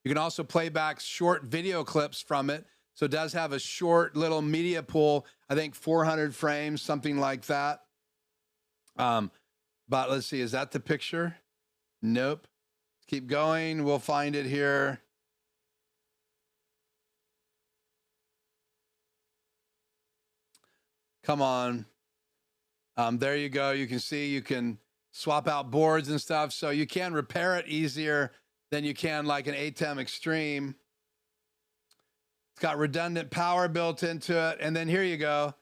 You can also play back short video clips from it. So it does have a short little media pool, I think 400 frames, something like that. But let's see, is that the picture? Nope. Keep going. We'll find it here. Come on. There you go. You can see you can swap out boards and stuff. So you can repair it easier than you can like an ATEM Extreme. It's got redundant power built into it. And then here you go.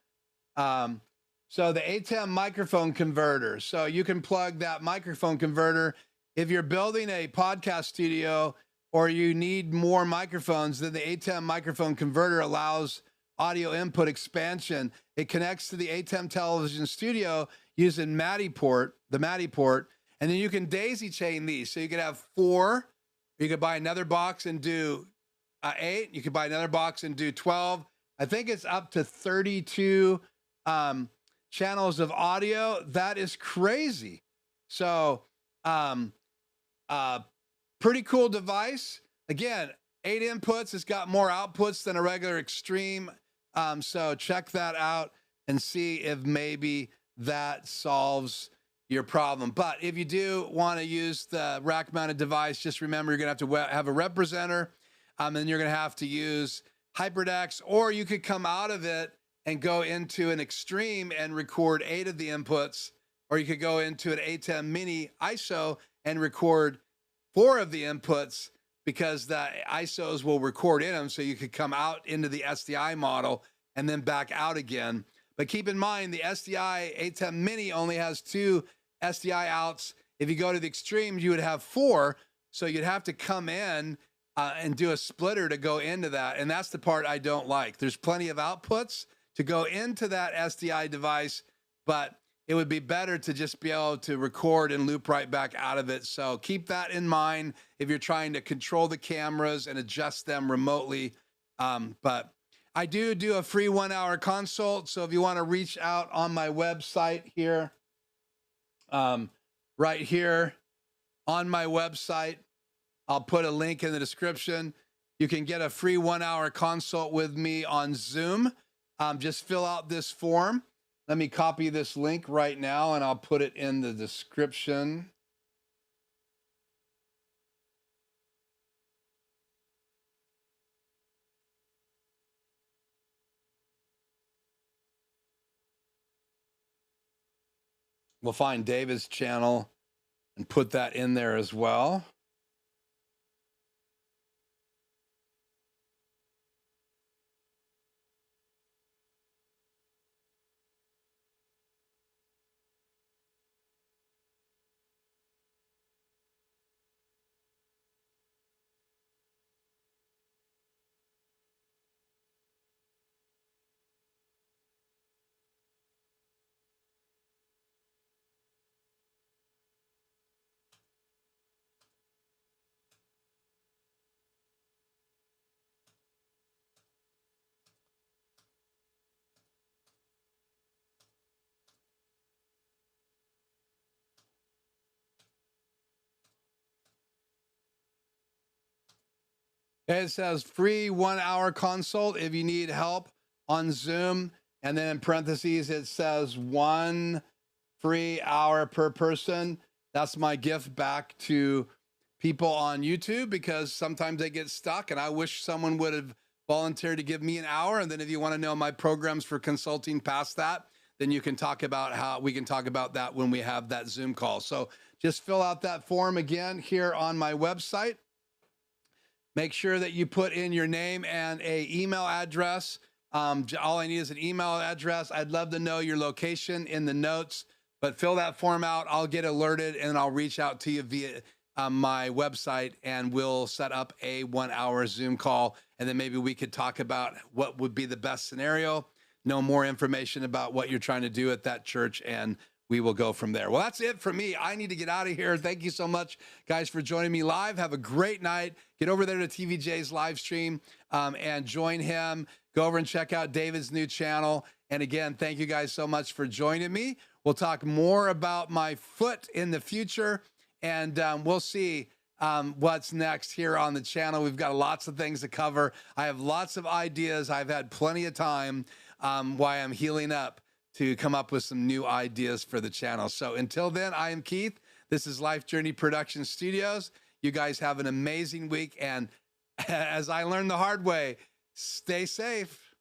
So the ATEM microphone converter. So you can plug that microphone converter. If you're building a podcast studio or you need more microphones, then the ATEM microphone converter allows audio input expansion. It connects to the ATEM television studio using Multiport, the Multiport, and then you can daisy chain these. So you could have 4. You could buy another box and do 8. You could buy another box and do 12. I think it's up to 32 channels of audio. That is crazy. So pretty cool device. Again, 8 inputs. It's got more outputs than a regular Extreme. So check that out and see if maybe that solves your problem. But if you do want to use the rack mounted device, just remember you're going to have to have a representer, and you're going to have to use HyperDecks, or you could come out of it and go into an Extreme and record 8 of the inputs, or you could go into an ATEM Mini ISO and record 4 of the inputs, because the ISOs will record in them. So you could come out into the SDI model and then back out again. But keep in mind, the SDI ATEM Mini only has 2 SDI outs. If you go to the Extremes, you would have 4. So you'd have to come in and do a splitter to go into that. And that's the part I don't like. There's plenty of outputs to go into that SDI device, but it would be better to just be able to record and loop right back out of it. So keep that in mind if you're trying to control the cameras and adjust them remotely. But I do a free 1-hour consult. So if you want to reach out on my website here, right here on my website, I'll put a link in the description. You can get a free 1-hour consult with me on Zoom. Just fill out this form. Let me copy this link right now, and I'll put it in the description. . We'll find David's channel and put that in there as well. It says free 1 hour consult if you need help on Zoom. And then in parentheses, it says 1 free hour per person. That's my gift back to people on YouTube, because sometimes they get stuck and I wish someone would have volunteered to give me an hour. And then if you want to know my programs for consulting past that, then you can talk about how we can talk about that when we have that Zoom call. So just fill out that form again here on my website. Make sure that you put in your name and a email address. All I need is an email address. I'd love to know your location in the notes, but fill that form out. I'll get alerted and I'll reach out to you via my website, and we'll set up a 1 hour Zoom call. And then maybe we could talk about what would be the best scenario, know more information about what you're trying to do at that church, and we will go from there. Well, that's it for me. I need to get out of here. Thank you so much, guys, for joining me live. Have a great night. Get over there to TVJ's live stream and join him. Go over and check out David's new channel. And again, thank you guys so much for joining me. We'll talk more about my foot in the future, and we'll see what's next here on the channel. We've got lots of things to cover. I have lots of ideas. I've had plenty of time while I'm healing up to come up with some new ideas for the channel. So until then, I am Keith. This is Life Journey Production Studios. You guys have an amazing week. And as I learned the hard way, stay safe.